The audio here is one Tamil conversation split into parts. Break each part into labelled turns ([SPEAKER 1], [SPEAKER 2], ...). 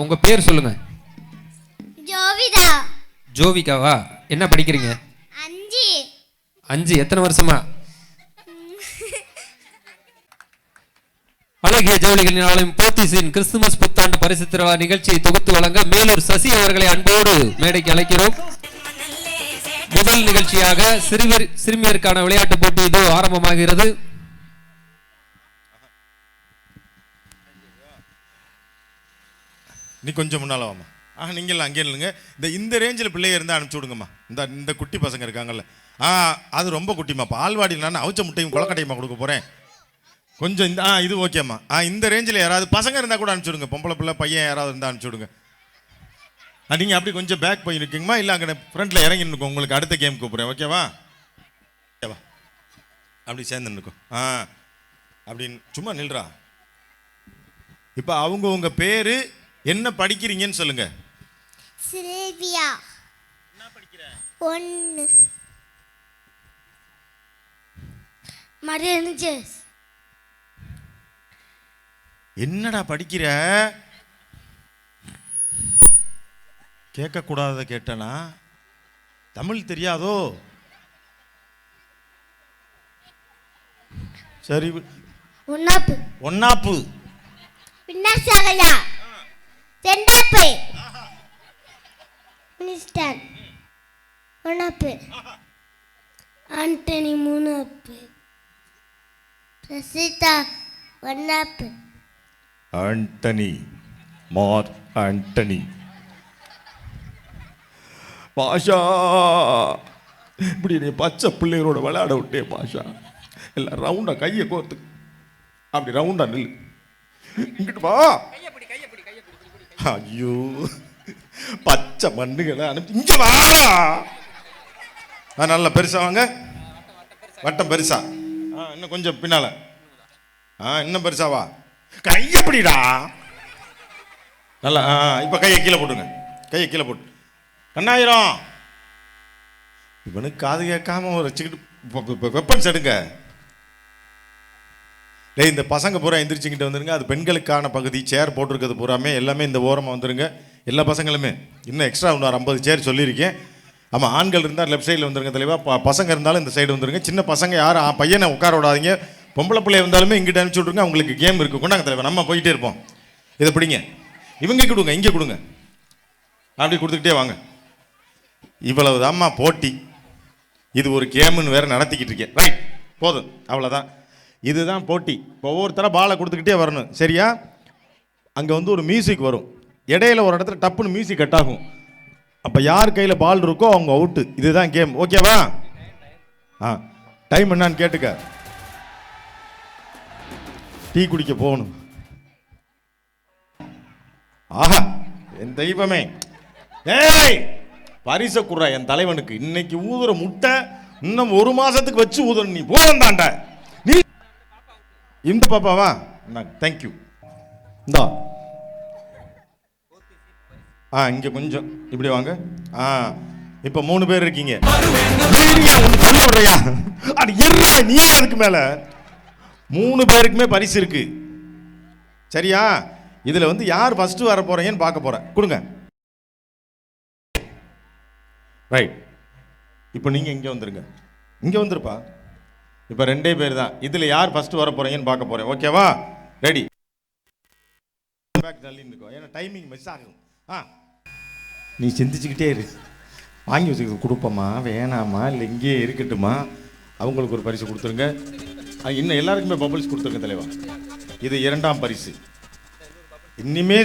[SPEAKER 1] உங்க பேர் சொல்லுங்க.
[SPEAKER 2] ஜோவிதா.
[SPEAKER 1] ஜோவிகாவா? என்ன படிக்கிறீங்க?
[SPEAKER 2] 5.
[SPEAKER 1] 5. எத்தனை வருஷமா? அழகிய ஜவுளிகளின் ஆலயம் போத்தீஸின் கிறிஸ்துமஸ் புத்தாண்டு பரிசு திருவிழா நிகழ்ச்சியை தொகுத்து வழங்க மேலூர் சசி அவர்களை அன்போடு மேடைக்கு அழைக்கிறோம். முதல் நிகழ்ச்சியாக சிறுமியருக்கான விளையாட்டு போட்டி இதோ ஆரம்பமாகிறது.
[SPEAKER 3] நீ கொஞ்சம் முன்னால வாமா. நீங்களாம் அங்கே இல்லைங்க. இந்த ரேஞ்சில் பிள்ளைய இருந்தால் அனுப்பிச்சி விடுங்கம்மா. இந்த குட்டி பசங்க இருக்காங்கல்ல, அது ரொம்ப குட்டிம்மா. பால்வாடியில் நான் அவிச்ச முட்டையும் கொலக்கட்டையுமா கொடுக்க போகிறேன். கொஞ்சம் இது ஓகேம்மா. இந்த ரேஞ்சில் யாராவது பசங்க இருந்தால் கூட அனுப்பிச்சி விடுங்க. பொம்பளை பிள்ளை பையன் யாராவது இருந்தால் அனுப்பிச்சி விடுங்க. நீங்கள் அப்படி கொஞ்சம் பேக் போய் இருக்கீங்கம்மா. இல்லை அங்கே ஃப்ரண்ட்டில் இறங்கி நிற்கும். உங்களுக்கு அடுத்த கேம் கூப்பிட்றேன். ஓகேவா? ஓகேவா? அப்படி சேர்ந்து நிற்கும். அப்படின்னு சும்மா நில்றா. இப்போ அவங்க பேர் என்ன படிக்கிறீங்கன்னு சொல்லுங்க.
[SPEAKER 2] சில்வியா.
[SPEAKER 3] என்ன படிக்கிற?
[SPEAKER 2] 1. மரியன்ஜஸ்.
[SPEAKER 3] என்னடா படிக்கிற? கேட்கக்கூடாத கேட்டனா? தமிழ் தெரியாதோ? சரி. ஒன்னாப்பு.
[SPEAKER 2] பின்னாசகலா. செண்டாப்பு. மினிஸ்டர். ஒன்னாப்பு. ஆண்டனி 3 பிரசிதா 1.
[SPEAKER 3] ஆண்டனி. மார் ஆண்டனி. பாஷா, இப்படி நீ பச்சை பிள்ளைகளோட விளையாட விட்டே பாஷா. எல்லாம் ரவுண்டா கையை கோர்த்து அப்படி ரவுண்டா நில்லு. இங்கிட்டு வா. ஐயோ, பச்சை மண்ணுகளை அனுப்பி இங்க வாடா. நல்ல பெருசா வாங்க. வட்டம் பெருசா. இன்னும் கொஞ்சம் பின்னால. இன்னும் பெருசா வா. கையப்படிடா. நல்லா. இப்ப கையை கீழே போட்டுங்க. கையை கீழே போட்டு கண்ணாயிரம். இவனுக்கு காது கேட்காம வச்சுக்கிட்டு வெப்பன்ஸ் எடுங்க. இந்த பசங்க பூரா எந்திரிச்சுக்கிட்டு வந்துருங்க. அது பெண்களுக்கான பகுதி. சேர் போட்டிருக்கிறது பூராமே எல்லாமே இந்த ஓரமாக வந்துருங்க. எல்லா பசங்களுமே. இன்னும் எக்ஸ்ட்ரா இன்னொரு 50 சேர் சொல்லியிருக்கேன். ஆமாம், ஆண்கள் இருந்தால் லெஃப்ட் சைடில் வந்துருங்க தெளிவாக. பசங்க இருந்தாலும் இந்த சைடு வந்துருங்க. சின்ன பசங்க யாரும் பையனை உட்கார விடாதீங்க. பொம்பளை பிள்ளை இருந்தாலுமே இங்கிட்ட அனுப்பிச்சி விட்ருங்க. அவங்களுக்கு கேம் இருக்குது. கொண்டாங்க தலைவர், நம்ம போயிட்டே இருப்போம். இதை பிடிங்க. இவங்க கொடுங்க, இங்கே கொடுங்க. அப்படி கொடுத்துக்கிட்டே வாங்க. இவ்வளவு தான்மா போட்டி. இது ஒரு கேமுன்னு வேற நடத்திக்கிட்டு இருக்கேன். ரைட், போதும், அவ்வளோதான். இதுதான் போட்டி. இப்போ ஒவ்வொருத்தர பாலை கொடுத்துக்கிட்டே வரணும். சரியா? அங்கே ஒரு மியூசிக் வரும். இடையில ஒரு இடத்துல டப்புன்னு மியூசிக் கட் ஆகும். அப்போ யார் கையில் பால் இருக்கோ அவங்க அவுட்டு. இதுதான் கேம். ஓகேவா? டைம் என்னான்னு கேட்டுக்க. டீ குடிக்க போகணும். ஆஹா, என் தெய்வமே. ஏய், பரிசை குடுறா என் தலைவனுக்கு. இன்னைக்கு ஊதுற முட்டை இன்னும் 1 மாசத்துக்கு வச்சு ஊதுற. நீ போதாண்ட. நீ இந்த பாப்பாவா? தேங்க்யூ. இந்தா. இங்க கொஞ்சம் இப்படி வாங்க. இப்ப 3 பேர் இருக்கீங்க. நீ அதுக்கு மேல 3 பேருக்குமே பரிசு இருக்கு. சரியா? இதுல யார் ஃபர்ஸ்ட் வர போறீங்கன்னு பார்க்க போறேன். கொடுங்க. ரைட். இப்போ நீங்க இங்க வந்துருங்க. இங்க வந்துருப்பா. இப்போ 2 பேர் தான். இதுல யார் ஃபர்ஸ்ட் வர போறீங்கன்னு பார்க்க போறேன். ஓகேவா? ரெடி? ஏன்னா டைமிங் மிஸ் ஆகும். நீ சிந்திச்சுக்கிட்டே இரு. வாங்கி வச்சுக்க. கொடுப்போமா வேணாமா இல்லை இங்கேயே இருக்கட்டுமா? அவங்களுக்கு ஒரு பரிசு கொடுத்துருங்க. இன்னும் எல்லாருக்குமே பபிள்ஸ் கொடுத்துருங்க தலைவா. இது 2ஆம் பரிசு. இனிமே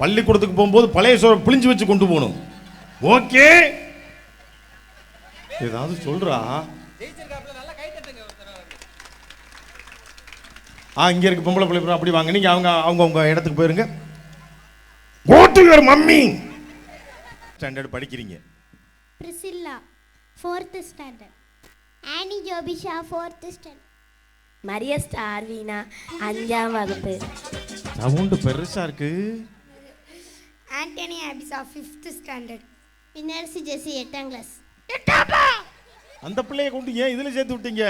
[SPEAKER 3] பள்ளிக்கூடத்துக்கு போகும்போது பழைய சோறு பிழிஞ்சு வச்சு கொண்டு போகணும். ஓகே? ஏதாவது சொல்றா. இங்க இருக்கு பொம்பளை பிள்ளை. அப்படி வாங்க. நீங்க அவங்க இடத்துக்கு போயிருங்க. Go to your mummy. Standard படிக்கிறீங்க.
[SPEAKER 2] Priscilla 4th standard. Annie Jobisha 4th standard.
[SPEAKER 4] Maria Star Veena 5ஆம் வகுப்பு.
[SPEAKER 3] சவுண்ட் பெருசா இருக்கு.
[SPEAKER 2] Antony Abisha 5th standard. பின்னர்சி ஜெசி 8ஆம் கிளாஸ்.
[SPEAKER 3] அந்த பிள்ளையை கொண்டு ஏன் இதுல சேர்த்து விட்டீங்க?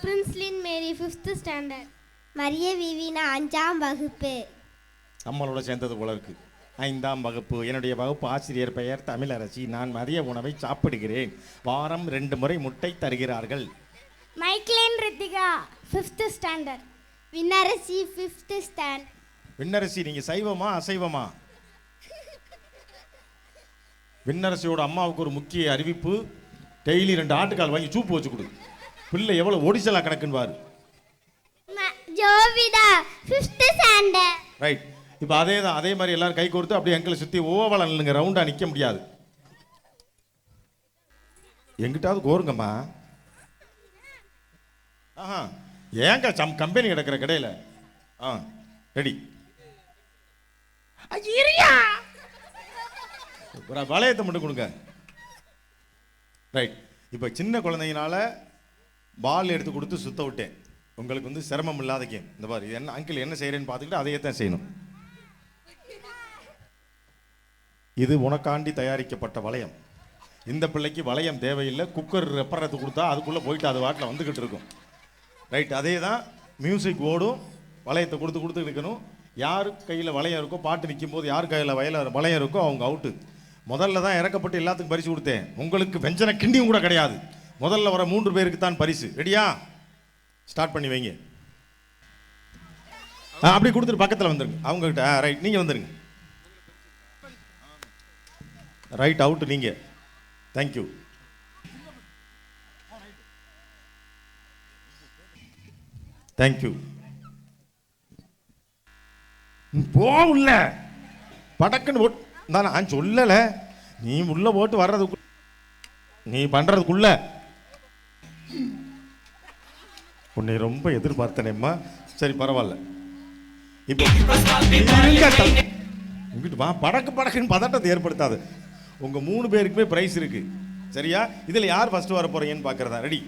[SPEAKER 2] பிரின்ஸ்லின் மேரி 5th ஸ்டாண்டர்ட். மரிய விவினா 5ஆம் வகுப்பு.
[SPEAKER 3] நம்மளோட சேர்ந்தது போல இருக்கு. 5ஆம் வகுப்பு. என்னுடைய வகுப்பு ஆசிரியர் பெயர் தமிழரசி. நான் மதிய உணவை சாப்பிடுகிறேன். வாரம் 2 முறை முட்டை தருகிறார்கள்.
[SPEAKER 2] மைக்லேன் Rithika 5th standard. Vinnarasi 5th standard.
[SPEAKER 3] Vinnarasi நீங்க சைவமா அசைவமா? விண்ணரசியோட அம்மாவுக்கு ஒரு முக்கிய அறிவிப்பு. டெய்லி 2 ஆட்டுக்கால் வாங்கி சூப்பு வச்சு கொடு. பிள்ளை எவ்வளவு ஒடிசலா கணக்குன்னு பாரு.
[SPEAKER 2] Jovitha 5th standard.
[SPEAKER 3] ரைட். இப்போ அதே மாதிரி எல்லாரும் கை கோர்த்து அப்படியே அங்கிளை சுற்றி ஓவலா நில்லுங்க. ரவுண்டா நிற்க முடியாது. எங்கிட்டாவது கோருங்கம்மா. ஆஹா ஏங்க கம்பெனி கிடக்கிற கடையில். ரெடி. வளையத்தை மட்டும் கொடுங்க. ரைட். இப்போ சின்ன குழந்தைங்கனால பால் எடுத்து கொடுத்து சுத்த விட்டேன். உங்களுக்கு வந்து சிரமம் இல்லாத கேம். இந்த மாதிரி என்ன அங்கிள் என்ன செய்கிறேன்னு பார்த்துக்கிட்டு அதையே தான் செய்யணும். இது உனக்காண்டி தயாரிக்கப்பட்ட வளையம். இந்த பிள்ளைக்கு வளையம் தேவையில்லை. குக்கர் ரெப்பரத்து கொடுத்தா அதுக்குள்ளே போயிட்டு அது வாட்டில் வந்துக்கிட்டு இருக்கும். ரைட். அதே தான் மியூசிக் ஓடும். வளையத்தை கொடுத்து நிற்கணும். யார் கையில் வளையம் இருக்கோ, பாட்டு நிற்கும் போது யார் கையில் வளையம் இருக்கோ அவங்க அவுட்டு. முதல்ல தான் இறக்கப்பட்டு எல்லாத்துக்கும் பரிசு கொடுத்தேன். உங்களுக்கு வெஞ்சன கிண்டியும் கூட கிடையாது. முதல்ல வர 3 பேருக்கு தான் பரிசு. ரெடியா? ஸ்டார்ட் பண்ணி வைங்க. அப்படி கொடுத்துட்டு பக்கத்தில் வந்துருங்க அவங்ககிட்ட. ரைட். நீங்கள் வந்துருங்க. ரைட். அவுட் நீங்க. தேங்க்யூ. தேங்க்யூ. போகல படக்குன்னு ஓட்டு. நான் சொல்லல. நீ உள்ள போட்டு வர்றதுக்கு நீ பண்றதுக்குள்ள உன்னை ரொம்ப எதிர்பார்த்தனேம்மா. சரி பரவாயில்ல. இப்போ இங்கிட்டு வா. படக்குன்னு பதட்டத்தை ஏற்படுத்தாது. உங்க 3 பேருக்குமே பிரைஸ் இருக்கு. சரியா? இதுல யார் ஃபர்ஸ்ட் வர போறீங்கன்னு பாக்குறதா. ரெடி?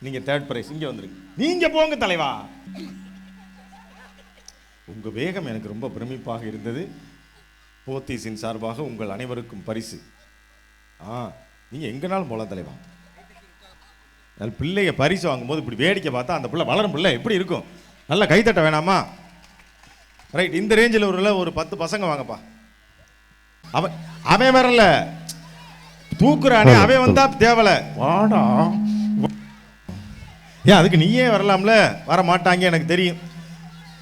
[SPEAKER 3] நீங்க 3rd பிரைஸ். இங்க வந்துருங்க. நீங்க போங்க தலைவா. உங்க வேகம் எனக்கு ரொம்ப பிரமிப்பாக இருந்தது. போத்தீஸின் சார்பாக உங்கள் அனைவருக்கும் பரிசு. நீங்க எங்கனாலும் போலாம் தலைவா. பிள்ளைய பரிசு வாங்கும்போது இப்படி வேடிக்கை பார்த்தா அந்த பிள்ளை வளரும் பிள்ளை எப்படி இருக்கும்? நல்லா கைத்தட்ட வேணாமா? ரைட். இந்த ரேஞ்சில் ஒரு 10 பசங்க வாங்கப்பா. அவன் வரல, தூக்குறானே அவன் வந்தா தேவல. வாடா. ஏன் அதுக்கு நீயே வரலாம்ல? வர மாட்டாங்க எனக்கு தெரியும்.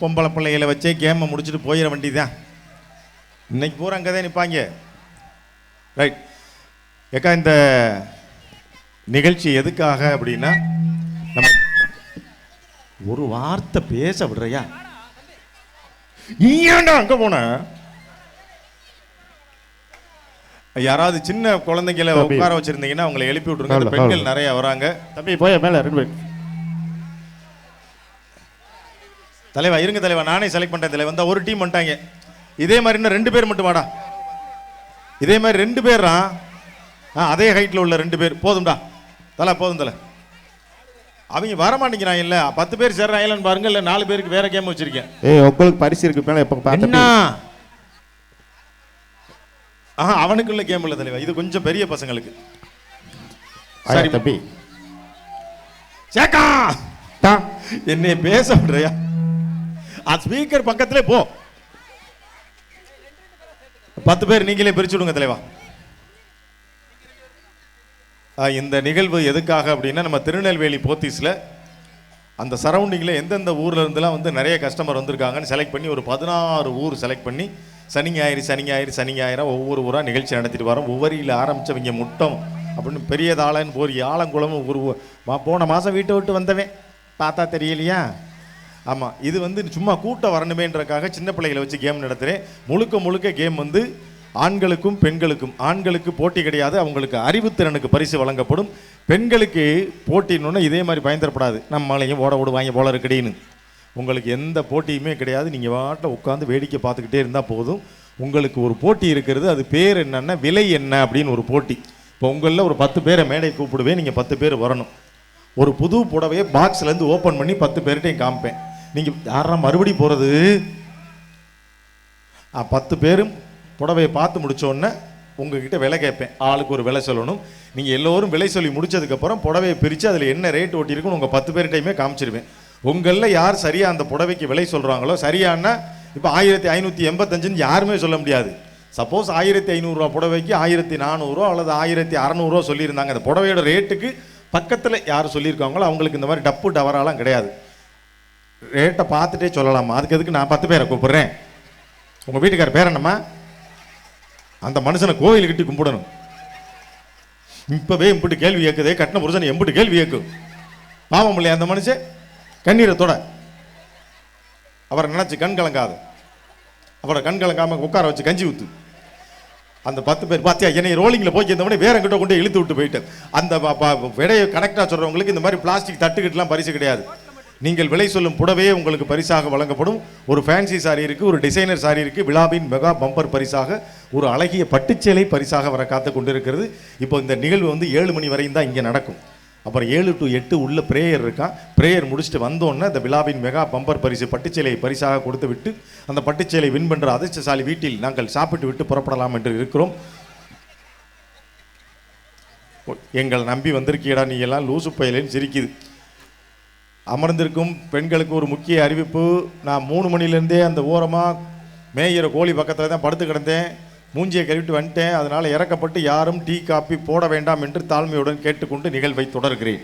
[SPEAKER 3] பொம்பளை பிள்ளைகளை வச்சே கேமை முடிச்சுட்டு போயிட வேண்டியதான். இன்னைக்கு பூரா அங்கே தான் நிற்பாங்க. ரைட். ஏக்கா இந்த நிகழ்ச்சி எதுக்காக அப்படின்னா, நம்ம ஒரு வார்த்தை பேச விடுறியா? நீ ஏன்டா அங்க போன? யாராவது சின்ன குழந்தைங்களை உட்கார வச்சிருந்தீங்கன்னா அவங்களை எழுப்பி விட்டுருங்க. பெண்கள் நிறைய வராங்க. தம்பி போய் மேல 2 பேர். தலைவா இருங்க தலைவா, நானே செலக்ட் பண்றேன் தலைவா. வந்தா ஒரு டீம் வந்துட்டாங்க. இதே மாதிரி இன்னும் 2 பேர் மட்டும் வாடா. இதே மாதிரி 2 பேரா? அதே ஹைட்ல உள்ள 2 பேர் போதும்டா. தலை போதும் தலை. அவங்க வர மாட்டேங்கிறாங்க. இல்ல 10 பேர் சேர்றாங்கன்னு பாருங்க. இல்ல 4 பேருக்கு வேற கேம் வச்சிருக்கேன். உங்களுக்கு பரிசு இருக்கு. அவனுக்குள்ள கேம் இல்ல தலைவா. இது கொஞ்சம் பெரிய பசங்களுக்கு. சரி தம்பி. சேக்கா என்னை பேச விடுறியா? ஸ்பீக்கர் பக்கத்திலே போ. 10 பேர் நீங்களே பிரிச்சு விடுங்க தலைவா. இந்த நிகழ்வு எதுக்காக அப்படின்னா, நம்ம திருநெல்வேலி போத்தீஸில் அந்த சரௌண்டிங்கில் எந்தெந்த ஊரில் இருந்துலாம் வந்து நிறைய கஸ்டமர் வந்திருக்காங்கன்னு செலக்ட் பண்ணி ஒரு 16 ஊர் செலக்ட் பண்ணி சனி ஞாயிறு ஒவ்வொரு ஊராக நிகழ்ச்சி நடத்திட்டு வரோம். ஒவ்வொரியில் ஆரம்பித்தவங்க முட்டம் அப்படின்னு பெரியதாளன்னு போய் ஆலங்குளமும் போன மாதம் வீட்டை விட்டு வந்தவன் பார்த்தா தெரியலையா? ஆமாம். இது வந்து சும்மா கூட்டம் வரணுமேன்றக்காக சின்ன பிள்ளைகளை வச்சு கேம் நடத்துகிறேன். முழுக்க கேம் வந்து ஆண்களுக்கும் பெண்களுக்கும். ஆண்களுக்கு போட்டி கிடையாது, அவங்களுக்கு அறிவுத்திறனுக்கு பரிசு வழங்கப்படும். பெண்களுக்கு போட்டின்னு இதே மாதிரி பயந்துடப்படாது. நம்மளையும் ஓட விடுவாங்க போல இருக்குடின்னு. உங்களுக்கு எந்த போட்டியுமே கிடையாது. நீங்கள் வாட்டில் உட்காந்து வேடிக்கை பார்த்துக்கிட்டே இருந்தால் போதும். உங்களுக்கு ஒரு போட்டி இருக்கிறது. அது பேர் என்னன்னா விலை என்ன அப்படின்னு ஒரு போட்டி. இப்போ உங்களில் ஒரு 10 பேரை மேடை கூப்பிடுவேன். நீங்கள் 10 பேர் வரணும். ஒரு புது புடவையை பாக்ஸ்லேருந்து ஓப்பன் பண்ணி 10 பேர்கிட்டையும் காமிப்பேன். நீங்கள் யாரா மறுபடி போகிறது? 10 பேரும் புடவையை பார்த்து முடித்தோடனே உங்ககிட்ட விலை கேட்பேன். ஆளுக்கு ஒரு விலை சொல்லணும். நீங்கள் எல்லோரும் விலை சொல்லி முடிச்சதுக்கப்புறம் புடவையை பிரித்து அதில் என்ன ரேட் ஓட்டியிருக்குன்னு உங்கள் 10 பேர்கிட்டையுமே காமிச்சிருவேன். உங்களில் யார் சரியாக அந்த புடவைக்கு விலை சொல்கிறாங்களோ, சரியான இப்போ 1585 யாருமே சொல்ல முடியாது. சப்போஸ் 1500 புடவைக்கு 1400 அல்லது 1600 சொல்லியிருந்தாங்க. அந்த புடவையோட ரேட்டுக்கு பக்கத்தில் யார் சொல்லியிருக்காங்களோ அவங்களுக்கு இந்த மாதிரி டப்பு டவராலாம் கிடையாது. ரேட்டை பார்த்துட்டே சொல்லலாமா? அதுக்கு எதுக்கு நான் 10 பேரை கூப்பிடுறேன்? உங்கள் வீட்டுக்கார பேர் என்னம்மா? அந்த மனுஷனை கோயில் கட்டி கும்பிடணும். இப்பவே எம்பிட்டு கேள்வி கேட்குதே, கட்டின புருஷன் எம்பிட்டு கேள்வி கேட்கும். பாவம் இல்லையா அந்த மனுஷன்? கண்ணீரை தொட அவரை நினைச்சு கண் கலங்காது. அவரை கண் கலங்காம உட்கார வச்சு கஞ்சி ஊத்து. அந்த 10 பேர் பார்த்தியா என்னை ரோலிங்கில் போய் இந்த வேற எங்கிட்ட கொண்டு இழுத்து விட்டு போயிட்டு. அந்த விடையை கனெக்டாக சொல்கிறவங்களுக்கு இந்த மாதிரி பிளாஸ்டிக் தட்டுக்கிட்டுலாம் பரிசு கிடையாது. நீங்கள் விலை சொல்லும் புடவையே உங்களுக்கு பரிசாக வழங்கப்படும். ஒரு ஃபேன்சி சாரி இருக்குது, ஒரு டிசைனர் சாரி இருக்குது. விழாவின் மெகா பம்பர் பரிசாக ஒரு அழகிய பட்டுச்சேலை பரிசாக வர காத்து கொண்டிருக்கிறது. இப்போ இந்த நிகழ்வு 7 மணி வரையும் தான் இங்கே நடக்கும். அப்புறம் 7 to 8 உள்ள பிரேயர் இருக்கான். பிரேயர் முடிச்சுட்டு வந்தோன்னே இந்த விழாவின் மெகா பம்பர் பரிசு பட்டுச்சேலையை பரிசாக கொடுத்து விட்டு அந்த பட்டுச்சேலை வின் பண்ணுற அதிர்ஷ்டசாலி வீட்டில் நாங்கள் சாப்பிட்டு விட்டு புறப்படலாம் என்று இருக்கிறோம். எங்கள் நம்பி வந்திருக்கியடா நீ எல்லாம் லூசு பயலேன்னு சிரிக்குது. அமர்ந்திருக்கும் பெண்களுக்கு ஒரு முக்கிய அறிவிப்பு. நான் 3 மணிலேருந்தே அந்த ஓரமாக மேயிற கோழி பக்கத்தில் தான் படுத்து கிடந்தேன். மூஞ்சியை கழுவிட்டு வந்துட்டேன். அதனால் இறக்கப்பட்டு யாரும் டீ காப்பி போட வேண்டாம் என்று தாழ்மையுடன் கேட்டுக்கொண்டு நிகழ்வை தொடர்கிறேன்.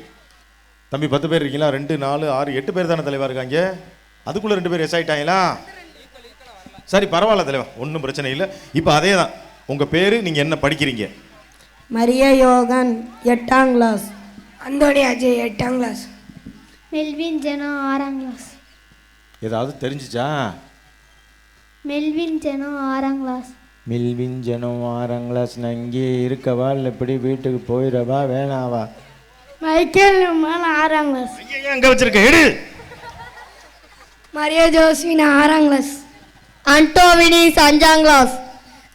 [SPEAKER 3] தம்பி 10 பேர் இருக்கீங்களா? 2 4 6 8 பேர் தானே தலைவா இருக்காங்க. அதுக்குள்ளே 2 பேர் எஸ் ஆகிட்டாங்களா? சரி பரவாயில்ல தலைவா, ஒன்றும் பிரச்சனை இல்லை. இப்போ அதே தான். உங்கள் பேர், நீங்கள் என்ன படிக்கிறீங்க?
[SPEAKER 5] மரிய யோகன் 8ஆம் கிளாஸ். அந்தோணி அஜய் 8ஆம் கிளாஸ்.
[SPEAKER 2] மெல்வின் ஜெனோ 6ஆம் கிளாஸ்.
[SPEAKER 3] ஏதாவது தெரிஞ்சிச்சா?
[SPEAKER 2] மெல்வின் ஜெனோ 6ஆம் கிளாஸ்.
[SPEAKER 6] மில்வின் ஜனம் 6ஆம் கிளாஸ். நான் இங்கே இருக்கவா இல்லை எப்படி வீட்டுக்கு போயிடவா வேணாவா?
[SPEAKER 5] மைக்கேல் 6ஆம் கிளாஸ்.
[SPEAKER 3] எங்கே வச்சிருக்க எடு.
[SPEAKER 5] மரிய ஜோஸ்வின் 6ஆம் கிளாஸ்.
[SPEAKER 4] அண்டோவினிஸ் 5ஆம் கிளாஸ்.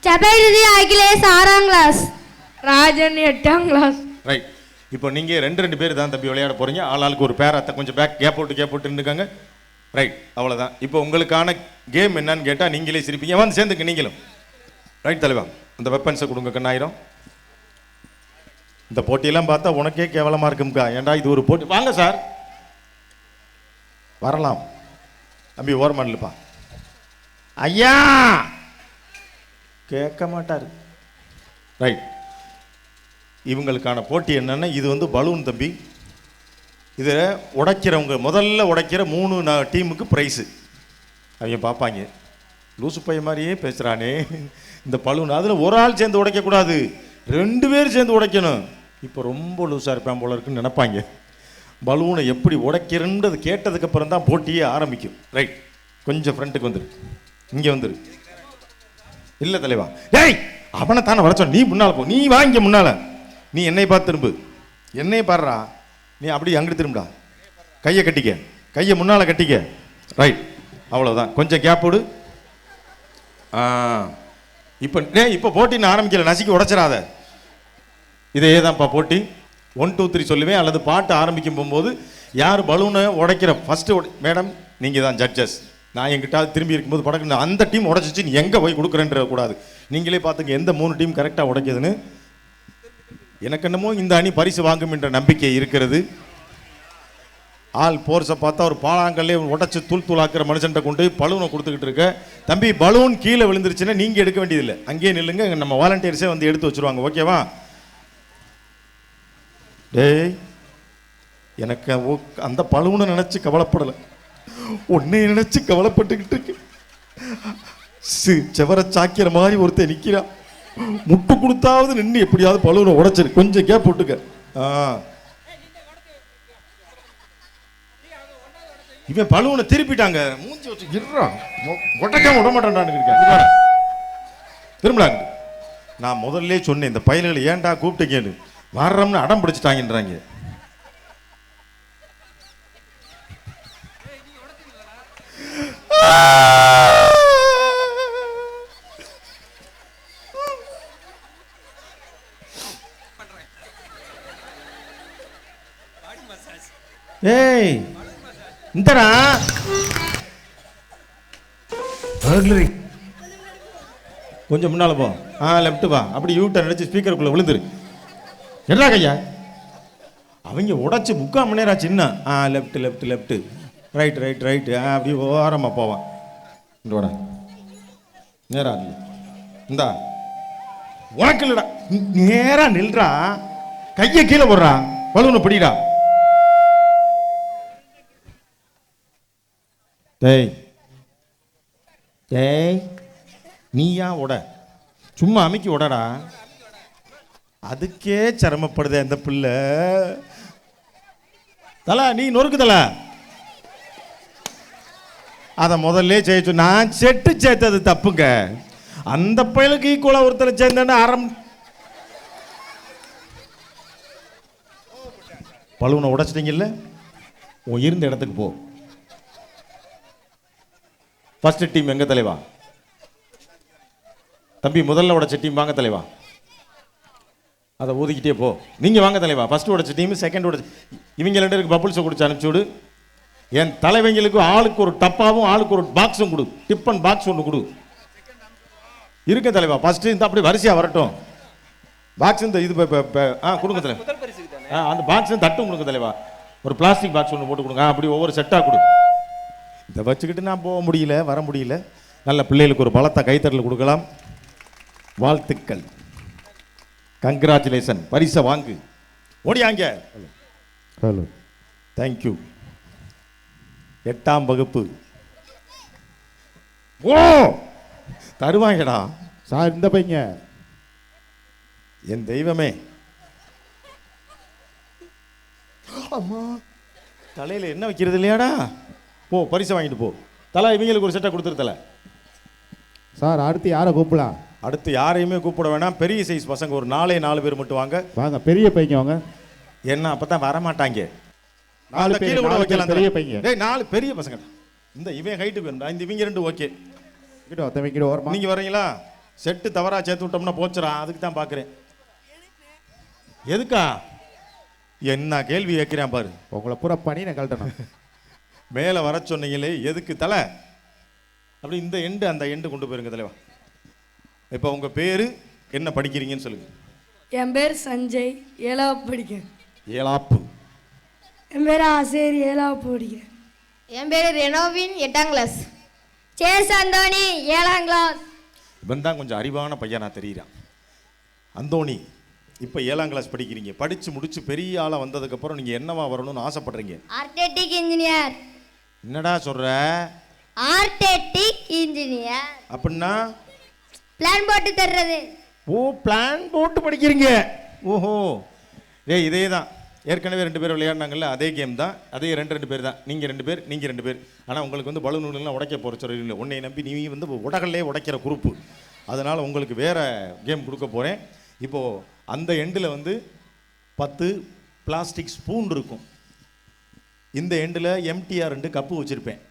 [SPEAKER 2] ஜபேருதி அகிலேஷ் 6ஆம் கிளாஸ்.
[SPEAKER 5] ராஜன் 8ஆம் கிளாஸ்.
[SPEAKER 3] ரைட். இப்போ நீங்கள் 2 பேர் தான் தம்பி விளையாட போகிறீங்க. ஆளாளுக்கு ஒரு பேராத்தை கொஞ்சம் கேப் போட்டு இருந்துக்காங்க. ரைட், அவ்வளோதான். இப்போ உங்களுக்கான கேம் என்னன்னு கேட்டால் நீங்களே சிரிப்பீங்க. வந்து சேர்ந்துக்கு நீங்களும். ரைட் தலைவா, அந்த வெப்பன்ஸை கொடுங்க கண்ணாயிரம். இந்த போட்டியெல்லாம் பார்த்தா உனக்கே கேவலமாக இருக்கும்க்கா. ஏன்டா இது ஒரு போட்டி? வாங்க சார், வரலாம். தம்பி ஓரமாடலுப்பா. ஐயா கேட்க மாட்டார். ரைட், இவங்களுக்கான போட்டி என்னன்னா, இது பலூன் தம்பி. இதில் உடைக்கிறவங்க முதல்ல உடைக்கிற 3 டீமுக்கு ப்ரைஸு. அவங்க பார்ப்பாங்க, லூசு பையன் மாதிரியே பேசுகிறானே இந்த பலூன். அதில் ஒரு ஆள் சேர்ந்து உடைக்கக்கூடாது, 2 பேர் சேர்ந்து உடைக்கணும். இப்போ ரொம்ப லூஸாக இருப்பேன் போல இருக்குன்னு நினைப்பாங்க. பலூனை எப்படி உடைக்கிறன்றது கேட்டதுக்கப்புறம் தான் போட்டியே ஆரம்பிக்கும். ரைட், கொஞ்சம் ஃப்ரண்ட்டுக்கு வந்துரு, இங்கே வந்துரு. இல்லை தலைவா, டேய் அவனை தானே வர சொன்ன, நீ முன்னால் போ. நீ வாங்க முன்னால், நீ என்னை பார்த்து திரும்பு. என்னை பாடுறா, நீ அப்படி அங்கிட்டு திரும்புடா. கையை கட்டிக்க, கையை முன்னால் கட்டிக்க. ரைட், அவ்வளோதான். கொஞ்சம் கேப் விடு. இப்போ போட்டி நான் ஆரம்பிக்கல, நசுக்கி உடைச்சிடாத. இதே தான்ப்பா போட்டி. 1 2 3 சொல்லுவேன், அல்லது பாட்டு ஆரம்பிக்கும் போகும்போது யார் பலூனை உடைக்கிற ஃபஸ்ட்டு மேடம் நீங்கள் தான் ஜட்ஜஸ். நான் எங்கிட்ட திரும்பி இருக்கும்போது படக்கு அந்த டீம் உடைச்சிச்சு, நீ எங்கே போய் கொடுக்குறேன்ற கூடாது. நீங்களே பார்த்துங்க எந்த 3 டீம் கரெக்டாக உடைக்குதுன்னு. எனக்கு என்னமோ இந்த அணி பரிசு வாங்கும் என்ற நம்பிக்கை இருக்கிறது. ஆள் போர்ஸை பார்த்தா ஒரு பாலாங்கல்லே உடச்சி தூளாக்குற மனுஷன்ட்ட கொண்டு பலூனை கொடுத்துக்கிட்டு இருக்க. தம்பி பலூன் கீழே விழுந்துருச்சுன்னா நீங்கள் எடுக்க வேண்டியதில்லை, அங்கேயே நில்லுங்க. நம்ம வாலண்டியர்ஸே வந்து எடுத்து வச்சுருவாங்க. ஓகேவா? டேய் எனக்கு அந்த பலூனை நினச்சி கவலைப்படலை, உன்னை நினச்சி கவலைப்பட்டுக்கிட்டு இருக்கு. செவர சாக்கிற மாதிரி ஒருத்தர் நிற்கிறான். முட்டு கொடுத்தாவது நின்று எப்படியாவது பலூனை உடைச்சிரு. கொஞ்சம் கேப் விட்டுக்க. இவன் பலூனை திருப்பிட்டாங்க, மூஞ்சி வச்சு இருறான், உடைக்காம விட மாட்டான்டான்னு இருக்கேன். திரும்பலாங்க. நான் முதல்ல சொன்னேன், இந்த பயல்களை ஏன்டா கூப்பிட்டீங்கன்னு. வர்றோம்னு அடம் பிடிச்சிட்டாங்கன்றாங்க. ஏய் இந்தடா கொஞ்சம் முன்னால போ. லெஃப்ட் வா, அப்படி யூட்டர் அடிச்சு ஸ்பீக்கருக்குள்ள விழுந்துரு. என்ன கையா அவங்க உடைச்சு 3/4 மணி நேரம் ஆச்சு. இன்னும் left left left right right right அப்படி ஓரமாக போவான். இந்த வாடா நேரா நில்லு. இந்தா உனக்கு இல்லடா, நேரா நில்றா, கையை கீழே போடுறா, பலூனை பிடிடா. டேய் டேய், நீயா உட, சும்மா அமைக்கி உடடா. அதுக்கே சிரமப்படுதே அந்த பிள்ளை. தல நீ நொறுக்கு தல, அதை முதல்ல செய்ய நான் செட்டு சேர்த்தது தப்புங்க. அந்த பயலுக்கு ஈக்குவலா ஒருத்தர் சேர்ந்தேன்னு பழுவனை உடைச்சிட்டீங்கல்ல, உன் இருந்த இடத்துக்கு போ. ஃபர்ஸ்ட் டீம் எங்க தலைவா? தம்பி முதல்ல உடைச்ச டீம் வாங்க தலைவா. அதை ஊதிக்கிட்டே போ. நீங்க வாங்க தலைவா. ஃபர்ஸ்ட் உடைச்ச டீம், செகண்ட் உடைச்ச இவங்க 2 பேருக்கு பப்புள்ஸை குடிச்சு அனுப்பிச்சு விடு. என் தலைவங்களுக்கு ஆளுக்கு ஒரு டப்பாவும் ஆளுக்கு ஒரு பாக்ஸும் கொடு, டிப்பன் பாக்ஸ் ஒன்று கொடு. இருக்க தலைவா. ஃபர்ஸ்ட் இந்த அப்படி வரிசையா வரட்டும். பாக்ஸ் இந்த இது கொடுங்க தலைவா. அந்த பாக்ஸ் தட்டும் கொடுங்க தலைவா. ஒரு பிளாஸ்டிக் பாக்ஸ் ஒன்று போட்டு கொடுங்க. அப்படி ஒவ்வொரு செட்டாக கொடு. இதை வச்சுக்கிட்டு நான் போக முடியல, வர முடியல. நல்ல பிள்ளைகளுக்கு ஒரு பலத்தை கைத்தறல் கொடுக்கலாம். வாழ்த்துக்கள், கங்க்ராச்சுலேஷன். பரிசை வாங்கு, ஓடியாங்க. Hello, thank you. 8ஆம் வகுப்பு ஓ தருவாங்கடா
[SPEAKER 7] சார். இந்த பையங்க
[SPEAKER 3] என் தெய்வமே. அம்மா தலையில என்ன வைக்கிறது இல்லையாடா? போ பரிசை வாங்கிட்டு போ. தலை இவங்களுக்கு ஒரு செட்டை கொடுத்துரு தலை.
[SPEAKER 7] சார் அடுத்து யாரை கூப்பிடலாம்?
[SPEAKER 3] அடுத்து யாரையுமே கூப்பிட வேணாம். பெரிய சைஸ் பசங்க ஒரு 4 பேர் மட்டும் வாங்க.
[SPEAKER 7] வாங்க பெரிய பையங்க வாங்க.
[SPEAKER 3] என்ன அப்பதான் வர மாட்டாங்க.
[SPEAKER 7] 4 பேர்
[SPEAKER 3] கீழே கூட வைக்கலாம்.
[SPEAKER 7] பெரிய பையங்க.
[SPEAKER 3] டேய் 4 பெரிய பசங்க. இந்த இவன் ஹைட்டுக்கு வேணும்டா. இந்த இவங்க 2 ஓகே.
[SPEAKER 7] கிட்ட ஒருத்தவங்க ஓரமா.
[SPEAKER 3] நீங்க வரீங்களா? செட்டு தவறா சேர்த்து விட்டோம்னா போச்சுடா. அதுக்கு தான் பார்க்குறேன். எதுக்கா என்ன கேள்வி கேட்கிறேன் பாரு.
[SPEAKER 7] உங்களை பூரா பண்ணி நான் கழட்டணும்.
[SPEAKER 3] மேலே வர சொன்னீங்களே எதுக்கு தலை? அப்படி இந்த எண்டு அந்த எண்டு கொண்டு போயிருங்க தலைவா. இப்போ உங்க பேரு என்ன படிக்கிறீங்கன்னு சொல்லுங்க.
[SPEAKER 5] என் பேர் சஞ்சய், 7ஆவது படிக்கிறேன்.
[SPEAKER 3] 7ஆப்பு.
[SPEAKER 5] என் பேர் ஆசேரி, 7ஆவது படிக்கிறேன்.
[SPEAKER 2] என் பேர் ரெனோவின், 8ஆம் கிளாஸ்.
[SPEAKER 4] சேஸ் அந்தோணி 7ஆம் கிளாஸ்.
[SPEAKER 3] இவன் தான் கொஞ்சம் அறிவான பையனா தெரியுறான். அந்தோணி இப்போ 7ஆம் கிளாஸ் படிக்கிறீங்க. படிச்சு முடிச்சு பெரிய ஆளா வந்ததுக்கப்புறம் நீங்க என்னவா வரணும்னு ஆசைப்படுறீங்க?
[SPEAKER 4] Artistic engineer.
[SPEAKER 3] என்னடா சொல்ற?
[SPEAKER 4] ஆர்டிஸ்டிக் இன்ஜினியர்
[SPEAKER 3] அப்படின்னா
[SPEAKER 4] பிளான் போட்டு தர்றது.
[SPEAKER 3] ஓ பிளான் போட்டு படிக்கிறீங்க. ஓஹோ. ஏய் இதே தான் ஏற்கனவே 2 பேர் விளையாடினாங்கல்ல, அதே கேம் தான். அதே 2 பேர் தான். நீங்கள் 2 பேர், நீங்கள் 2 பேர். ஆனால் உங்களுக்கு வந்து பலூன்லாம் உடைக்க போகிற சொல்ல, உன்னை நம்பி நீ வந்து உடகல்லே உடைக்கிற குரூப்பு. அதனால் உங்களுக்கு வேறு கேம் கொடுக்க போகிறேன். இப்போது அந்த எண்டில் வந்து 10 பிளாஸ்டிக் ஸ்பூன் இருக்கும். இந்த எண்டில் எம்டிஆர் 2 கப்பு வச்சுருப்பேன்.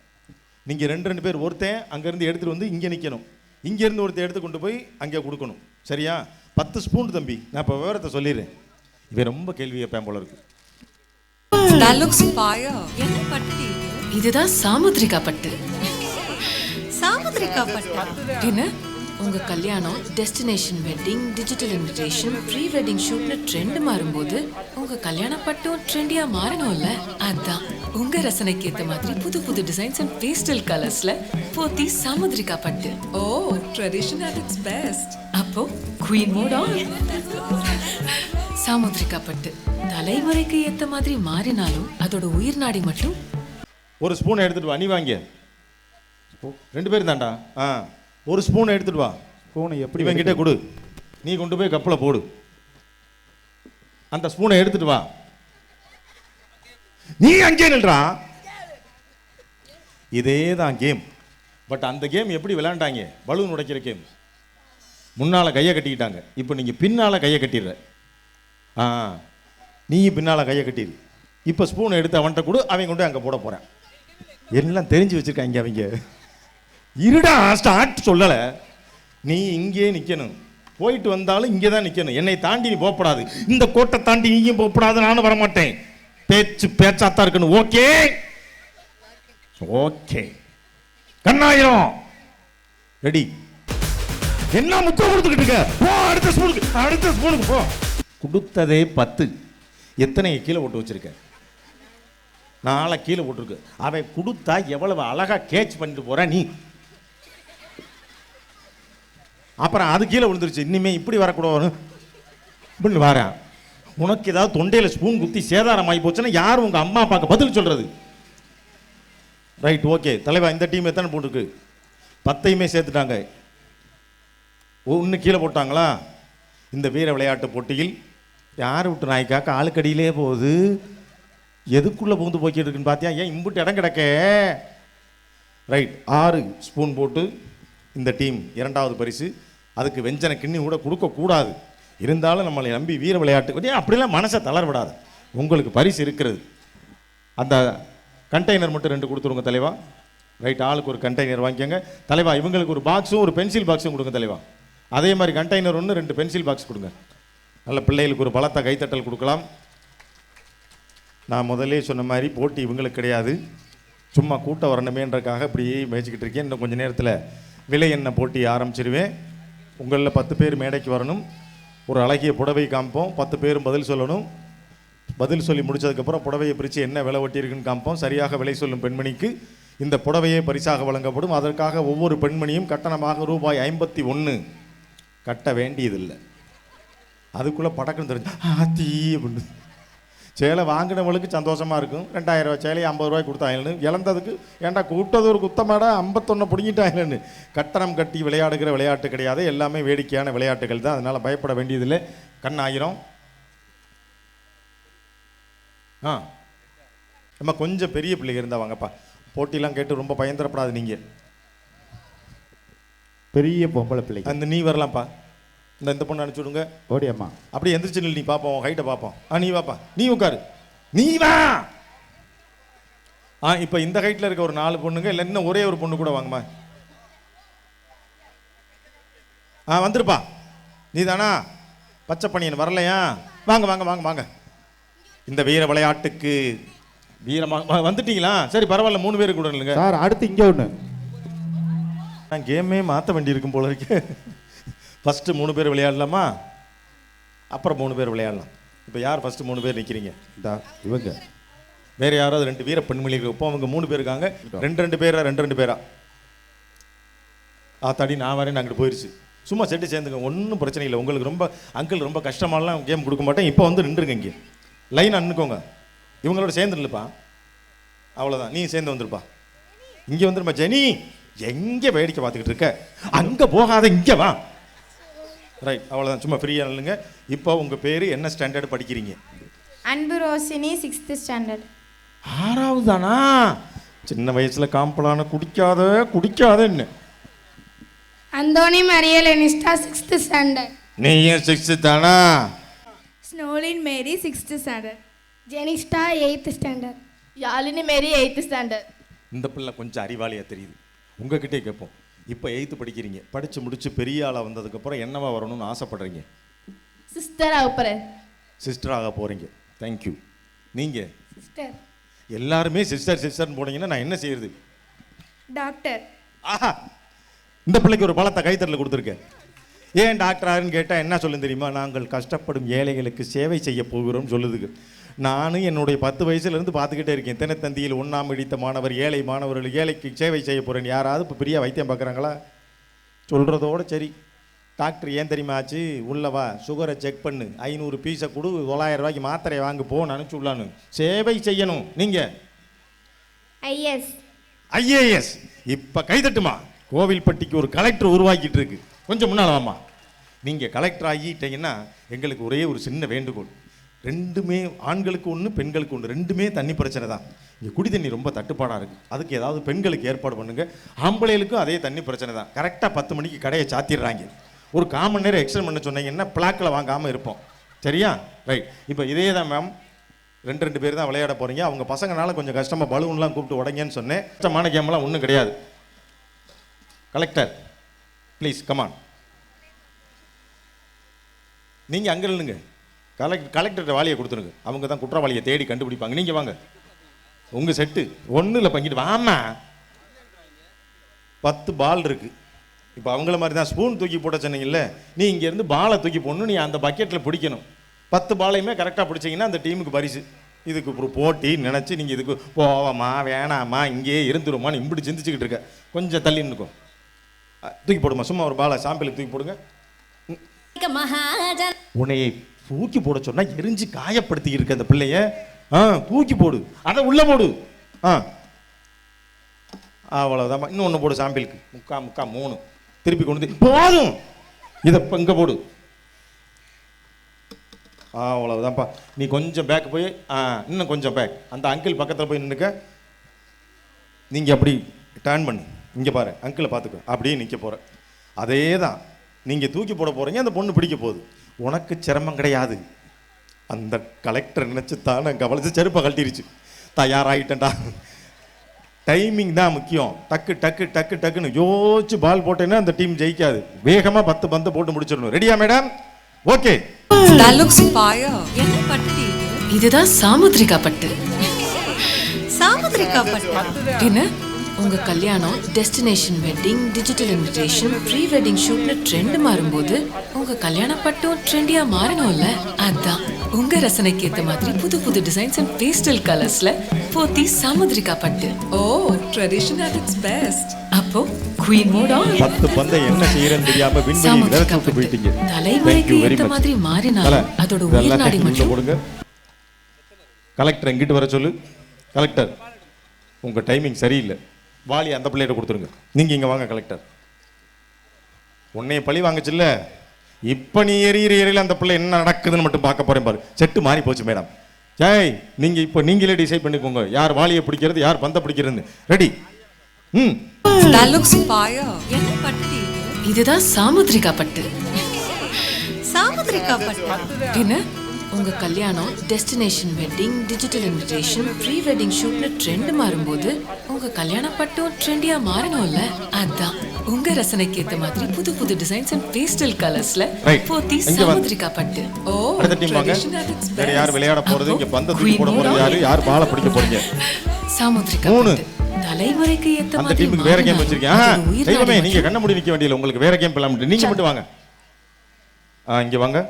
[SPEAKER 3] நீங்கள் 2 பேர் ஒருத்தன் அங்கேருந்து எடுத்துகிட்டு வந்து இங்கே நிற்கணும். இங்கேருந்து ஒருத்தர் எடுத்து கொண்டு போய் அங்கே கொடுக்கணும். சரியா? 10 ஸ்பூன் தம்பி. நான் இப்போ விவரத்தை சொல்லிடுறேன். இவன் ரொம்ப கேள்வி கேட்பேன் போல இருக்கு.
[SPEAKER 8] That looks fire. என்ன பட்டு? இதுதான் சாமுத்ரிகா பட்டு. சாமுத்ரிகா பட்டு. என்ன? உங்க கல்யாணம், destination wedding, digital invitation, pre wedding ஷூட்னு ட்ரெண்ட் மாறும்போது உங்க கல்யாண பட்டும் ட்ரெண்டியா மாறணும்ல. அதான் உங்க ரசனைக்கு ஏத்த மாதிரி புது புது டிசைன்ஸ் அண்ட் பேஸ்டல் கலர்ஸ்ல போத்தி சாமுத்ரிகா பட்டு. ஓ, ட்ரெடிஷன் அட் இட்ஸ் பெஸ்ட். அப்போ குவீன் மோட் ஆன். சாமுத்ரிகா பட்டு தலைமுறைக்கு ஏத்த மாதிரி மாறினாலும் அதோட உயிர் நாடி மட்டும்.
[SPEAKER 3] ஒரு ஸ்பூனை எடுத்துட்டு வா. நீ வாங்க. 2 பேர் தான்டா. ஒரு ஸ்பூனை எடுத்துட்டு வா.
[SPEAKER 7] ஸ்பூனை எப்படி
[SPEAKER 3] இவன் கிட்ட கொடு. நீ கொண்டு போய் கப்பில் போடு. அந்த ஸ்பூனை எடுத்துட்டு வா. நீ அங்கே நில்றா. இதே தான் கேம். பட் அந்த கேம் எப்படி விளையாண்டாங்க? பலூன் உடைக்கிற கேம். முன்னால் கையை கட்டிக்கிட்டாங்க. இப்போ நீங்கள் பின்னால் கையை கட்டிடுற. நீ பின்னால் கையை கட்டிடு. இப்போ ஸ்பூனை எடுத்து அவன்கிட்ட கொடு. அவன் கொண்டு அங்கே போட போகிறேன். எல்லாம் தெரிஞ்சு வச்சுருக்காங்க அவங்க. இருடா ஸ்டார்ட் சொல்லலை. நீ இங்கே நிற்கணும். போயிட்டு வந்தாலும் இங்கே தான் நிற்கணும். என்னை தாண்டி நீ போகப்படாது. இந்த கோட்டை தாண்டி நீயும் போகப்படாது. நானும் வரமாட்டேன். பேச்சாத்தான் இருக்கணும். Okay okay. கண்ணாயிரம் ரெடி. என்ன முத்தம் கொடுத்துக்கிட்டு இருக்க? போ அடுத்த ஸ்பூனுக்கு போ. கொடுத்ததே 10. எத்தனை கீழே போட்டு வச்சிருக்க? 4 கீழே போட்டுருக்கு. அவன் கொடுத்தா எவ்வளவு அழகா கேட்ச் பண்ணிட்டு போற நீ. அப்புறம் அது கீழே விழுந்துருச்சு. இனிமே இப்படி வரக்கூடாது இப்படின்னு வரேன். உனக்கு ஏதாவது தொண்டையில் ஸ்பூன் குத்தி சேதாரம் ஆகி போச்சுன்னா யார் உங்கள் அம்மா அப்பாவுக்கு பதில் சொல்கிறது? ரைட், ஓகே தலைவா. இந்த டீம் எத்தனை போட்டுருக்கு? 10ஐயுமே சேர்த்துட்டாங்க. ஒன்று கீழே போட்டாங்களா? இந்த வீர விளையாட்டு போட்டியில் யார் விட்டு நாய்க்காக்க ஆளுக்கடியிலே போகுது, எதுக்குள்ளே பூந்து போய்க்கிட்டு இருக்குன்னு பார்த்தியா? ஏன் இம்புட்டு இடம் கிடக்க? ரைட், 6 ஸ்பூன் போட்டு இந்த டீம் 2வது பரிசு. அதுக்கு வெஞ்சனை கிண்ணி கூட கொடுக்கக்கூடாது. இருந்தாலும் நம்மளை நம்பி வீர விளையாட்டு அப்படிலாம் மனசை தளர்விடாது. உங்களுக்கு பரிசு இருக்கிறது. அந்த கண்டெய்னர் மட்டும் 2 கொடுத்துருங்க தலைவா. ரைட், ஆளுக்கு ஒரு கண்டெய்னர் வாங்கிக்கோங்க தலைவா. இவங்களுக்கு ஒரு பாக்ஸும் ஒரு பென்சில் பாக்ஸும் கொடுங்க தலைவா. அதே மாதிரி கண்டெய்னர் 1 2 பென்சில் பாக்ஸ் கொடுங்க. நல்ல பிள்ளைகளுக்கு ஒரு பலத்த கைத்தட்டல் கொடுக்கலாம். நான் முதலே சொன்ன மாதிரி போட்டி இவங்களுக்கு கிடையாது, சும்மா கூட்டம் வரணுமேன்றக்காக இப்படியே மேய்ச்சிக்கிட்டு இருக்கேன். இன்னும் கொஞ்சம் நேரத்தில் விலை என்ன போட்டி ஆரம்பிச்சிருவேன். உங்களில் 10 பேர் மேடைக்கு வரணும். ஒரு அழகிய புடவை காமிப்போம். 10 பேரும் பதில் சொல்லணும். பதில் சொல்லி முடிச்சதுக்கப்புறம் புடவையை பிரித்து என்ன விலை ஒட்டியிருக்குன்னு காமிப்போம். சரியாக விலை சொல்லும் பெண்மணிக்கு இந்த புடவையே பரிசாக வழங்கப்படும். அதற்காக ஒவ்வொரு பெண்மணியும் கட்டணமாக ரூபாய் 51 கட்ட வேண்டியதில்லை. அதுக்குள்ளே படக்குன்னு தெரிஞ்சு ஆத்தி அப்படின்னு சேலை வாங்கினவங்களுக்கு சந்தோஷமாக இருக்கும். 2000 ரூபா சேலையை 50 ரூபாய் கொடுத்தாங்கன்னு இழந்ததுக்கு ஏன்டா கூட்டது ஒரு குத்தமாடா 51 பிடிங்கிட்டாங்கன்னு. கட்டணம் கட்டி விளையாடுகிற விளையாட்டு கிடையாது, எல்லாமே வேடிக்கையான விளையாட்டுகள் தான். அதனால் பயப்பட வேண்டியதில்லை. கண்ணாயிரம் நம்ம கொஞ்சம் பெரிய பிள்ளைங்க இருந்தால் வாங்கப்பா. போட்டிலாம் கேட்டு ரொம்ப பயந்துடப்படாது. நீங்கள்
[SPEAKER 7] பெரிய பொம்பளை பிள்ளை
[SPEAKER 3] அந்த நீ வரலாம்ப்பா. இந்த பொண்ணு அனுப்பிச்சி விடுங்க.
[SPEAKER 7] ஓடியம்மா
[SPEAKER 3] அப்படியே எந்திரிச்சு நீ பார்ப்போம், ஹைட்டை பார்ப்போம். நீ வாப்பா, நீ உட்காரு, நீ வா. இப்போ இந்த ஹைட்டில் இருக்க ஒரு 4 பொண்ணுங்க, இல்லை இன்னும் ஒரே ஒரு பொண்ணு கூட வாங்கம்மா. வந்துருப்பா. நீ தானா பச்சை பணியன் வரலையா? வாங்க வாங்க வாங்க வாங்க. இந்த வீர விளையாட்டுக்கு வீரமாக வந்துட்டீங்களா? சரி பரவாயில்ல, 3 பேருக்கு கூட இல்லைங்க
[SPEAKER 7] சார். அடுத்து இங்கே ஒன்று
[SPEAKER 3] நான் கேமே மாற்ற வேண்டியிருக்கும் போல இருக்கு. ஃபஸ்ட்டு 3 பேர் விளையாடலாமா? அப்புறம் 3 பேர் விளையாடலாம். இப்போ யார் ஃபஸ்ட்டு 3 பேர் நிற்கிறீங்க?
[SPEAKER 7] இவங்க
[SPEAKER 3] வேறு யாராவது 2 வீர பெண்மணிகள். இப்போ அவங்க 3 பேர் இருக்காங்க. 2 பேரா 2 பேரா? தடி நான் வரேன் அங்கிட்டு போயிடுச்சு. சும்மா செட்டு சேர்ந்துங்க, ஒன்றும் பிரச்சனை இல்லை. உங்களுக்கு ரொம்ப அங்கிள் ரொம்ப கஷ்டமாலாம் கேம் கொடுக்க மாட்டேன். இப்போ வந்து நின்றுங்க, இங்கே லைன் அன்னுக்கோங்க. இவங்களோட சேர்ந்துருப்பா, அவ்வளோதான். நீ சேர்ந்து வந்துருப்பா. இங்கே வந்துருப்பா. ஜெனி எங்கே வேடிக்கை பார்த்துக்கிட்டு இருக்க? அங்கே போகாத, இங்கே வா. ரைட், அவ்வளோதான். சும்மா ஃப்ரீயாக இல்லைங்க. இப்போ உங்கள் பேர் என்ன ஸ்டாண்டர்டு படிக்கிறீங்க?
[SPEAKER 2] அன்பு ரோஷினி 6th ஸ்டாண்டர்ட்.
[SPEAKER 3] 6வது தானா? சின்ன வயசில் காம்பலான குடிக்காதன்னு.
[SPEAKER 2] Anthony மரியல் எனிஸ்டா 6th standard.
[SPEAKER 3] நீயும் 6th தானா?
[SPEAKER 2] Snolin Mary 6th standard. Genista 8th standard.
[SPEAKER 4] Yazhini Mary 8th standard.
[SPEAKER 3] இந்த பிள்ளை கொஞ்சம் அறிவாளியாக தெரியுது. உங்ககிட்டே கேட்போம். இப்போ 8th படிக்கிறீங்க. படித்து முடிச்சு பெரிய ஆளாக வந்ததுக்கப்புறம் என்னவா வரணும்னு ஆசைப்படுறீங்க? சிஸ்டராக போகிறீங்க. தேங்க்யூ. நீங்கள்
[SPEAKER 2] சிஸ்டர்.
[SPEAKER 3] எல்லாருமே சிஸ்டர்னு போனீங்கன்னா நான் என்ன செய்யறது?
[SPEAKER 2] டாக்டர்.
[SPEAKER 3] ஆஹா, இந்த பிள்ளைக்கு ஒரு பலத்தை கைத்தறல கொடுத்துருக்கேன். ஏன் டாக்டராருன்னு கேட்டால் என்ன சொல்லுன்னு தெரியுமா? நாங்கள் கஷ்டப்படும் ஏழைகளுக்கு சேவை செய்ய போகிறோம் சொல்லுதுக்கு. நானும் என்னுடைய 10 வயசுலேருந்து பார்த்துக்கிட்டே இருக்கேன். தினத்தந்தியில் 1ஆம் இடித்த மாணவர் ஏழை மாணவர்கள் ஏழைக்கு சேவை செய்ய போகிறேன். யாராவது இப்போ பெரிய வைத்தியம் பார்க்குறாங்களா? சொல்கிறதோட சரி. டாக்டர் ஏன் தெரியுமா ஆச்சு? உள்ளவா, சுகரை செக் பண்ணு, 500 பீஸை கொடு, 900 ரூபாய்க்கு மாத்திரையை வாங்க போன்னு அனுப்பிச்சுள்ளான்னு. சேவை செய்யணும். நீங்கள் ஐஏஎஸ். இப்போ கைதட்டுமா? கோவில்பட்டிக்கு ஒரு கலெக்டர் உருவாக்கிட்டு இருக்கு. கொஞ்சம் முன்னால் வாமா. நீங்கள் கலெக்டர் ஆகிட்டீங்கன்னா எங்களுக்கு ஒரே ஒரு சின்ன வேண்டுகோள். 2மே ஆண்களுக்கு 1 பெண்களுக்கு 1. 2மே தண்ணி பிரச்சனை தான். இங்கே குடி தண்ணி ரொம்ப தட்டுப்பாடாக இருக்குது. அதுக்கு ஏதாவது பெண்களுக்கு ஏற்பாடு பண்ணுங்க. ஆம்பளைகளுக்கும் அதே தண்ணி பிரச்சனை தான். கரெக்டாக 10 மணிக்கு கடையை சாத்திடுறாங்க. ஒரு 1/4 மணி நேரம் எக்ஸ்டெண்ட் பண்ண சொன்னீங்கன்னா பிளாக்கில் வாங்காமல் இருப்போம். சரியா? ரைட். இப்போ இதே தான் மேம். 2 பேர் தான் விளையாட போகிறீங்க. அவங்க பசங்கனால கொஞ்சம் கஷ்டமாக பலூன்லாம் கூப்பிட்டு உடைங்கன்னு சொன்னேன். கஷ்டமான கேம்லாம் ஒன்றும் கிடையாது. Collector please come on. நீங்கள் அங்கே இல்லைங்க. கலெக்டர்கிட்ட வாலியை கொடுத்துருங்க. அவங்க தான் குற்றவாளியை தேடி கண்டுபிடிப்பாங்க. நீங்கள் வாங்க. உங்கள் செட்டு ஒன்றும் இல்லை பங்கிட்டு வாமா. 10 பால் இருக்குது. இப்போ அவங்கள மாதிரி தான் ஸ்பூன் தூக்கி போட சொன்னீங்கல்ல, நீ இங்கேருந்து பாலை தூக்கி போடணும். நீ அந்த பக்கெட்டில் பிடிக்கணும். 10 பாலையுமே கரெக்டாக பிடிச்சிங்கன்னா அந்த டீமுக்கு பரிசு. இதுக்கு ஒரு போட்டி நினச்சி நீங்கள் இதுக்கு போவாமா வேணாமா இங்கேயே இருந்துருமான்னு இப்படி சிந்திச்சுக்கிட்டு இருக்க. கொஞ்சம் தள்ளி நிற்கும். தூக்கி போடுமா, சும்மா ஒரு பாலை சாம்பிளுக்கு தூக்கி போடுங்க. உன்னையை தூக்கி போட சொன்னா எரிஞ்சு காயப்படுத்தி இருக்க அந்த பிள்ளைய. தூக்கி போடு, அதை உள்ள போடு. அவ்வளவுதான். இன்னொன்னு போடு சாம்பிளுக்கு. முக்கா 3 திருப்பி கொண்டு போதும். இதை இங்க போடு. அவ்வளவுதான்ப்பா. நீ கொஞ்சம் பேக் போய் இன்னும் கொஞ்சம் பேக் அந்த அங்கிள் பக்கத்தில் போய் நின்னுக்க. நீங்க அப்படி டர்ன் பண்ணு, இங்க பாரு அங்கிளை பார்த்துக்க. அப்படியே நிற்க போற. அதே தான் நீங்க தூக்கி போட போறீங்க. அந்த பொண்ணு பிடிக்க போகுது. உனக்கு சிரமம் கிடையாது. அந்த கலெக்டர் நினைச்சு தான் கவலைச்சு செருப்பை கழட்டிருச்சு. தயாராகிட்டேன்டா. டைமிங் தான் முக்கியம். டக்கு டக்கு டக்கு டக்குன்னு யோசிச்சு பால் போட்டேன்னா அந்த டீம் ஜெயிக்காது. வேகமா 10 பந்து போட்டு முடிச்சிடணும். ரெடியா madam? Okay.
[SPEAKER 8] That looks fire. என்ன பட்டு இதுதான் சாமுத்ரிகா பட்டு. சாமுத்ரிகா பட்டு என்ன? உங்க கல்யாணம் destination wedding, digital invitation, pre wedding ஷூட்னு ட்ரெண்ட் மாறும்போது உங்க கல்யாண பட்டும் ட்ரெண்டியா மாறணும்ல. அதான் உங்க ரசனைக்கு ஏத்த மாதிரி புது புது டிசைன்ஸ் அண்ட் பேஸ்டல் கலர்ஸ்ல போத்தி சாமுத்ரிகா பட்டு. ஓ, ட்ரெடிஷன் அட் இட்ஸ் பெஸ்ட். அப்போ குயின் மோட் ஆன்.
[SPEAKER 3] 10 பந்தை என்ன செய்யறேன்னு தெரியாம வின் பண்ணி விரட்டு போயிட்டீங்க.
[SPEAKER 8] தலைமுறைக்கு ஏத்த மாதிரி மாறினால அதோட உயிர் நாடி மட்டும்
[SPEAKER 3] போடுங்க. கலெக்டர் எங்கிட்டு வர சொல்லு. கலெக்டர், உங்க டைமிங் சரியில்லை. வாலி அந்த பிள்ளைகிட்ட கொடுத்துருங்க. நீங்க இங்க வாங்க கலெக்டர். உன்னைய பழி வாங்கச்சுல்ல, இப்ப நீ எரியல அந்த பிள்ளை என்ன நடக்குதுன்னு மட்டும் பார்க்க போறேன் பாரு. செட்டு மாறி போச்சு மேடம். ஜெய், நீங்க இப்போ நீங்களே டிசைட் பண்ணிக்கோங்க யார் வாலியை பிடிக்கிறது யார் பந்த பிடிக்கிறது. ரெடி?
[SPEAKER 8] That looks fire. என்ன பட்டு இதுதான் சாமுத்ரிகா பட்டு. சாமுத்ரிகா பட்டு என்ன? உங்க கல்யாணம் destination wedding, digital invitation, pre wedding ஷூட்னு ட்ரெண்ட் மாறும்போது உங்க கல்யாண பட்டும் ட்ரெண்டியா மாறணும்ல. அதான் உங்க ரசனைக்கு ஏத்த மாதிரி புது புது டிசைன்ஸ் அண்ட் பேஸ்டல் கலர்ஸ்ல போத்தி சாமுத்ரிகா பட்டு. ஓ, ட்ரெடிஷன் அட் இட்ஸ் பெஸ்ட்.
[SPEAKER 3] யார் விளையாட போறது? இங்க பந்த தூக்கி போட போறது யாரு? யார் பாலை பிடிக்க போறீங்க?
[SPEAKER 8] சாமுத்ரிகா பட்டு. தலைமுறைக்கு ஏத்த மாதிரி
[SPEAKER 3] அந்த டீமுக்கு வேற கேம் வச்சிருக்கேன். தெய்வமே, நீங்க கண்ண மூடி நிக்க வேண்டியல. உங்களுக்கு வேற கேம் பண்ணலாம். நீங்க மட்டும் வாங்க. இங்க வாங்க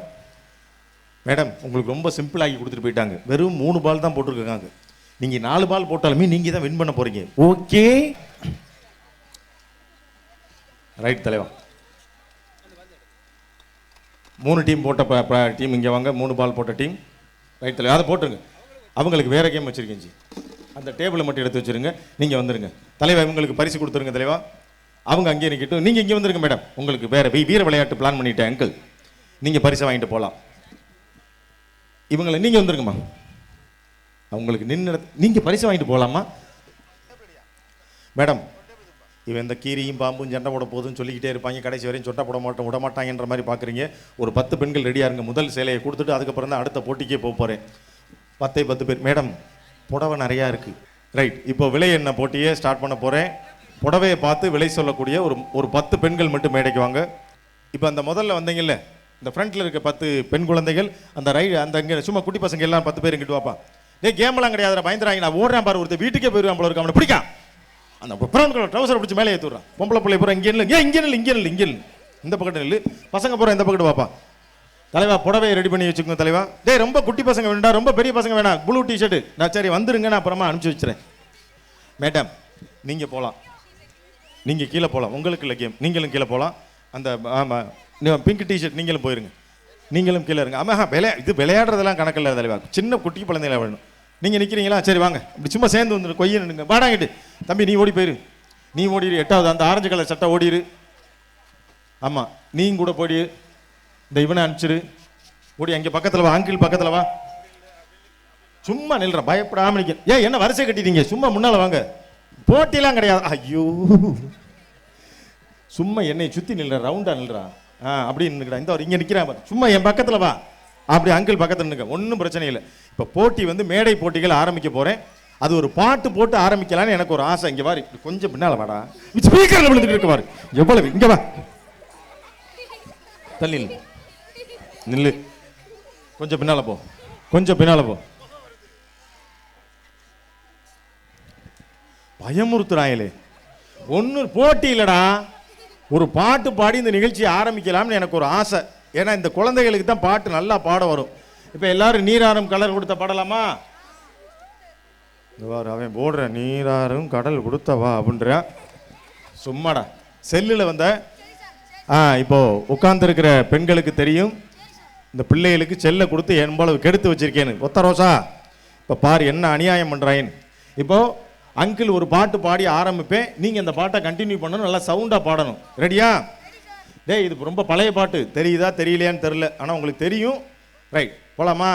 [SPEAKER 3] மேடம். உங்களுக்கு ரொம்ப சிம்பிள் ஆகி கொடுத்துட்டு போயிட்டாங்க. வெறும் 3 பால் தான் போட்டுருக்காங்க. நீங்க 4 பால் போட்டாலுமே நீங்க தான் வின் பண்ண போறீங்க. ஓகே ரைட் தலைவா. 3 டீம் போட்ட டீம் இங்க வாங்க. 3 பால் போட்ட டீம். ரைட் தலைவா, அதை போட்டுருங்க. அவங்களுக்கு வேற கேம் வச்சிருக்கேன் ஜி. அந்த டேபிளை மட்டும் எடுத்து வச்சிருங்க. நீங்க வந்துருங்க தலைவா. இவங்களுக்கு பரிசு கொடுத்துருங்க தலைவா. அவங்க அங்கேயே நிக்கட்டும். நீங்க இங்கே வந்துருங்க மேடம். உங்களுக்கு வேற வீர விளையாட்டு பிளான் பண்ணிட்டேன் அங்கிள். நீங்க பரிசை வாங்கிட்டு போகலாம். இவங்களை நீங்க வந்துருங்கம்மா. அவங்களுக்கு நின்று நீங்க பரிசு வாங்கிட்டு போகலாமா மேடம்? இவன் இந்த கீரியும் பாம்பும் சண்டை போட போதுன்னு சொல்லிக்கிட்டே இருப்பாங்க. கடைசி வரையும் சொட்டை போட மாட்டோம் விட மாட்டாங்கன்ற மாதிரி பார்க்குறீங்க. ஒரு 10 பெண்கள் ரெடியாக இருங்க. முதல் சேலையை கொடுத்துட்டு அதுக்கப்புறம் தான் அடுத்த போட்டிக்கே போக போகிறேன். 10 பேர் மேடம். புடவை நிறையா இருக்குது. ரைட், இப்போ விலை என்ன போட்டியே ஸ்டார்ட் பண்ண போகிறேன். புடவையை பார்த்து விலை சொல்லக்கூடிய ஒரு 10 பெண்கள் மட்டும் மேடைக்கு வாங்க. இப்போ அந்த முதல்ல வந்தீங்கல்ல, இந்த ஃப்ரண்ட்டில் இருக்க 10 பெண் குழந்தைகள், அந்த இங்கே சும்மா குட்டி பசங்க எல்லாம் 10 பேர் இங்கிட்டு வாப்பா. கேமெல்லாம் கிடையாது, பயந்துறாங்க. நான் ஓடுறேன் பாரு, ஒருத்தர் வீட்டுக்கே போயிடுவான் போல இருக்கு. அவனை பிடிக்கா அந்த ப்ரௌன் கலர் ட்ரௌசரை பிடிச்சி மேலே ஏற்றுறான். பொம்பளை பிள்ளை பூரா இங்கே இல்லை, இங்கே இல்லை இந்த பக்கத்து நெல். பசங்க பூரா இந்த பக்கத்து வாப்பா. தலைவா, புடவையை ரெடி பண்ணி வச்சுக்கோங்க தலைவா. ரொம்ப குட்டி பசங்க வேண்டாம், ரொம்ப பெரிய பசங்க வேணாம். ப்ளூ டிஷர்ட்டு நான் சரி வந்துருங்க, நான் அப்புறமா அனுப்பிச்சி வச்சுறேன். மேடம், நீங்கள் போகலாம். நீங்கள் கீழே போகலாம். உங்களுக்கு இல்லை கேம். நீங்களும் கீழே போகலாம். அந்த ஆமாம் பிங்க் டிஷர்ட் நீங்களும் போயிருங்க. நீங்களும் கீழே இருங்க. ஆமாம், இது விளையாடுறதெல்லாம் கணக்கில் தலைவா. சின்ன குட்டி குழந்தைங்கள வேணும். நீங்கள் நிற்கிறீங்களா? சரி வாங்க. இப்படி சும்மா சேர்ந்து வந்துடு. கொய்ய நின்றுங்க. வாடாங்கிட்டு தம்பி, நீ ஓடி போயிரு. நீ ஓடிடு. 8வது அந்த ஆரஞ்சு கலர் சட்டை ஓடிடு. ஆமாம், நீயும் கூட போடி. இந்த இவனை அனுப்பிச்சிரு. ஓடி அங்கே பக்கத்தில் வா. அங்கிள் பக்கத்தில் வா. சும்மா நில்ற, பயப்படாம நிற்க. என்ன வரிசை கட்டிட்டீங்க? சும்மா முன்னால் வாங்க. போட்டிலாம் கிடையாது. ஐயோ, சும்மா என்னை சுற்றி நில்ற, ரவுண்டாக நில்றா. அப்படி நின்றுக்கிறா. இந்த இங்கே நிற்கிறான். சும்மா என் பக்கத்தில் வா. அப்படி அங்கிள் பக்கத்தில் நிற்க. ஒன்றும் பிரச்சனை இல்லை. இப்போ போட்டி மேடை போட்டிகள் ஆரம்பிக்க போகிறேன். அது ஒரு பாட்டு போட்டு ஆரம்பிக்கலான்னு எனக்கு ஒரு ஆசை. இங்கே வாரி கொஞ்சம் பின்னால் வாடா. ஸ்பீக்கரில் விழுந்துட்டு இருக்க பாரு. எவ்வளவு இங்கே வா. தள்ளி நில்லு. கொஞ்சம் பின்னால் போ. கொஞ்சம் பின்னால் போ. பயமுறுத்துறாங்களே. ஒன்றும் போட்டி இல்லைடா. ஒரு பாட்டு பாடி இந்த நிகழ்ச்சியை ஆரம்பிக்கலாம்னு எனக்கு ஒரு ஆசை. ஏன்னா இந்த குழந்தைகளுக்கு தான் பாட்டு நல்லா பாட வரும். இப்போ எல்லாரும் நீராறும் கடல் கொடுத்த பாடலாமா? அவன் போடுற நீராறும் கடல் கொடுத்தவா அப்படின்ற சும்மாடா. செல்லில் வந்த இப்போ உட்கார்ந்துருக்கிற பெண்களுக்கு தெரியும் இந்த பிள்ளைகளுக்கு செல்லை கொடுத்து எவ்வளவு கெடுத்து வச்சிருக்கேன்னு. ஒத்த ரோசா இப்போ பாரு என்ன அநியாயம் பண்ணுறாயின்னு. இப்போது அங்கிள் ஒரு பாட்டு பாடி ஆரம்பிப்பேன், நீங்கள் அந்த பாட்டை கண்டினியூ பண்ணணும், நல்லா சவுண்டாக பாடணும். ரெடியா? டேய் இது ரொம்ப பழைய பாட்டு, தெரியுதா தெரியலையான்னு தெரில, ஆனால் உங்களுக்கு தெரியும். ரைட், போலாமா?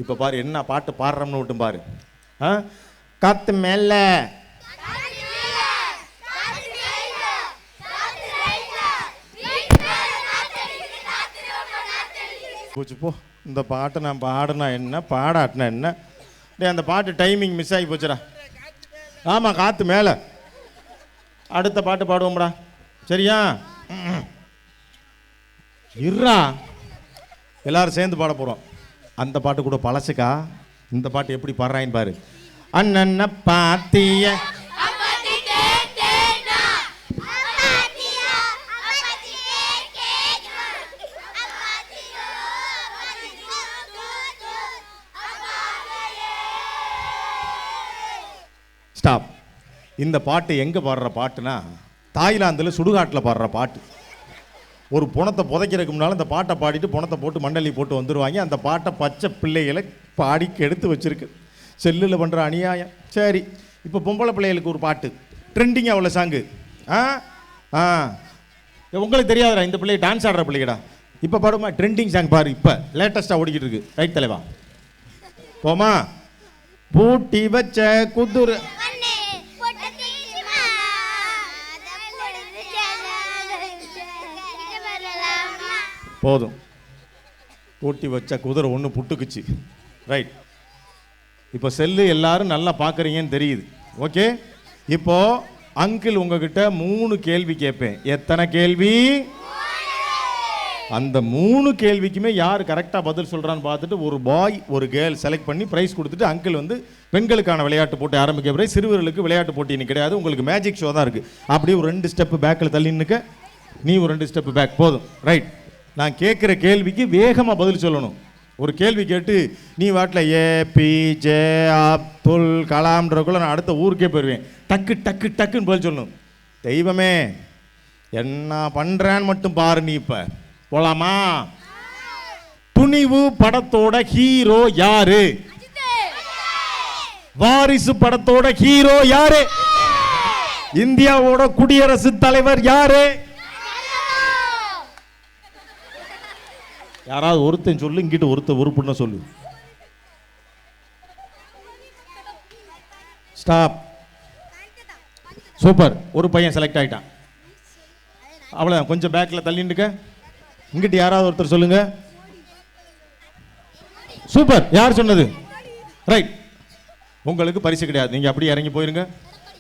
[SPEAKER 3] இப்போ பாரு என்ன பாட்டு பாடுறோம்னு விட்டும் பாரு. காத்து மேல போச்சு போ. இந்த பாட்டை நான் பாடுனா என்ன பாடாட்டினா என்ன? டே அந்த பாட்டு டைமிங் மிஸ் ஆகி போச்சுடா. ஆமாம் காற்று மேலே. அடுத்த பாட்டு பாடுவோம்டா, சரியா? இருறா, எல்லாரும் சேர்ந்து பாட போகிறோம். அந்த பாட்டு கூட பழசுக்கா, இந்த பாட்டு எப்படி பாடுறாயின்னு பாரு. அண்ணன்ன பாத்திய ஸ்டாப். இந்த பாட்டு எங்கே பாடுற பாட்டுனா தாய்லாந்தில் சுடுகாட்டில் பாடுற பாட்டு. ஒரு புணத்தை புதைக்கிறதுக்கு முன்னால் இந்த பாட்டை பாடிட்டு புணத்தை போட்டு மண்டலி போட்டு வந்துடுவாங்க. அந்த பாட்டை பச்சை பிள்ளைகளை பாடி கெடுத்து வச்சுருக்கு. செல்லில் பண்ணுற அநியாயம். சரி, இப்போ பொம்பளை பிள்ளைகளுக்கு ஒரு பாட்டு ட்ரெண்டிங்காக உள்ள சாங்கு. உங்களுக்கு தெரியாதுடா, இந்த பிள்ளை டான்ஸ் ஆடுற பிள்ளைகடா. இப்போ பாடுமா ட்ரெண்டிங் சாங் பாரு, இப்போ லேட்டஸ்ட்டாக ஓடிக்கிட்டு இருக்கு. ரைட் தலைவா, போமா? பூட்டி வச்ச குதிரை போதும். பூட்டி வச்ச குதிரை ஒன்று புட்டுக்குச்சு. ரைட், இப்போ செல்லு எல்லாரும் நல்லா பார்க்குறீங்கன்னு தெரியுது. ஓகே, இப்போ அங்கிள் உங்ககிட்ட 3 கேள்வி கேட்பேன். எத்தனை கேள்வி? அந்த 3 கேள்விக்குமே யார் கரெக்டாக பதில் சொல்கிறான்னு பார்த்துட்டு ஒரு பாய் ஒரு கேர்ள் செலக்ட் பண்ணி ப்ரைஸ் கொடுத்துட்டு அங்கிள் வந்து பெண்களுக்கான விளையாட்டு போட்டி ஆரம்பிக்க பிறகு சிறுவர்களுக்கு விளையாட்டு போட்டி இன்னைக்கு கிடையாது, உங்களுக்கு மேஜிக் ஷோ தான் இருக்குது. அப்படியே ஒரு 2 ஸ்டெப்பு பேக்கில் தள்ளி நிற்க, நீ ஒரு 2 ஸ்டெப்பு பேக். போதும். ரைட், நான் கேட்குற கேள்விக்கு வேகமாக பதில் சொல்லணும். ஒரு கேள்வி கேட்டு நீ வாட்டில் APJ அப்துல் கலாம்ன்றக்குள்ள நான் அடுத்த ஊருக்கே போயிடுவேன். டக்கு டக்கு டக்குன்னு பதில் சொல்லணும். தெய்வமே என்ன பண்ணுறான்னு மட்டும் பாரு. நீ இப்போ போலாமா? துணிவு படத்தோட ஹீரோ யாரு? வாரிசு படத்தோட ஹீரோ யாரு? இந்தியாவோட குடியரசுத் தலைவர் யாரு? யாராவது ஒருத்தன் சொல்லு, இங்கிட்ட ஒருத்தன் உறுப்புன்னு சொல்லு. ஸ்டாப். சூப்பர், ஒரு பையன் செலக்ட் ஆயிட்டான். அவ்வளோதான், கொஞ்சம் பேக்கில் தள்ளிட்டுக்க. இங்கிட்ட யாராவது ஒருத்தர் சொல்லுங்க. சூப்பர், யார் சொன்னது? ரைட், உங்களுக்கு பரிசு கிடையாது, நீங்கள் அப்படியே இறங்கி போயிருங்க.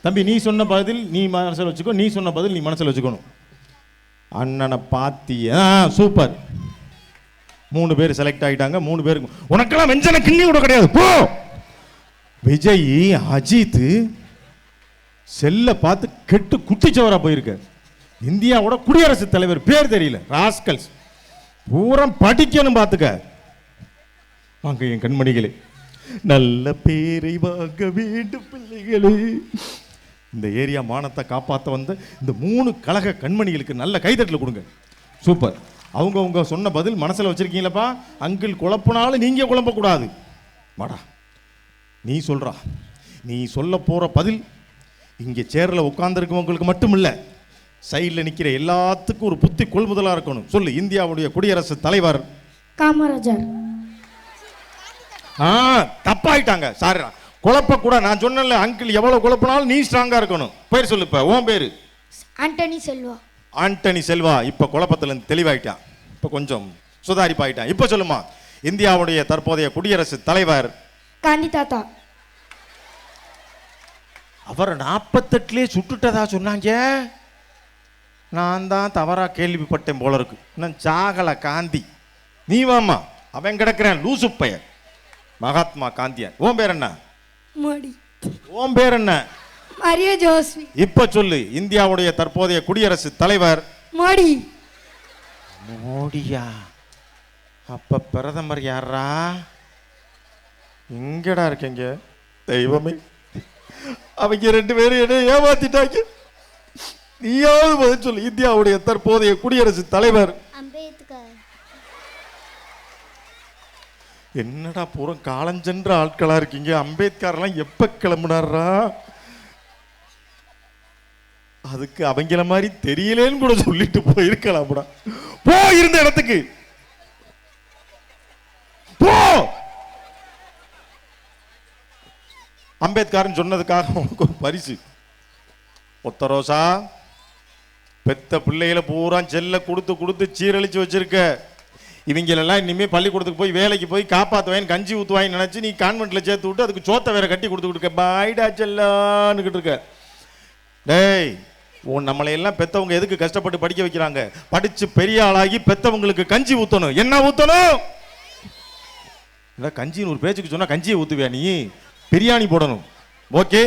[SPEAKER 3] தம்பி நீ சொன்ன பதில் நீ மனசில் வச்சுக்கோ, நீ சொன்ன பதில் நீ மனசில் வச்சுக்கணும். அண்ணனை பாத்திய. சூப்பர், 3 பேர் செலக்ட் ஆகிட்டாங்க. 3 பேருக்கு உனக்கெல்லாம் வெஞ்சன கிண்ணி கூட கிடையாது. போ. விஜய் அஜித் செல்ல பார்த்து கெட்டு குட்டிச்சவரா போயிருக்க. இந்தியாவோட குடியரசுத் தலைவர் பேர் தெரியல. ராஸ்கல்ஸ் பூரா படிக்கணும் பார்த்துக்க. வாங்க என் கண்மணிகளே, நல்ல பேரை வாங்க வேண்டும் பிள்ளைகளே. இந்த ஏரியா மானத்தை காப்பாற்ற வந்த இந்த 3 கழக கண்மணிகளுக்கு நல்ல கைதட்டல் கொடுங்க. சூப்பர். அவங்க சொன்ன பதில் மனசில் வச்சிருக்கீங்களப்பா. அங்கிள் குழப்பினாலும் நீங்கள் குழம்பக்கூடாது. வாடா, நீ சொல்கிறா. நீ சொல்ல போகிற பதில் இங்கே சேரில் உட்கார்ந்துருக்கவங்களுக்கு மட்டும் இல்லை, சைடில் நிற்கிற எல்லாத்துக்கும் ஒரு புத்தி கொள்முதலாக இருக்கணும். சொல்லு. இந்தியாவுடைய குடியரசுத் தலைவர்
[SPEAKER 5] காமராஜர்.
[SPEAKER 3] தப்பாயிட்டாங்க. சாரி, குழப்பக்கூட. நான் சொன்னேன்ல, அங்கிள் எவ்வளோ குழப்பினாலும் நீ ஸ்ட்ராங்காக இருக்கணும். பேர் சொல்லு. இப்போ உன் பேர்?
[SPEAKER 2] ஆண்டனி செல்வா.
[SPEAKER 3] ஆண்டனி செல்வா. இப்போ குழப்பத்தில் தெளிவாயிட்டான், இப்போ கொஞ்சம் சுதாரிப்பாயிட்டான். இப்போ சொல்லுமா, இந்தியாவுடைய தற்போதைய குடியரசுத் தலைவர்
[SPEAKER 5] காந்தி தாத்தா.
[SPEAKER 3] அவர் 48லேயே சுட்டுட்டதா சொன்னாங்க. நான் தான் தவறாக கேள்விப்பட்டேன் போல இருக்கு. நான் சாகல காந்தி. நீ வாமா, அவன் கிடக்கிறேன் லூசு பையன். மகாத்மா காந்தியன். உன் பேர் என்ன?
[SPEAKER 5] மோடி.
[SPEAKER 3] உன் பேர் என்ன?
[SPEAKER 5] மரிய ஜோஸ்வி.
[SPEAKER 3] இப்ப சொல்லு. இந்தியாவுடைய தற்போதைய குடியரசுத் தலைவர்
[SPEAKER 5] மோடி.
[SPEAKER 3] மோடியா? அப்ப பிரதமர் யாரா? எங்கடா இருக்கீங்க? தெய்வமே, அவங்க 2 பேரும் என்ன ஏமாத்திட்டாங்க. நீயாவது பதில் சொல்லு. இந்தியாவுடைய தற்போதைய குடியரசுத் தலைவர்
[SPEAKER 2] அம்பேத்கர்.
[SPEAKER 3] என்னடா பூரா காலஞ்சென்ற ஆட்களா இருக்கீங்க. அம்பேத்கர்லாம் எப்ப கிளம்புனாரா? அதுக்கு அவங்கள மாதிரி தெரியலேன்னு கூட சொல்லிட்டு போயிருக்கலாம்டா. போ இருந்த இடத்துக்கு போ. அம்பேத்கர்னு சொன்னதுக்காக உனக்கு ஒரு பரிசு. ஒத்த ரோசா, பெத்த பிள்ளைகளை பூரா செல்ல கொடுத்து கொடுத்து சீரழிச்சு வச்சிருக்க. இவங்களெல்லாம் இனிமேல் பள்ளிக்கூடத்துக்கு போய் வேலைக்கு போய் காப்பாற்றுவேன் கஞ்சி ஊற்றுவாயின்னு நினச்சி நீ கான்வென்ட்ல சேர்த்து விட்டு அதுக்கு சோத்தை வேற கட்டி கொடுத்துக்கிட்டு இருக்க. பாய்டா செல்லான்னுக்கிட்டு இருக்க. டேய், நம்மளையெல்லாம் பெத்தவங்க எதுக்கு கஷ்டப்பட்டு படிக்க வைக்கிறாங்க? படிச்சு பெரிய ஆளாகி பெத்தவங்களுக்கு கஞ்சி ஊற்றணும். என்ன ஊற்றணும்? கஞ்சின்னு ஒரு பேச்சுக்கு சொன்னா கஞ்சியை ஊற்றுவியா நீ? பிரியாணி போடணும். Okay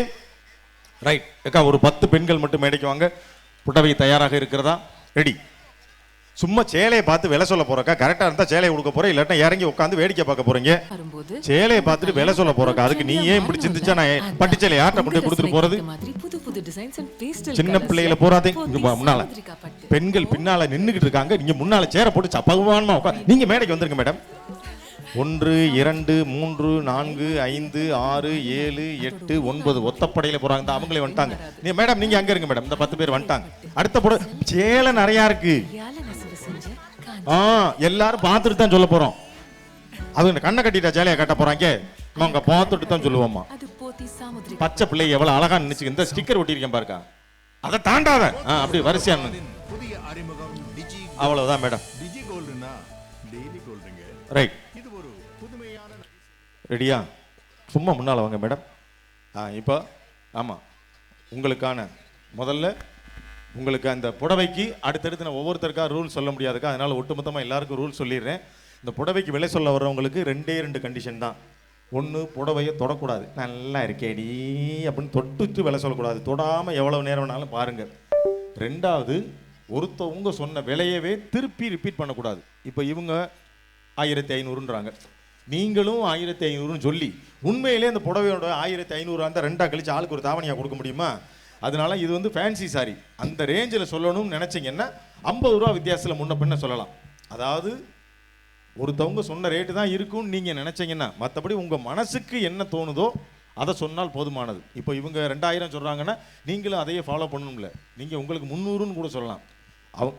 [SPEAKER 3] right. அக்கா ஒரு 10 பெண்கள் மட்டும் மேடைக்கு வாங்க. புடவை தயாராக இருக்கிறதா? ரெடி. சும்மா சேலையை பார்த்து விலை சொல்ல போறக்கா. கரெக்டா இருந்தா சேலையை கொடுக்க போறேன், இல்லாட்டா இறங்கி உட்காந்து வேடிக்கை பார்க்க போறீங்க. சேலையை பார்த்துட்டு விலை சொல்ல போறக்கா. அதுக்கு நீ ஏன் இப்படி சிந்திச்சா நான் பட்டு சேலை யார்ட்ட கொண்டு கொடுத்துட்டு போறது? சின்ன பிள்ளைகளை போறாதீங்க முன்னால. பெண்கள் பின்னால நின்னுகிட்டு இருக்காங்க, நீங்க முன்னால சேரை போட்டு சப்பகமானமா உட்காந்து நீங்க மேடைக்கு வந்துருங்க மேடம். 1 2 3 4 5 6 7 8 9 ஒத்தப்படையில போறாங்க. அவங்களே வந்துட்டாங்க. நீ மேடம் நீங்க அங்க இருங்க மேடம். இந்த 10 பேர் வந்துட்டாங்க. அடுத்த போட சேலை நிறைய இருக்கு. எல்லாரும் பார்த்துட்டு தான் சொல்ல போறோம். அவங்க கண்ணை கட்டிட்டா சேலையை கட்ட போறாங்க. அவங்க பார்த்துட்டு தான் சொல்லுவோமா. பச்சை பிள்ளை எவ்வளவு அழகா நினைச்சு இந்த ஸ்டிக்கர் ஒட்டிருக்கேன் பாருக்கா. அதை தாண்டாத. அப்படி வரிசையா அவ்வளவுதான் மேடம். ரைட். ரெடியா? சும்மா முன்னால வாங்க மேடம். இப்போ ஆமாம், உங்களுக்கான முதல்ல உங்களுக்கு அந்த புடவைக்கு அடுத்தடுத்து நான் ஒவ்வொருத்தருக்கா ரூல் சொல்ல முடியாதுக்கா. அதனால் ஒட்டுமொத்தமாக எல்லாருக்கும் ரூல் சொல்லிடுறேன். இந்த புடவைக்கு விலை சொல்ல வர்றவங்களுக்கு 2 கண்டிஷன் தான். 1, புடவையை தொடக்கூடாது. நல்லா இருக்கேடி அப்படின்னு தொட்டுட்டு விலை சொல்லக்கூடாது. தொடாமல் எவ்வளோ நேரம் வேணாலும் பாருங்கள். 2வது, ஒருத்தவங்க சொன்ன விலையவே திருப்பி ரிப்பீட் பண்ணக்கூடாது. இப்போ இவங்க 1500ன்றாங்க, நீங்களும் 1500ன்னு சொல்லி உண்மையிலே அந்த புடவையோட 1500 அந்த 2 கழிச்சு ஆளுக்கு ஒரு தாவணியாக கொடுக்க முடியுமா? அதனால இது வந்து ஃபேன்சி சாரி. அந்த ரேஞ்சில் சொல்லணும்னு நினச்சிங்கன்னா 50 ரூபா வித்தியாசத்தில் முன்ன பின்ன சொல்லலாம். அதாவது ஒருத்தவங்க சொன்ன ரேட்டு தான் இருக்கும்னு நீங்கள் நினச்சிங்கன்னா, மற்றபடி உங்கள் மனசுக்கு என்ன தோணுதோ அதை சொன்னால் போதுமானது. இப்போ இவங்க 2000 சொல்கிறாங்கன்னா நீங்களும் அதையே ஃபாலோ பண்ணணும்ல. நீங்கள் உங்களுக்கு 300ன்னு கூட சொல்லலாம்.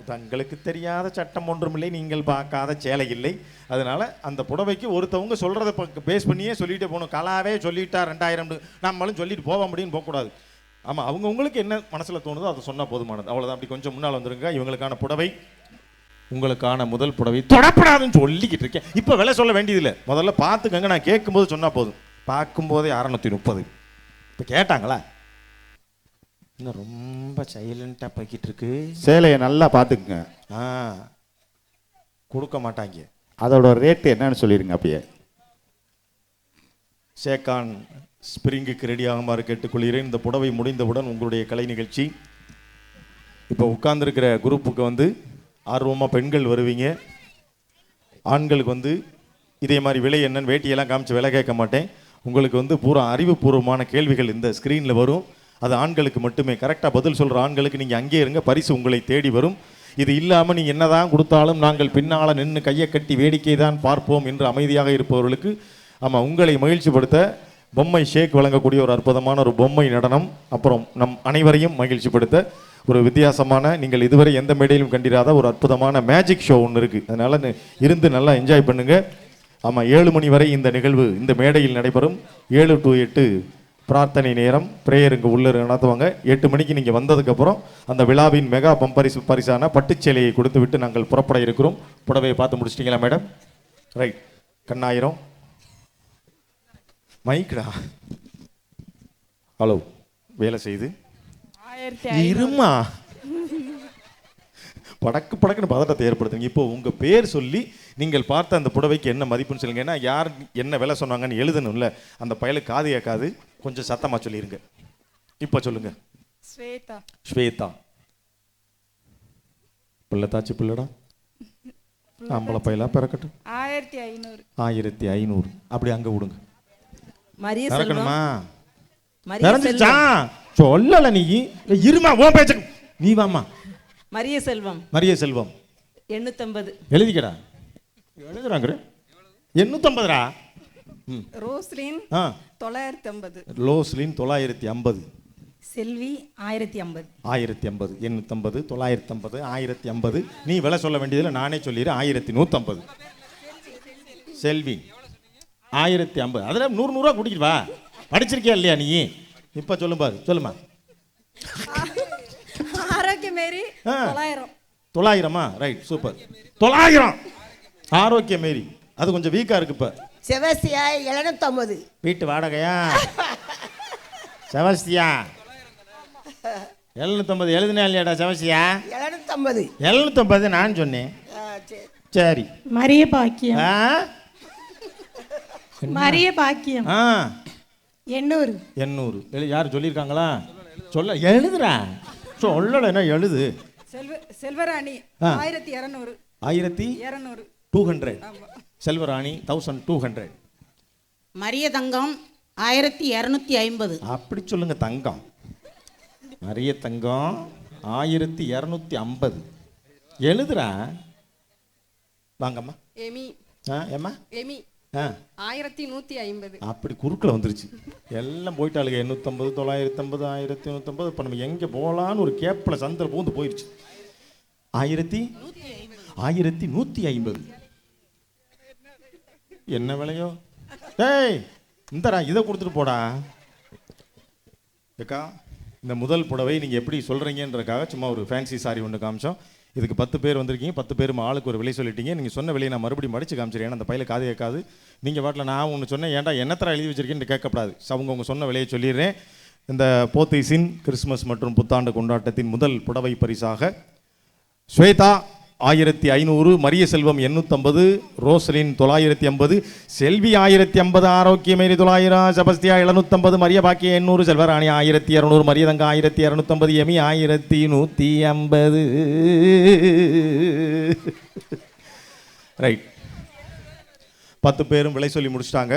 [SPEAKER 3] தங்களுக்கு தெரியாத சட்டம் ஒன்றுமில்லை, நீங்கள் பார்க்காத சேலை இல்லை. அதனால அந்த புடவைக்கு ஒருத்தவங்க சொல்றதை பேஸ் பண்ணியே சொல்லிட்டே போகணும். கலாவே சொல்லிட்டா 2000 நம்மளும் சொல்லிட்டு போக முடியும்னு போகக்கூடாது. ஆமாம், அவங்கவுங்களுக்கு என்ன மனசில் தோணுதோ அதை சொன்னால் போதுமானது. அவ்வளோதான். அப்படி கொஞ்சம் முன்னால் வந்துருங்க. இவங்களுக்கான புடவை, உங்களுக்கான முதல் புடவை. தொடப்படாதுன்னு சொல்லிக்கிட்டு இருக்கேன். இப்போ விலை சொல்ல வேண்டியதில்லை, முதல்ல பார்த்துக்கங்க. நான் கேட்கும்போது சொன்னால் போதும். பார்க்கும்போதே 630. இப்போ கேட்டாங்களா? இன்னும் ரொம்ப சைலண்டாக போய்கிட்டு இருக்கு.
[SPEAKER 7] சேலையை நல்லா பார்த்துக்குங்க.
[SPEAKER 3] கொடுக்க மாட்டாங்க.
[SPEAKER 7] அதோட ரேட்டு என்னன்னு சொல்லிடுங்க. அப்படியே
[SPEAKER 3] சேக்கான் ஸ்பிரிங்குக்கு ரெடியாகுமாறு கேட்டுக்கொள்கிறேன். இந்த புடவை முடிந்தவுடன் உங்களுடைய கலை நிகழ்ச்சி. இப்போ உட்கார்ந்துருக்கிற குரூப்புக்கு வந்து ஆர்வமாக பெண்கள் வருவீங்க. ஆண்களுக்கு வந்து இதே மாதிரி விலை என்னன்னு வேட்டியெல்லாம் காமிச்சு விலை கேட்க மாட்டேன். உங்களுக்கு வந்து பூரா அறிவுபூர்வமான கேள்விகள் இந்த ஸ்க்ரீனில் வரும். அது ஆண்களுக்கு மட்டுமே. கரெக்டாக பதில் சொல்கிற ஆண்களுக்கு நீங்கள் அங்கே இருங்க, பரிசு உங்களை தேடி வரும். இது இல்லாமல் நீங்கள் என்ன தான் கொடுத்தாலும் நாங்கள் பின்னால் நின்று கையை கட்டி வேடிக்கை தான் பார்ப்போம் என்று அமைதியாக இருப்பவர்களுக்கு, ஆமாம், உங்களை மகிழ்ச்சிப்படுத்த பொம்மை ஷேக் வழங்கக்கூடிய ஒரு அற்புதமான ஒரு பொம்மை நடனம், அப்புறம் நம் அனைவரையும் மகிழ்ச்சிப்படுத்த ஒரு வித்தியாசமான, நீங்கள் இதுவரை எந்த மேடையிலும் கண்டிராத ஒரு அற்புதமான மேஜிக் ஷோ ஒன்று இருக்குது. அதனால் இருந்து நல்லா என்ஜாய் பண்ணுங்கள். ஆமாம், 7 மணி வரை இந்த நிகழ்வு இந்த மேடையில் நடைபெறும். 7 to 8 பிரார்த்தனை நேரம், பிரேயர் இங்கே உள்ள நடத்துவாங்க. 8 மணிக்கு நீங்கள் வந்ததுக்கப்புறம் அந்த விழாவின் மெகா பரிசான பட்டுச்சேலையை கொடுத்து விட்டு நாங்கள் புறப்பட இருக்கிறோம். புடவையை பார்த்து முடிச்சிட்டிங்களா மேடம்? ரைட். கண்ணாயிரம் மைக்டா. ஹலோ, வேலை செய்து இருமா. படக்குன்னு பதட்டத்தை ஏற்படுத்துங்க. இப்போ உங்கள் பேர் சொல்லி நீங்கள் பார்த்த அந்த புடவைக்கு என்ன மதிப்புன்னு சொல்லுங்க. ஏன்னா யார் என்ன விலை சொன்னாங்கன்னு எழுதணும்ல. அந்த பயலுக்கு காது கேட்காது, கொஞ்சம் சத்தமாக சொல்லிடுங்க. இப்போ சொல்லுங்க. ஸ்வேதா. பிள்ளைத்தாச்சு பிள்ளைடா, ஆம்பளை பையலா பிறக்கட்டும். 1500. அப்படி அங்கே விடுங்க. சொல்லல நீ இருமா. உன் பேச்சு நீ வாமா.
[SPEAKER 5] மரிய செல்வம்
[SPEAKER 3] மரிய செல்வம்
[SPEAKER 5] 850.
[SPEAKER 3] எழுதிக்கடா. எழுதுறாங்க 850.
[SPEAKER 5] ரோஸ்லின்
[SPEAKER 3] ஆ
[SPEAKER 5] 950.
[SPEAKER 3] லோஸ்லின் 950.
[SPEAKER 5] செல்வி 1050.
[SPEAKER 3] 1050. 850, 950, 1050. நீ விலை சொல்ல வேண்டியதில் நானே சொல்லிடுறேன். 1150. செல்வி 1050. அதில் 100 கூட்டிக்கிட்டு வா. படிச்சிருக்கியா இல்லையா நீ? இப்போ சொல்லும் பாரு. சொல்லுமா.
[SPEAKER 5] ஆரோக்கிய மேரி 900.
[SPEAKER 3] 900. Right, super. 900. ஆரோக்கிய மேரி அது கொஞ்சம் வீக்காக இருக்கு. இப்போ
[SPEAKER 5] செவஸ்தியா 750.
[SPEAKER 3] வீட்டு வாடகையா? செவஸ்தியா 750 எழுதுனா இல்லையாடா? செவஸ்தியா
[SPEAKER 5] 750.
[SPEAKER 3] 750 நான் சொன்னேன். சரி.
[SPEAKER 5] மரிய பாக்கியம்.
[SPEAKER 3] ஆ
[SPEAKER 5] மரிய பாக்கியம்
[SPEAKER 3] ஆ
[SPEAKER 5] 800.
[SPEAKER 3] 800. யார் சொல்லியிருக்காங்களா? சொல்ல எழுதுறா. சொல்லலைன்னா எழுது.
[SPEAKER 5] செல்வராணி
[SPEAKER 3] ஆ.
[SPEAKER 5] 1200.
[SPEAKER 3] 1200. செல்வராணி 1200.
[SPEAKER 5] மரிய தங்கம் 1250.
[SPEAKER 3] அப்படி சொல்லுங்க. தங்கம் நிறைய தங்கம் 1250. எழுதுறா. வாங்கம்மா.
[SPEAKER 5] எமி
[SPEAKER 3] ஏம்மா?
[SPEAKER 5] எமி
[SPEAKER 3] ஆ
[SPEAKER 5] 1150.
[SPEAKER 3] அப்படி குறுக்கில் வந்துருச்சு. எல்லாம் போயிட்டாளுங்க. 850, 950, 1150. இப்போ நம்ம எங்கே போகலான்னு ஒரு கேப்பில் சந்தில் பூந்து போயிடுச்சு. 1150. என்ன விலையோ? டேய் இந்தடா இதை கொடுத்துட்டு போடா. ஏக்கா இந்த முதல் புடவை நீங்கள் எப்படி சொல்கிறீங்கன்றக்காக சும்மா ஒரு ஃபேன்சி சாரி ஒன்று காமிச்சோம். இதுக்கு 10 பேர் வந்திருக்கீங்க. 10 பேர் ஆளுக்கு ஒரு விலை சொல்லிட்டீங்க. நீங்கள் சொன்ன விலையை நான் மறுபடியும் மடித்து காமிச்சிருக்கேன். ஏன்னா அந்த பையில காது கேட்காது. நீங்கள் வாட்டில் நான் ஒன்று சொன்னேன். ஏன்டா என்னத்தர எழுதி வச்சிருக்கேன்னு கேட்கக்கூடாது. அவங்க சொன்ன விலையை சொல்லிடுறேன். இந்த போத்தீஸின் கிறிஸ்மஸ் மற்றும் புத்தாண்டு கொண்டாட்டத்தின் முதல் புடவை பரிசாக ஸ்வேதா 1500, மரிய செல்வம் 850, ரோஸ்லின் 950, செல்வி 1050, ஆரோக்கிய மேரி 900, செபஸ்தியா 750, மரிய பாக்கிய 800, செல்வராணி 1200, மரியதங்க 1250, எமி 1150. ரைட். 10 பேரும் விலை சொல்லி முடிச்சிட்டாங்க.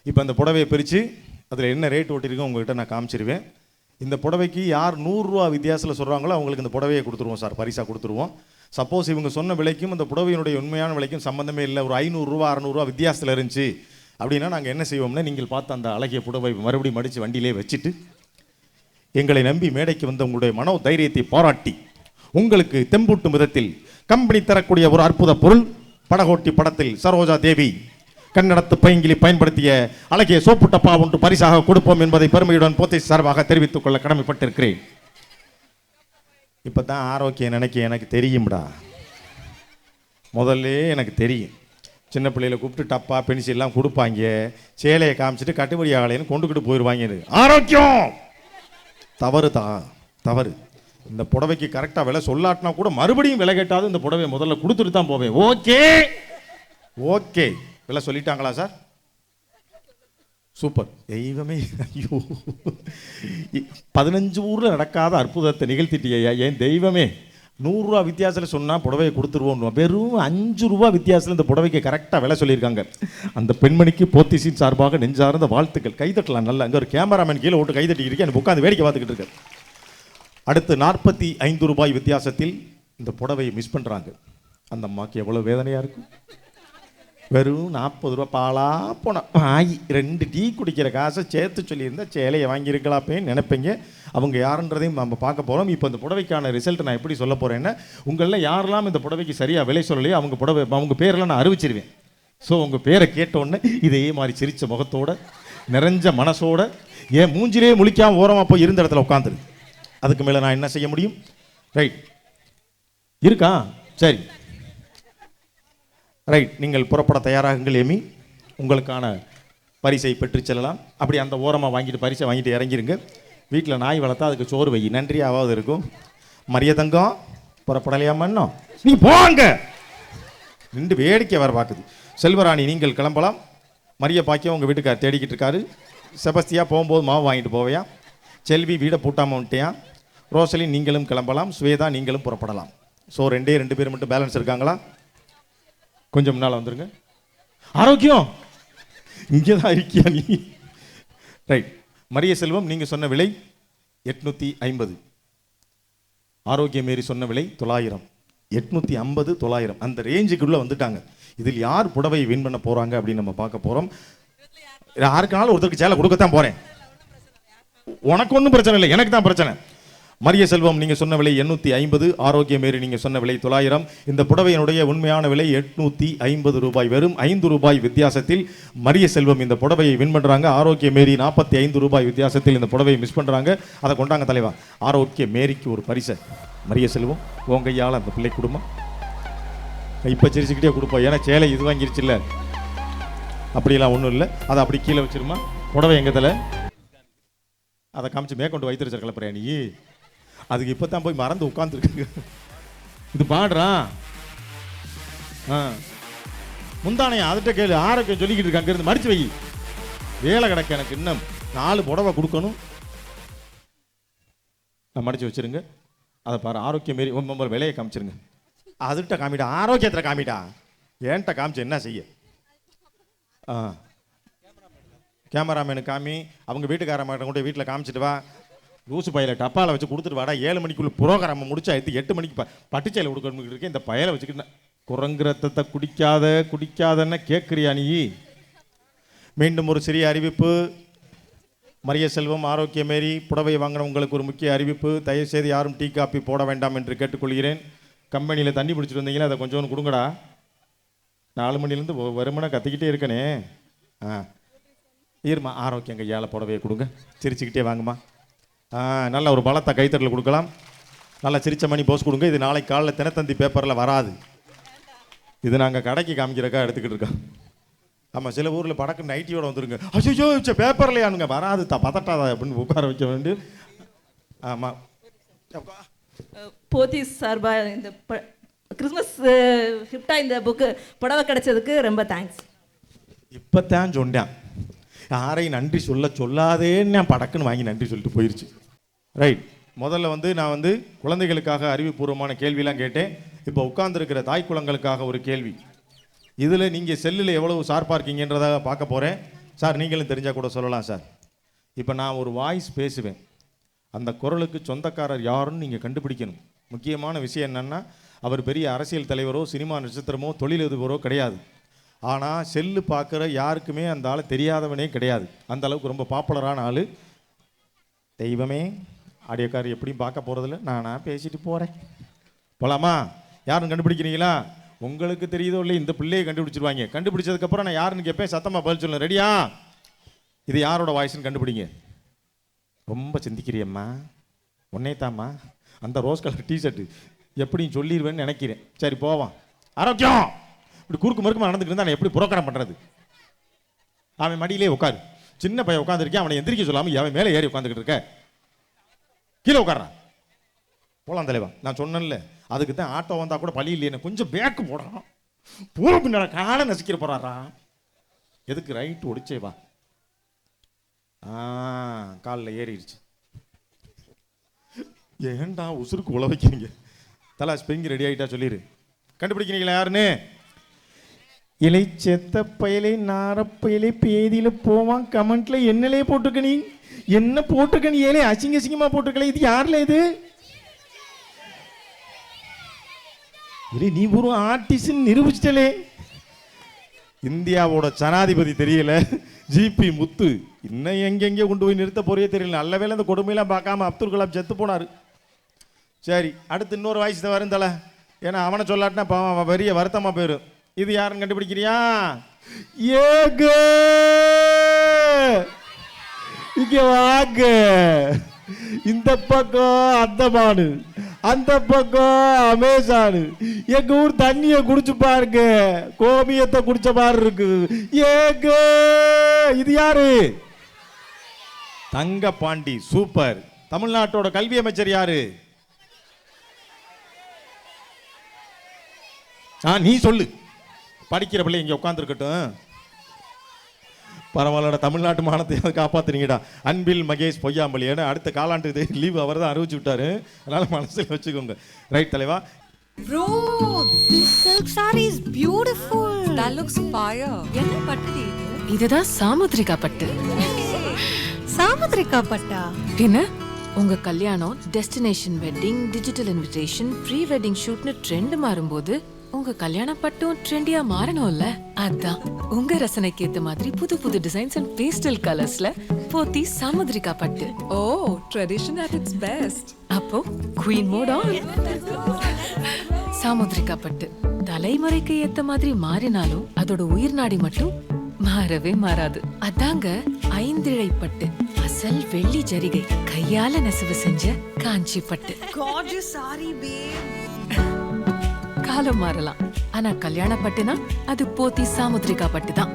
[SPEAKER 3] இப்போ அந்த புடவையை பிரித்து அதில் என்ன ரேட் ஓட்டிருக்கோம் உங்கள்கிட்ட நான் காமிச்சிருவேன். இந்த புடவைக்கு யார் 100 ரூபா வித்தியாசத்தில் சொல்கிறாங்களோ அவங்களுக்கு இந்த புடவையை கொடுத்துருவோம் சார், பரிசாக கொடுத்துருவோம். சப்போஸ் இவங்க சொன்ன விலைக்கும் இந்த புடவையினுடைய உண்மையான விலைக்கும் சம்மந்தமே இல்லை, ஒரு 500 ரூபா 600 ரூபா வித்தியாசத்தில் இருந்துச்சு அப்படின்னா நாங்கள் என்ன செய்வோம்னா, நீங்கள் பார்த்த அந்த அழகிய புடவை மறுபடியும் மடித்து வண்டியிலே வச்சுட்டு எங்களை நம்பி மேடைக்கு வந்த உங்களுடைய மனோ தைரியத்தை பாராட்டி உங்களுக்கு தெம்பூட்டும் விதத்தில் கம்பெனி தரக்கூடிய ஒரு அற்புத பொருள் படகோட்டி படத்தில் சரோஜா தேவி கன்னடத்து பைங்கிலி பயன்படுத்திய அழகிய சோப்பு டப்பா ஒன்று பரிசாக கொடுப்போம் என்பதை பெருமையுடன் போத்தீஸ் சார்பாக தெரிவித்துக் கொள்ள கடமைப்பட்டிருக்கிறேன். இப்போ தான் ஆரோக்கியம் நினைக்க எனக்கு தெரியும்டா. முதல்ல எனக்கு தெரியும். சின்ன பிள்ளைகளை கூப்பிட்டு டப்பா பென்சில்லாம் கொடுப்பாங்க, சேலையை காமிச்சிட்டு கட்டுப்படி ஆகலைன்னு கொண்டுக்கிட்டு போயிடுவாங்க. ஆரோக்கியம் தவறு தான், தவறு. இந்த புடவைக்கு கரெக்டாக விலை சொல்லாட்டினா கூட மறுபடியும் விலை கேட்டாலும் இந்த புடவை முதல்ல கொடுத்துட்டு தான் போவேன். ஓகே ஓகே, விலை சொல்லிட்டாங்களா சார்? சூப்பர். தெய்வமே, ஐயோ 15 ஊரில் நடக்காத அற்புதத்தை நிகழ்த்திட்டியா ஏன் தெய்வமே. 100 ரூபா வித்தியாசத்தில் சொன்னால் புடவையை கொடுத்துருவோம். வெறும் 5 ரூபா வித்தியாசத்தில் இந்த புடவைக்கு கரெக்டாக விலை சொல்லியிருக்காங்க. அந்த பெண்மணிக்கு போத்தீஸின் சார்பாக நெஞ்சார்ந்த வாழ்த்துக்கள். கைதட்டலாம் நல்லா. அங்கே ஒரு கேமராமேன் கீழே ஓட்டு கைதட்டி இருக்கேன், எனக்கு உட்காந்து வேடிக்கை பார்த்துக்கிட்டு இருக்கேன். அடுத்து 45 ரூபாய் வித்தியாசத்தில் இந்த புடவையை மிஸ் பண்ணுறாங்க. அந்த அம்மாவுக்கு எவ்வளோ வேதனையாக இருக்கும். வெறும் 40 ரூபா பாலா போன ஆகி 2 டீ குடிக்கிற காசை சேர்த்து சொல்லியிருந்தால் சேலையை வாங்கியிருக்கலாப்பேன்னு நினைப்பீங்க. அவங்க யாருன்றதையும் நம்ம பார்க்க போகிறோம். இப்போ இந்த புடவைக்கான ரிசல்ட் நான் எப்படி சொல்ல போகிறேன்னா, உங்களில் யாரெல்லாம் இந்த புடவைக்கு சரியாக விலை சொல்லலையோ அவங்க பேரெல்லாம் நான் அறிவிச்சிருவேன். ஸோ உங்கள் பேரை கேட்டோடனே இதே மாதிரி சிரித்த முகத்தோட நிறைஞ்ச மனசோட ஏன் மூஞ்சிலே முழிக்காமல் ஓரமாக போய் இருந்த இடத்துல உட்காந்துரு. அதுக்கு மேலே நான் என்ன செய்ய முடியும்? ரைட் இருக்கா? சரி ரைட். நீங்கள் புறப்பட தயாராகுங்கள் எமி. உங்களுக்கான பரிசை பெற்று செல்லலாம். அப்படி அந்த ஓரமாக வாங்கிட்டு பரிசை வாங்கிட்டு இறங்கிருங்க. வீட்டில் நாய் வளர்த்தா அதுக்கு சோறு வை, நன்றியாவது இருக்கும். மரிய தங்கம் புறப்படலையாமன்னோ நீ போங்க. நின்று வேடிக்கை வர பார்க்குது. செல்வராணி நீங்கள் கிளம்பலாம். மரிய பாக்கியம் உங்கள் வீட்டுக்கார் தேடிக்கிட்டு இருக்காரு. செபஸ்தியா போகும்போது மாவு வாங்கிட்டு போவையா. செல்வி வீடை பூட்டாமல் வந்துட்டியா. ரோசலின் நீங்களும் கிளம்பலாம். ஸ்வேதா நீங்களும் புறப்படலாம். ஸோ 2 பேர் மட்டும் பேலன்ஸ் இருக்காங்களா? கொஞ்சம் முன்னால் வந்துருங்க. ஆரோக்கியம் இங்கே தான் இருக்கியா நீ? ரைட். மரிய செல்வம் நீங்கள் சொன்ன விலை 850. ஆரோக்கிய மேரி சொன்ன விலை 900, 850, 900 அந்த ரேஞ்சுக்குள்ளே வந்துட்டாங்க. இதில் யார் புடவையை வின் பண்ண போகிறாங்க அப்படின்னு நம்ம பார்க்க போகிறோம். யாருக்குனாலும் ஒருத்தருக்கு சேலை கொடுக்கத்தான் போகிறேன். உனக்கு ஒன்றும் பிரச்சனை இல்லை, எனக்கு தான் பிரச்சனை. மரிய செல்வம் நீங்கள் சொன்ன விலை 850, ஆரோக்கிய மேரி நீங்கள் சொன்ன விலை 900. இந்த புடவையினுடைய உண்மையான விலை 850 ரூபாய். வெறும் 5 ரூபாய் வித்தியாசத்தில் மரிய செல்வம் இந்த புடவையை வின் பண்ணுறாங்க. ஆரோக்கிய மேரி 45 ரூபாய் வித்தியாசத்தில் இந்த புடவையை மிஸ் பண்ணுறாங்க. அதை கொண்டாங்க தலைவா. ஆரோக்கிய மேரிக்கு ஒரு பரிசை மரிய செல்வம் உன் கையால் அந்த பிள்ளை கொடுமா. இப்போ சிரிச்சுக்கிட்டே கொடுப்போம், ஏன்னா சேலை இது வாங்கிருச்சு இல்லை, அப்படியெல்லாம் ஒன்றும் இல்லை. அதை அப்படி கீழே வச்சிருமா. புடவை எங்கள் தலை அதை காமிச்சு மேற்கொண்டு வைத்திருச்ச கிளப்புறியா நீ? அதுக்கு இப்போ தான் போய் மறந்து உட்காந்துருக்கு. இது பாடுறான் முந்தானையா அதுகிட்ட கேளு. ஆரோக்கியம் சொல்லிக்கிட்டு இருக்கு, அங்கேருந்து மடிச்சு வை. வேலை கிடக்க எனக்கு இன்னும் 4 புடவை கொடுக்கணும். நான் மடிச்சு வச்சிருங்க. அதை பாரு. ஆரோக்கியம் மாரி உங்கள் விலையை காமிச்சிருங்க. அதுகிட்ட காமிட்டா, ஆரோக்கியத்தில் காமிட்டா, ஏன்ட்ட காமிச்சு என்ன செய்ய? கேமராமேனு காமி, அவங்க வீட்டுக்காரமாட்ட கொண்டு வீட்டில் காமிச்சிட்டு வா. லூசு பையில டப்பாவில் வச்சு கொடுத்துட்டு வாடா. 7 மணிக்குள்ள ப்ரோகிராம் முடிச்சா 8 மணிக்கு பட்டுச்சையில் கொடுக்கணும் இருக்கேன். இந்த பயலை வச்சுக்கிட்டு குரங்கு ரத்தத்தை குடிக்காதன்னு கேட்குறியா நீ? மீண்டும் ஒரு சிறிய அறிவிப்பு. மரிய செல்வம், ஆரோக்கிய மேரி புடவை வாங்கினவங்களுக்கு ஒரு முக்கிய அறிவிப்பு. தயவுசெய்து யாரும் டீ காப்பி போட வேண்டாம் என்று கேட்டுக்கொள்கிறேன். கம்பெனியில் தண்ணி பிடிச்சிட்டு வந்தீங்கன்னா அதை கொஞ்சோன்னு கொடுங்கடா. 4 மணிலேருந்து வருமானம் கத்திக்கிட்டே இருக்கனே. ஈர்மா ஆரோக்கியம் கையால் புடவையை கொடுங்க. சிரிச்சுக்கிட்டே வாங்கம்மா. நல்ல ஒரு பலத்தை கைத்தட்டல் கொடுக்கலாம். நல்லா சிரிச்ச மணி போஸ் கொடுங்க. இது நாளைக்கு காலையில் தினத்தந்தி பேப்பரில் வராது. இது நாங்கள் கடைக்கு காமிக்கிறக்கா எடுத்துக்கிட்டு இருக்கோம். ஆமாம், சில ஊரில் படக்கு நைட்டியோட வந்துருங்க. ஐயோ பேப்பர்லையானுங்க வராது, பதட்டாதா அப்படின்னு உட்கார வைக்க வேண்டிய. ஆமாம்,
[SPEAKER 9] போத்தீஸ் சார்பாக இந்த கிறிஸ்மஸ் கிஃப்டாக இந்த புக்கு புடவை கிடைச்சதுக்கு ரொம்ப தேங்க்ஸ்.
[SPEAKER 3] இப்போ தான் சொன்னேன், யாரையும் நன்றி சொல்லாதேன்னு நான் படக்குன்னு வாங்கி நன்றி சொல்லிட்டு போயிடுச்சு. ரைட். முதல்ல நான் குழந்தைகளுக்காக அறிவுபூர்வமான கேள்விலாம் கேட்டேன். இப்போ உட்கார்ந்துருக்கிற தாய் குலங்களுக்காக ஒரு கேள்வி. இதில் நீங்கள் செல்லில் எவ்வளவு ஷார்ப்பாக இருக்கீங்கன்றதை பார்க்க போகிறேன். சார் நீங்களும் தெரிஞ்சால் கூட சொல்லலாம் சார். இப்போ நான் ஒரு வாய்ஸ் பேசுவேன், அந்த குரலுக்கு சொந்தக்காரர் யாருன்னு நீங்கள் கண்டுபிடிக்கணும். முக்கியமான விஷயம் என்னென்னா, அவர் பெரிய அரசியல் தலைவரோ சினிமா நட்சத்திரமோ தொழிலதிபரோ கிடையாது. ஆனால் செல்லு பார்க்குற யாருக்குமே அந்த ஆள் தெரியாதவனே கிடையாது. அந்த அளவுக்கு ரொம்ப பாப்புலரான ஆள். தெய்வமே, ஆடியோக்கார் எப்படியும் பார்க்க போகிறதில்ல, நானாக பேசிட்டு போகிறேன். போகலாமா? யாரும் கண்டுபிடிக்கிறீங்களா? உங்களுக்கு தெரியுதோ இல்லை, இந்த பிள்ளையை கண்டுபிடிச்சிருவாங்க. கண்டுபிடிச்சதுக்கப்புறம் நான் யாருன்னு கேட்பேன், சத்தமாக பதில் சொல்லணும். ரெடியா? இது யாரோட வாய்ஸ்ன்னு கண்டுபிடிங்க. ரொம்ப சிந்திக்கிறியம்மா, உன்னைத்தாம்மா. அந்த ரோஸ் கலர் டிஷர்ட்டு எப்படின்னு சொல்லிடுவேன்னு நினைக்கிறேன். சரி போவான். ஆரோக்கியம் இப்படி குறுக்கு மறுக்குமா நடந்துக்கிட்டு இருந்தால் நான் எப்படி புரோகிராம் பண்ணுறது? அவன் மடியிலே உட்காரு. சின்ன பையன் உட்காந்துருக்கேன், அவனை எந்திரிக்க சொல்லாமல் அவன் மேலே ஏறி உட்காந்துக்கிட்டு இருக்க. கீழே உட்கார்றான். போகலாம் தலைவா. நான் சொன்னேன்ல, அதுக்கு தான் ஆட்டோ வந்தால் கூட பழி இல்லையே, கொஞ்சம் பேக்கு போடுறான். பூர பின்னால காலை நசிக்கிற போறாரா. எதுக்கு? ரைட்டு ஒடிச்சே வா. காலில் ஏறிடுச்சு. ஏன்டா உசுருக்கு உழ வைக்கிறீங்க? தலா ஸ்பிரிங் ரெடி ஆகிட்டா சொல்லிடு. கண்டுபிடிக்கிறீங்களா யாருன்னு? இலை செத்த பயலை நாரப்பயலை பேதியில் போவான். கமெண்ட்ல என்னலே போட்டிருக்க நீ? என்ன போட்டிருக்க நீ? ஏலே அசிங்க அசிங்கமா போட்டிருக்கல. இது யாருல? இது இல்லை, நீ ஒரு ஆர்டிஸ்ட் நிரூபிச்சிட்டலே. இந்தியாவோட ஜனாதிபதி தெரியல, ஜிபி முத்து. இன்னும் எங்கெங்கே கொண்டு போய் நிறுத்த போறே தெரியல. நல்ல வேலை இந்த கொடுமையெல்லாம் பார்க்காம அப்துல் கலாம் செத்து போனார். சரி, அடுத்து இன்னொரு வாய்ஸ் தான் வரும் தலை. ஏன்னா அவனை சொல்லாட்டினா அவன் பெரிய வருத்தமாக போயிடும். இது யாருன்னு கண்டுபிடிக்கிறியா? ஏக இங்க வாங்க. இந்த பக்கம் அந்தமானு, அந்த பக்கம் அமேசானு. எங்க ஊர் தண்ணியை குடிச்சு பாருங்க, கோமியத்தை குடிச்ச மாதிரி இருக்கு. ஏக இது யாரு? தங்க பாண்டி. சூப்பர். தமிழ்நாட்டோட கல்வி அமைச்சர் யாரு? நீ சொல்லு. படிக்கிற பிள்ளை இங்கே உட்காந்துருக்கட்டும். பரவாயில்லடா, தமிழ்நாட்டு மானத்தை காப்பாத்துறீங்கடா. அன்பில் மகேஷ் பொய்யாம்பலி. ஏன்னா அடுத்த காலாண்டு லீவ் அவர் தான் அறிவிச்சு விட்டாரு, அதனால மனசில் வச்சுக்கோங்க. ரைட் தலைவா.
[SPEAKER 10] Bro, this silk saree is beautiful. That looks fire. என்ன பட்டு இது?
[SPEAKER 8] இதுதான் சாமுத்ரிகா பட்டு.
[SPEAKER 10] சாமுத்ரிகா பட்டா?
[SPEAKER 8] என்ன உங்க கல்யாணம் destination wedding, digital invitation, pre wedding ஷூட்னு ட்ரெண்ட் மாறும்போது உங்க கல்யாண பட்டும் ட்ரெண்டியா மாறணும்ல. அதான் உங்க ரசனைக்கு ஏத்த மாதிரி புது புது டிசைன்ஸ் அண்ட் பேஸ்டல் கலர்ஸ்ல போத்தி சாமுத்ரிகா பட்டு.
[SPEAKER 10] ஓ, ட்ரெடிஷன் at its best.
[SPEAKER 8] அப்போ குயின் மோட் ஆன். சாமுத்ரிகா பட்டு தலைமுறைக்கு ஏத்த மாதிரி மாறினாலும் அதோட உயிர் நாடி மட்டும் மாறவே மாறாது. அதாங்க ஐந்திழை பட்டு, அசல் வெள்ளி ஜரிகை கையால நெசவு செஞ்ச காஞ்சி பட்டு.
[SPEAKER 10] Gorgeous saree, babe.
[SPEAKER 8] காலம் மாறலாம், ஆனா கல்யாண பட்டுனா அது போத்தி சாமுத்ரிகா பட்டு தான்.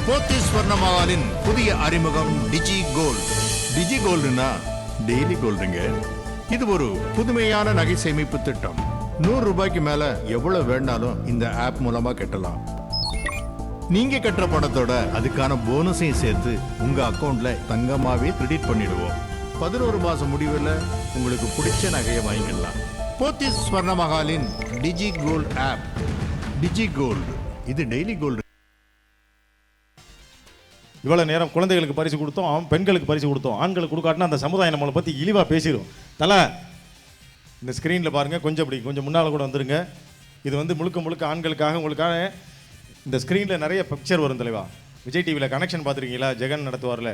[SPEAKER 11] போத்தீஸ் ஸ்வர்ணமஹாலின் புதிய அறிமுகம் டிஜி கோல்ட். டிஜி கோல்டுனா டெய்லி கோல்டுங்க. இது ஒரு புதுமையான நகை சேமிப்பு திட்டம். 100 ரூபாய்க்கு மேல எவ்வளவு வேணாலும் இந்த ஆப் மூலமா கட்டலாம். நீங்க கட்டுற பணத்தோட அதுக்கான போனஸையும் சேர்த்து உங்க அக்கவுண்ட்ல தங்கமாவே கிரெடிட் பண்ணிடுவோம். 11 மாசம் முடிவில் உங்களுக்கு பிடிச்ச நகையை வாங்கிக்கலாம். போத்தீஸ் ஸ்வர்ணமஹாலின் டிஜி கோல்ட் ஆப். டிஜி கோல்டு, இது டெய்லி கோல்டு.
[SPEAKER 3] இவ்வளோ நேரம் குழந்தைகளுக்கு பரிசு கொடுத்தோம், பெண்களுக்கு பரிசு கொடுத்தோம், ஆண்களுக்கு கொடுக்காட்டினா அந்த சமுதாயம் நம்மளை பற்றி இழிவாக பேசிடும். தலை இந்த ஸ்க்ரீனில் பாருங்கள், கொஞ்சம் முன்னால் கூட வந்துருங்க. இது வந்து முழுக்க முழுக்க ஆண்களுக்காக உங்களுக்காக. இந்த ஸ்க்ரீனில் நிறைய பிக்சர் வரும் தலைவா. விஜய் டிவியில் கனெக்ஷன் பார்த்துருக்கீங்களா? ஜெகன் நடத்துவார்ல,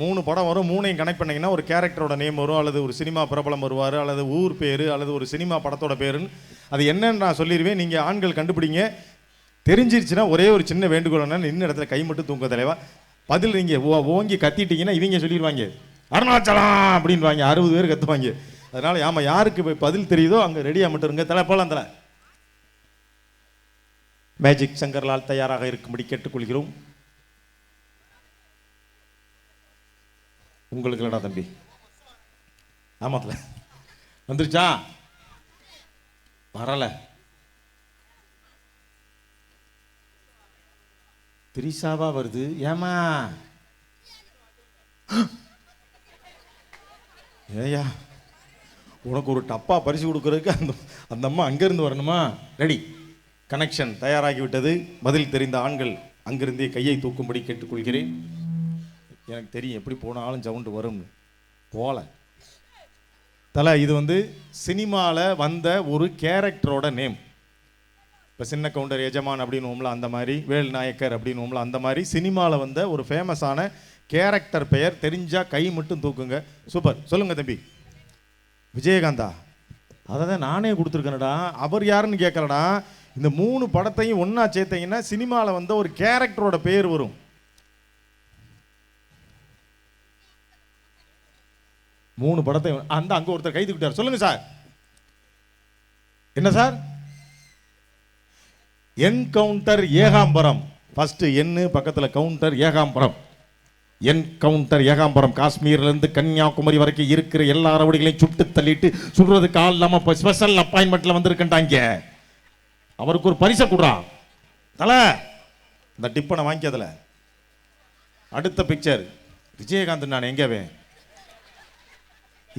[SPEAKER 3] 3 படம் வரும். 3ஐயும் கனெக்ட் பண்ணிங்கன்னா ஒரு கேரக்டரோட நேம் வரும், அல்லது ஒரு சினிமா பிரபலம் வருவார், அல்லது ஊர் பேர், அல்லது ஒரு சினிமா படத்தோட பேருன்னு. அது என்னன்னு நான் சொல்லிடுவேன், நீங்கள் ஆண்கள் கண்டுபிடிங்க. தெரிஞ்சிருச்சுன்னா ஒரே ஒரு சின்ன வேண்டுகோள், இன்னும் இடத்துல கை மட்டும் தூங்க தலைவா. பதில் நீங்கள் ஓங்கி கத்திட்டீங்கன்னா இவங்க சொல்லிடுவாங்க அருணாச்சலம் அப்படின்வாங்க, 60 பேர் கத்துவாங்க. அதனால் ஆமாம், யாருக்கு பதில் தெரியுதோ அங்கே ரெடியாக மட்டும் இருங்க. தலை போகலாம். தலை மேஜிக் சங்கர்லால் தயாராக இருக்கும்படி கேட்டுக்கொள்கிறோம். உங்களுக்கு இல்லடா தம்பி. ஆமாத்துல வந்துருச்சா? வரல. திரிசாவா வருது. ஏமா ஏயா, உனக்கு ஒரு டப்பா பரிசு கொடுக்கறதுக்கு அந்த அம்மா அங்கேருந்து வரணுமா? ரெடி, கனெக்ஷன் தயாராகி விட்டது. பதில் தெரிந்த ஆண்கள் அங்கிருந்தே கையை தூக்கும்படி கேட்டுக்கொள்கிறேன். எனக்கு தெரியும் எப்படி போனாலும் சவுண்டு வரும்னு. போல தலை, இது வந்து சினிமாவில் வந்த ஒரு கேரக்டரோட நேம். இப்போ சின்ன கவுண்டர் எஜமான் அப்படின்னுவோம்ல, அந்த மாதிரி வேல் நாயக்கர் அப்படின்னுவோம்ல, அந்த மாதிரி சினிமாவில் வந்த ஒரு ஃபேமஸான கேரக்டர் பெயர். தெரிஞ்சால் கை மட்டும் தூக்குங்க. சூப்பர். சொல்லுங்கள் தம்பி. விஜயகாந்தா? அதை தான் நானே கொடுத்துருக்கேனடா. அவர் யாருன்னு கேட்கலடா. இந்த 3 படத்தையும் ஒன்றா சேர்த்தீங்கன்னா சினிமாவில் வந்த ஒரு கேரக்டரோட பேர் வரும். 3 படத்தையும் அங்கே ஒருத்தர் கை தூக்கிட்டார். சொல்லுங்க சார். என்ன சார்? என்கவுண்டர் ஏகாம்பரம். ஃபர்ஸ்ட் என்னு பக்கத்தில் கவுண்டர் ஏகாம்பரம். என்கவுண்டர் ஏகாம்பரம் காஷ்மீர்லேருந்து கன்னியாகுமரி வரைக்கும் இருக்கிற எல்லா ரவுடிகளையும் சுட்டு தள்ளிட்டு சுடுறதுக்கு ஆள் இல்லாமல் இப்போ ஸ்பெஷல் அப்பாயின்மெண்ட்டில் வந்திருக்கேன்டாங்க. அவருக்கு ஒரு பரிசை கொடுறான். தலை இந்த டிப்பனை வாங்கியதில். அடுத்த பிக்சர் விஜயகாந்த். நான் எங்கேவே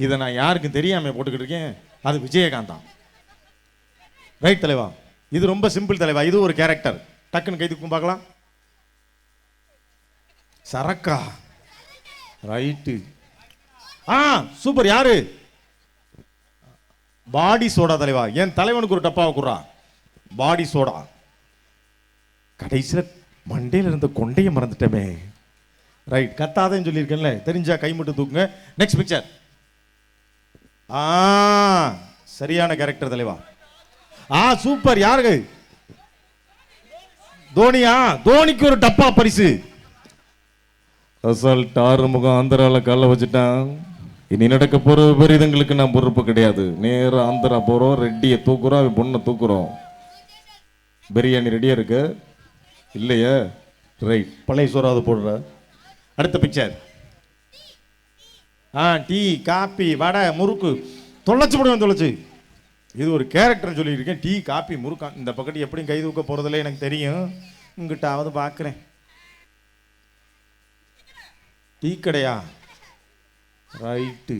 [SPEAKER 3] இதை நான் யாருக்கும் தெரியாமல் போட்டுக்கிட்டு இருக்கேன். அது விஜயகாந்த் தான். ரைட் தலைவா. இது ரொம்ப சிம்பிள் தலைவா. இது ஒரு கேரக்டர். டக்குன்னு கை தூக்கும் பார்க்கலாம். சரக்கா? ரைட்டு. சூப்பர். யாரு? பாடி சோடா தலைவா. என் தலைவனுக்கு ஒரு டப்பாவை குடுறா. பாடி சோடா. கடைசியில் மண்டையில் இருந்த கொண்டையை மறந்துட்டமே. ரைட். கத்தாதன்னு சொல்லியிருக்கேன்ல, தெரிஞ்சா கை மட்டும் தூக்குங்க. Next picture. சரியான கேரக்டர் தலைவா. சூப்பர். யாருக்கு? தோனியா? தோனிக்கு ஒரு டப்பா பரிசு. அசால்ட் ஆறுமுகம் ஆந்திரால கால வச்சுட்டான். இனி நடக்க போற விபரீதங்களுக்கு நான் பொறுப்பு கிடையாது. நேரம் ஆந்திரா போறோம், ரெட்டியை தூக்குறோம், பொண்ணை தூக்குறோம். பிரியாணி ரெடியா இருக்கு இல்லையா? ரைட். பழைய சோறாவது போடுற. அடுத்த பிக்சர். டீ, காப்பி, வடை, முறுக்கு. தொலைச்சு போடுவேன், தொலைச்சு. இது ஒரு கேரக்டர் சொல்லியிருக்கேன். டீ, காப்பி, முறுக்கான். இந்த பக்கத்து எப்படியும் கை தூக்க போகிறதில்ல எனக்கு தெரியும். உங்ககிட்டாவது பார்க்குறேன். டீ கடையா? ரைட்டு.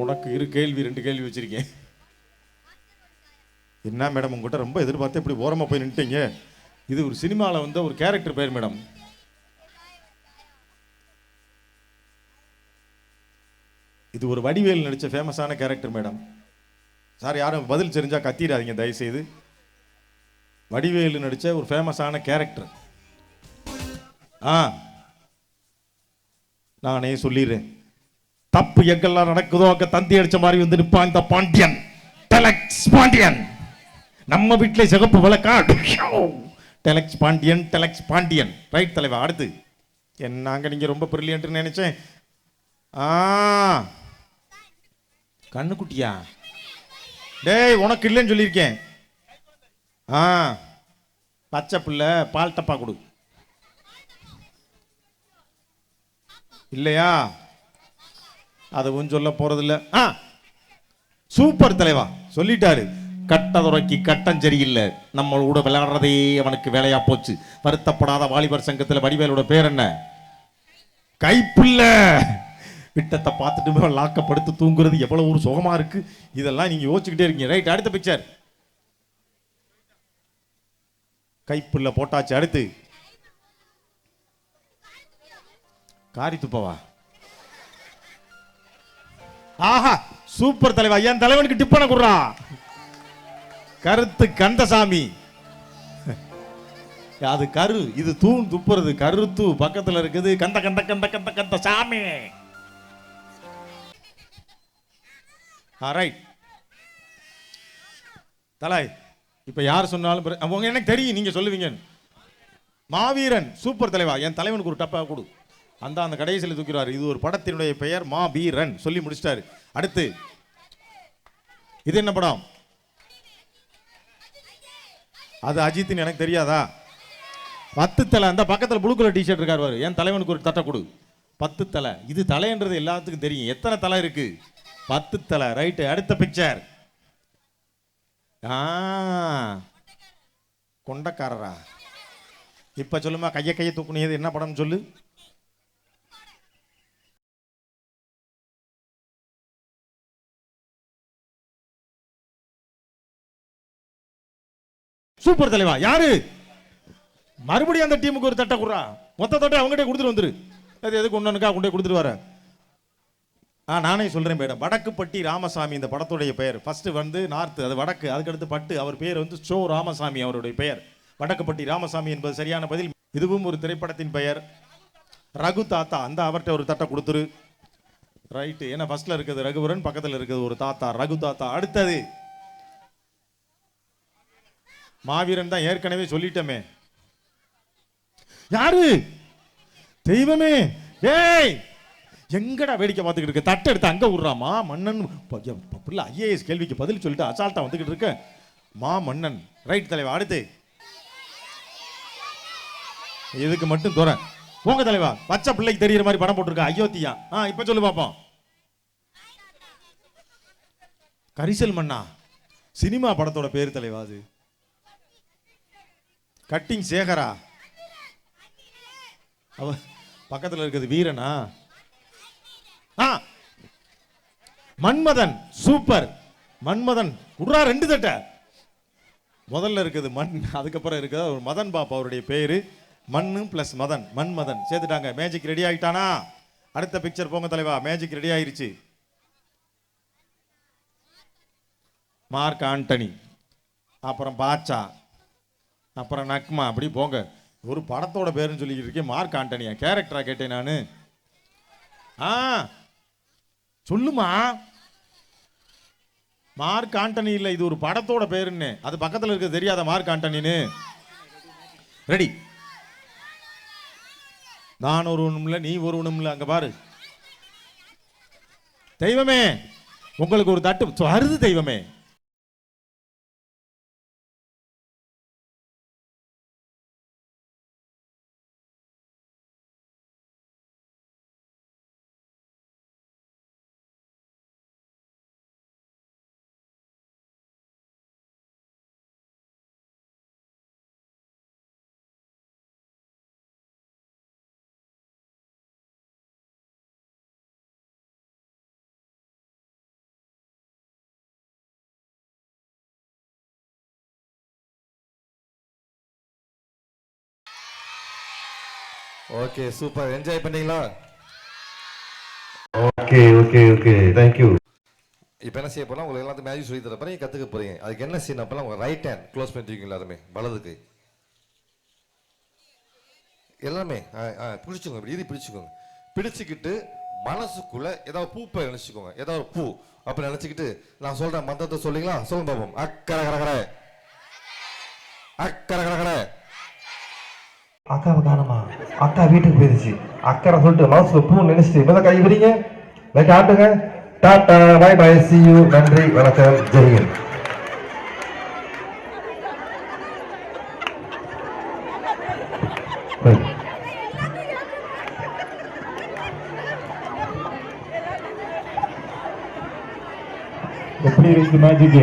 [SPEAKER 3] உனக்கு கேள்வி 2 கேள்வி வச்சிருக்கேன். என்ன மேடம் உங்ககிட்ட ரொம்ப எதிர்பார்த்து இப்படி ஓரமாக போய் நின்ட்டீங்க? இது ஒரு சினிமாவில் வந்து ஒரு கேரக்டர் பேர் மேடம். இது ஒரு வடிவேல் நடித்த ஃபேமஸான கேரக்டர் மேடம். சார் யாரும் பதில் தெரிஞ்சால் கத்திடாதீங்க தயவுசெய்து. வடிவேலு நடித்த ஒரு ஃபேமஸான கேரக்டர். நானே சொல்லிடுறேன். தப்பு எங்கெல்லாம் நடக்குதோ அங்கே தந்தி அடிச்ச மாதிரி வந்து நிற்பான் இந்த பாண்டியன், டெலக்ஸ் பாண்டியன். நம்ம வீட்டில் சிகப்பு விளக்கா, deluxe Pandian, deluxe Pandian. Right தலைவா, அடுத்து என்னங்க நீங்கள் ரொம்ப பிரில்லியன்ட்னு நினைச்சேன். கண்ணுக்குட்டியா? டேய் உனக்கு இல்லைன்னு சொல்லியிருக்கேன். பச்சை பிள்ளை பால் டப்பா கொடு. இல்லையா? அதுவும் சொல்ல போறதில்ல. சூப்பர் தலைவா, சொல்லிட்டாரு. கட்டதுரைக்கு கட்டம் சரியில்லை, நம்மளோட விளையாடுறதே அவனுக்கு வேலையா போச்சு. வருத்தப்படாத வாலிபர் சங்கத்தில் வடிவேலோட பேர் என்ன? கைப்புள்ள. விட்டத்தை பார்த்துட்டு லாக்கப்படுத்து தூங்குறது எவ்வளவு ஒரு சுகமா இருக்கு. இதெல்லாம் நீங்க யோசிச்சுக்கிட்டே இருக்கீங்க. ரைட், அடுத்த பிக்சர். கைப்புள்ள போட்டாச்சு. அடுத்து காரி துப்பவா? ஆஹா, சூப்பர் தலைவா. என் தலைவனுக்கு டிப்பன குடுறா. கருத்து கந்தசாமி. அது கரு, இது தூண் துப்புறது. கருத்து பக்கத்துல இருக்குது. கந்த கந்த கந்த கந்த கந்த சாமி. ரைட் தலை, இப்ப யார் சொன்னாலும் அவங்க எனக்கு தெரியும் நீங்க சொல்லுவீங்க. மாவீரன். சூப்பர் தலைவா. என் தலைவனுக்கு ஒரு டப்பா கொடு. அந்த கடைசியில் தூக்கிறார். இது ஒரு படத்தினுடைய பெயர் மாவீரன். சொல்லி முடிச்சிட்டாரு. அடுத்து இது என்ன படம்? அது அஜித்னு எனக்கு தெரியாதா? 10 தலை. அந்த பக்கத்தில் ப்ளூ கலர் டிஷர்ட் இருக்காரு. என் தலைவனுக்கு ஒரு தட்டை கொடு. 10 தலை. இது தலைன்றது எல்லாத்துக்கும் தெரியும். எத்தனை தலை இருக்கு? 10 தலை. ரைட்டு, அடுத்த பிக்சர். கொண்டக்காரரா? இப்ப சொல்லுமா, கையை தூக்குனியது என்ன படம் சொல்லு. சூப்பர் தலைவா. யாரு? மறுபடியும் அந்த டீமுக்கு ஒரு தட்டை குடுறா. மொத்த தட்டை அவங்ககிட்ட கொடுத்துட்டு வந்துரு. அது எதுக்கு ஒன்னுக்கா கொண்டே கொடுத்துட்டு வர. நானே சொல்றேன் மேடம். வடக்குப்பட்டி ராமசாமி இந்த படத்துடைய பெயர். ஃபர்ஸ்ட் வந்து நார்த், அது வடக்கு. அதுக்கடுத்து பட்டு. அவர் பேர் வந்து சோ ராமசாமி அவருடைய பெயர். வடக்குப்பட்டி ராமசாமி என்பது சரியான பதில். இதுவும் ஒரு திரைப்படத்தின் பெயர். ரகு தாத்தா. அந்த அவர்கிட்ட ஒரு தட்டை கொடுத்துரு. ரைட்டு. ஏன்னா ஃபர்ஸ்ட்ல இருக்குது ரகுவரன், பக்கத்தில் இருக்குது ஒரு தாத்தா, ரகு தாத்தா. அடுத்தது மாவீரன் தான், ஏற்கனவே சொல்லிட்டமே. யாரு? தெய்வமே. ஏய், எங்கடா வேடிக்கை பார்த்துக்கிட்டு இருக்க? தட்டை எடுத்து அங்க விடுறாமா மன்னன். ஐஏஎஸ் கேள்விக்கு பதில் சொல்லிட்டு அசால்ட்டா வந்துகிட்டு இருக்க மா மன்னன். ரைட் தலைவா. அடுத்து இதுக்கு மட்டும் தோற போங்க தலைவா. பச்சை பிள்ளைக்கு தெரியுற மாதிரி படம் போட்டிருக்க அயோத்தியா. இப்ப சொல்லு பாப்போம். கரிசல் மன்னா. சினிமா படத்தோட பேரு தலைவா. அது கட்டிங் சேகரா. அவ பக்கத்தில் இருக்குது வீரனா. மன்மதன். சூப்பர். மன்மதன். உட்ரா 2 தட்டை. முதல்ல இருக்குது மண், அதுக்கப்புறம் இருக்குது ஒரு மதன் பாப்பா. அவருடைய பேரு மண்ணு பிளஸ் மதன், மன்மதன் சேர்த்துட்டாங்க. மேஜிக் ரெடி ஆயிட்டானா? அடுத்த பிக்சர் போங்க தலைவா. மேஜிக் ரெடி ஆயிருச்சு. மார்க் ஆண்டனி, அப்புறம் பாட்சா, அப்புறம் நக்மா. அப்படி போங்க. ஒரு படத்தோட பேருன்னு சொல்லிக்கிட்டு இருக்கேன். Mark Antonio? கேரக்டரா கேட்டேன் நானு. சொல்லுமா. மார்க் ஆண்டனி இல்ல, இது ஒரு படத்தோட பேருன்னு. அது பக்கத்தில் இருக்க தெரியாத மார்க் ஆண்டனின்னு. ரெடி. நான் ஒரு ஒண்ணும் இல்ல, நீ ஒரு ஒண்ணும் இல்ல. அங்க பாரு. தெய்வமே, உங்களுக்கு ஒரு தட்டு வருது தெய்வமே.
[SPEAKER 12] ஓகே சூப்பர், என்ஜாய் பண்ணீங்களா?
[SPEAKER 13] Okay okay okay thank you.
[SPEAKER 12] இப்போ என்ன செய்ய போனால் உங்களுக்கு எல்லாத்தையும் மேஜிக் சொல்லி தரப்போ நீங்கள் கற்றுக்க போகிறீங்க. அதுக்கு என்ன செய்யணும் அப்போலாம் உங்கள் ரைட் ஹேண்ட் க்ளோஸ் பண்ணிட்டு எல்லாருமே வலதுக்கு எல்லாமே பிடிச்சிக்கோங்க. இப்படி இது பிடிச்சிக்கோங்க. பிடிச்சிக்கிட்டு மனசுக்குள்ளே ஏதாவது பூப்பை நினச்சிக்கோங்க. ஏதாவது பூ அப்போ நினச்சிக்கிட்டு நான் சொல்கிறேன் மந்திரத்தை சொல்லிங்களா? சொல்லுங்க பாப்போம். அக்கரை கடை கடை அக்கரை கடை கடை.
[SPEAKER 13] அக்காவை காணுமா? அக்கா வீட்டுக்கு போயிருச்சு. அக்கறை சொல்லிட்டு மனசுல பூ நினைச்சிட்டு இப்பதான் கை விடுங்க. ஆட்டுங்க. Tata bye bye see you. நன்றி வணக்கம் ஜெய்ஹிந்த்.
[SPEAKER 14] எப்படி இருக்கு மேஜிக்?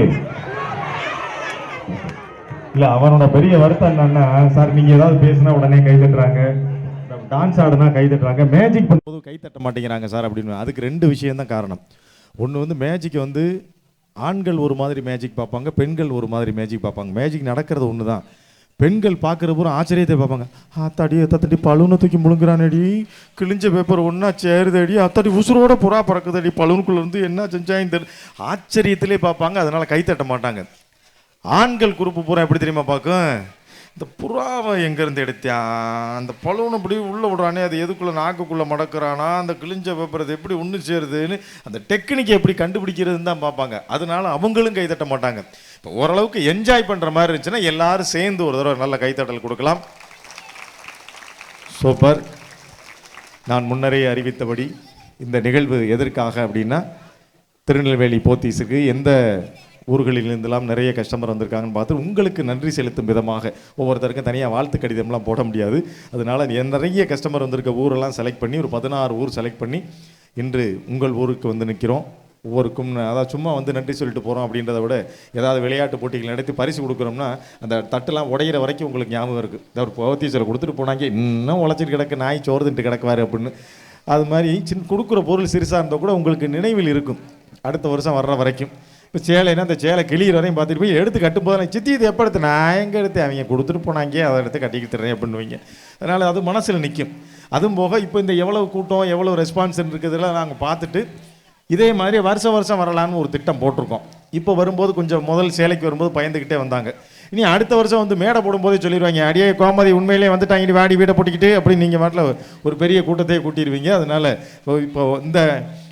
[SPEAKER 14] இல்ல அவனோட பெரிய வருத்தம் என்னன்னா, சார் நீங்க ஏதாவது பேசினா உடனே கை தட்டுறாங்க, டான்ஸ் ஆடுனா கை தட்டுறாங்க, மேஜிக் பண்ணும்போது கை தட்ட மாட்டேங்கிறாங்க சார் அப்படின்னு. அதுக்கு 2 விஷயம் தான் காரணம். ஒன்று வந்து மேஜிக் வந்து ஆண்கள் ஒரு மாதிரி மேஜிக் பார்ப்பாங்க, பெண்கள் ஒரு மாதிரி மேஜிக் பார்ப்பாங்க. மேஜிக் நடக்கிறது ஒன்று தான். பெண்கள் பார்க்குற பூரா ஆச்சரியத்தை பார்ப்பாங்க. அத்தாடி அத்தாடி பலூனை தூக்கி முழுங்குறானடி, கிழிஞ்ச பேப்பர் ஒன்றா சேருதடி, அத்தாடி உசுரோட புறா பறக்குதடி, பலூனுக்குள்ளே இருந்து என்ன செஞ்சாங்க தெரியல, ஆச்சரியத்திலே பார்ப்பாங்க. அதனால் கை தட்ட மாட்டாங்க. ஆண்கள் குரூப்பு பூரா எப்படி தெரியுமா பார்க்கும்? இந்த புறாவை எங்கேருந்து எடுத்தான், அந்த பலூனை இப்படி உள்ளே விடுறானே, அது எதுக்குள்ளே நாக்குக்குள்ளே மடக்கிறானா, அந்த கிழிஞ்ச பேப்பர் அது எப்படி ஒன்று சேருதுன்னு அந்த டெக்னிக்கை எப்படி கண்டுபிடிக்கிறதுன்னு தான் பார்ப்பாங்க. அதனால அவங்களும் கைத்தட்ட மாட்டாங்க. இப்போ ஓரளவுக்கு என்ஜாய் பண்ணுற மாதிரி இருந்துச்சுன்னா எல்லாரும் சேர்ந்து ஒரு தடவை நல்ல கைத்தட்டல் கொடுக்கலாம். சூப்பர். நான் முன்னரே அறிவித்தபடி இந்த நிகழ்வு எதற்காக அப்படின்னா, திருநெல்வேலி போத்தீஸுக்கு எந்த ஊர்களிலிருந்தெல்லாம் நிறைய கஸ்டமர் வந்திருக்காங்கன்னு பார்த்து உங்களுக்கு நன்றி செலுத்தும் விதமாக, ஒவ்வொருத்தருக்கும் தனியாக வாழ்த்து கடிதம்லாம் போட முடியாது, அதனால் நிறைய கஸ்டமர் வந்திருக்க ஊரெல்லாம் செலக்ட் பண்ணி ஒரு 16 ஊர் செலக்ட் பண்ணி இன்று உங்கள் ஊருக்கு வந்து நிற்கிறோம். ஒவ்வொருக்கும் அதாவது சும்மா வந்து நன்றி சொல்லிட்டு போகிறோம் அப்படின்றத விட ஏதாவது விளையாட்டு போட்டிகள் நடத்தி பரிசு கொடுக்குறோம்னா அந்த தட்டுலாம் உடையிற வரைக்கும் உங்களுக்கு ஞாபகம் இருக்குது. ஒரு போத்தீஸில் கொடுத்துட்டு போனாங்க, இன்னும் உழைச்சிட்டு கிடக்கு நாய் சோறுதுன்ட்டு கிடக்குவார் அப்படின்னு. அது மாதிரி கொடுக்குற பொருள் சிறுசாக இருந்தால் கூட உங்களுக்கு நினைவில் இருக்கும் அடுத்த வருஷம் வர்ற வரைக்கும். இப்போ சேலைன்னா அந்த சேலை கிளியிற வரையும் பார்த்துட்டு போய் எடுத்து கட்டும்போது நான் சித்தி இது எப்போ எடுத்து, நான் எங்கே எடுத்து, அவங்க கொடுத்துட்டு போனாங்க அதை எடுத்து கட்டிக்கிட்டு தர்றேன் அப்படின்னுவீங்க. அதனால் அது மனசில் நிற்கும். அதுவும் போக இப்போ இந்த எவ்வளவு கூட்டம் எவ்வளோ ரெஸ்பான்ஸ் இருக்குதுலாம் நாங்கள் பார்த்துட்டு இதே மாதிரி வருஷம் வரலான்னு ஒரு திட்டம் போட்டிருக்கோம். இப்போ வரும்போது கொஞ்சம் முதல் சேலைக்கு வரும்போது பயந்துக்கிட்டே வந்தாங்க. இனி அடுத்த வருஷம் வந்து மேடை போடும்போதே சொல்லிடுவாங்க, அடியே கோமதி உண்மையிலே வந்துட்டாங்க வாடி வீடை போட்டிக்கிட்டு அப்படின்னு நீங்கள் மாட்டில் ஒரு பெரிய கூட்டத்தையே கூட்டிடுவீங்க. அதனால் இப்போ இந்த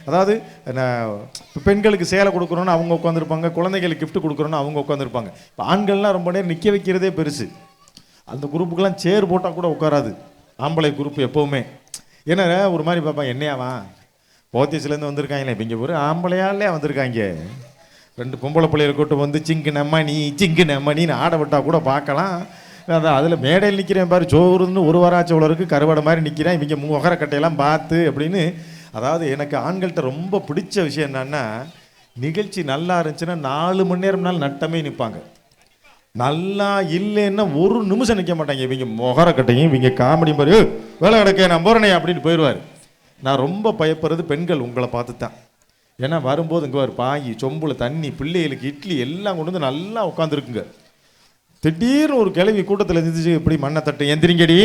[SPEAKER 14] அதாவது பெண்களுக்கு சேலை கொடுக்குறோன்னு அவங்க உட்காந்துருப்பாங்க, குழந்தைகளுக்கு கிஃப்ட் கொடுக்குறோன்னு அவங்க உட்காந்துருப்பாங்க. இப்போ ஆண்கள்லாம் ரொம்ப நேரம் நிற்க வைக்கிறதே பெருசு. அந்த குரூப்புக்கெல்லாம் சேர் போட்டால் கூட உட்காராது ஆம்பளை குரூப் எப்போவுமே. ஏன்னா ஒரு மாதிரி பார்ப்பாங்க, என்னையாவா போத்தீஸ்லேருந்து வந்திருக்காங்களே, இப்போ இங்கே ஒரு ஆம்பளையாலே வந்திருக்காங்க, 2 பொம்பளை பிள்ளைகளை கூட்டு வந்து சிங்கு நம்மனின்னு ஆட விட்டால் கூட பார்க்கலாம். அதான் அதில் மேடையில் நிற்கிறேன் பாரு, சோறுன்னு ஒரு வாராச்சோளருக்கு கருவாடை மாதிரி நிற்கிறேன், இவங்க முகரக்கட்டையெல்லாம் பார்த்து அப்படின்னு. அதாவது எனக்கு ஆண்கள்கிட்ட ரொம்ப பிடிச்ச விஷயம் என்னன்னா, நிகழ்ச்சி நல்லா இருந்துச்சுன்னா 4 மணி நேரம்னாலும் நட்டமே நிற்பாங்க. நல்லா இல்லைன்னா ஒரு நிமிஷம் நிற்க மாட்டாங்க. இவங்க முகரக்கட்டையும் இவங்க காமெடி மாதிரி வேலை கிடக்க நான் போகிறனே அப்படின்னு போயிடுவார். நான் ரொம்ப பயப்படுறது பெண்கள் உங்களை பார்த்து தான். ஏன்னா வரும்போது இங்கே ஒரு பாய் சொம்புல தண்ணி பிள்ளைகளுக்கு இட்லி எல்லாம் கொண்டு வந்து நல்லா உட்காந்துருக்குங்க. திடீர்னு ஒரு கிளவி கூட்டத்தில் இருந்துச்சு, இப்படி மண்ணை தட்டு எந்திரிங்கடி,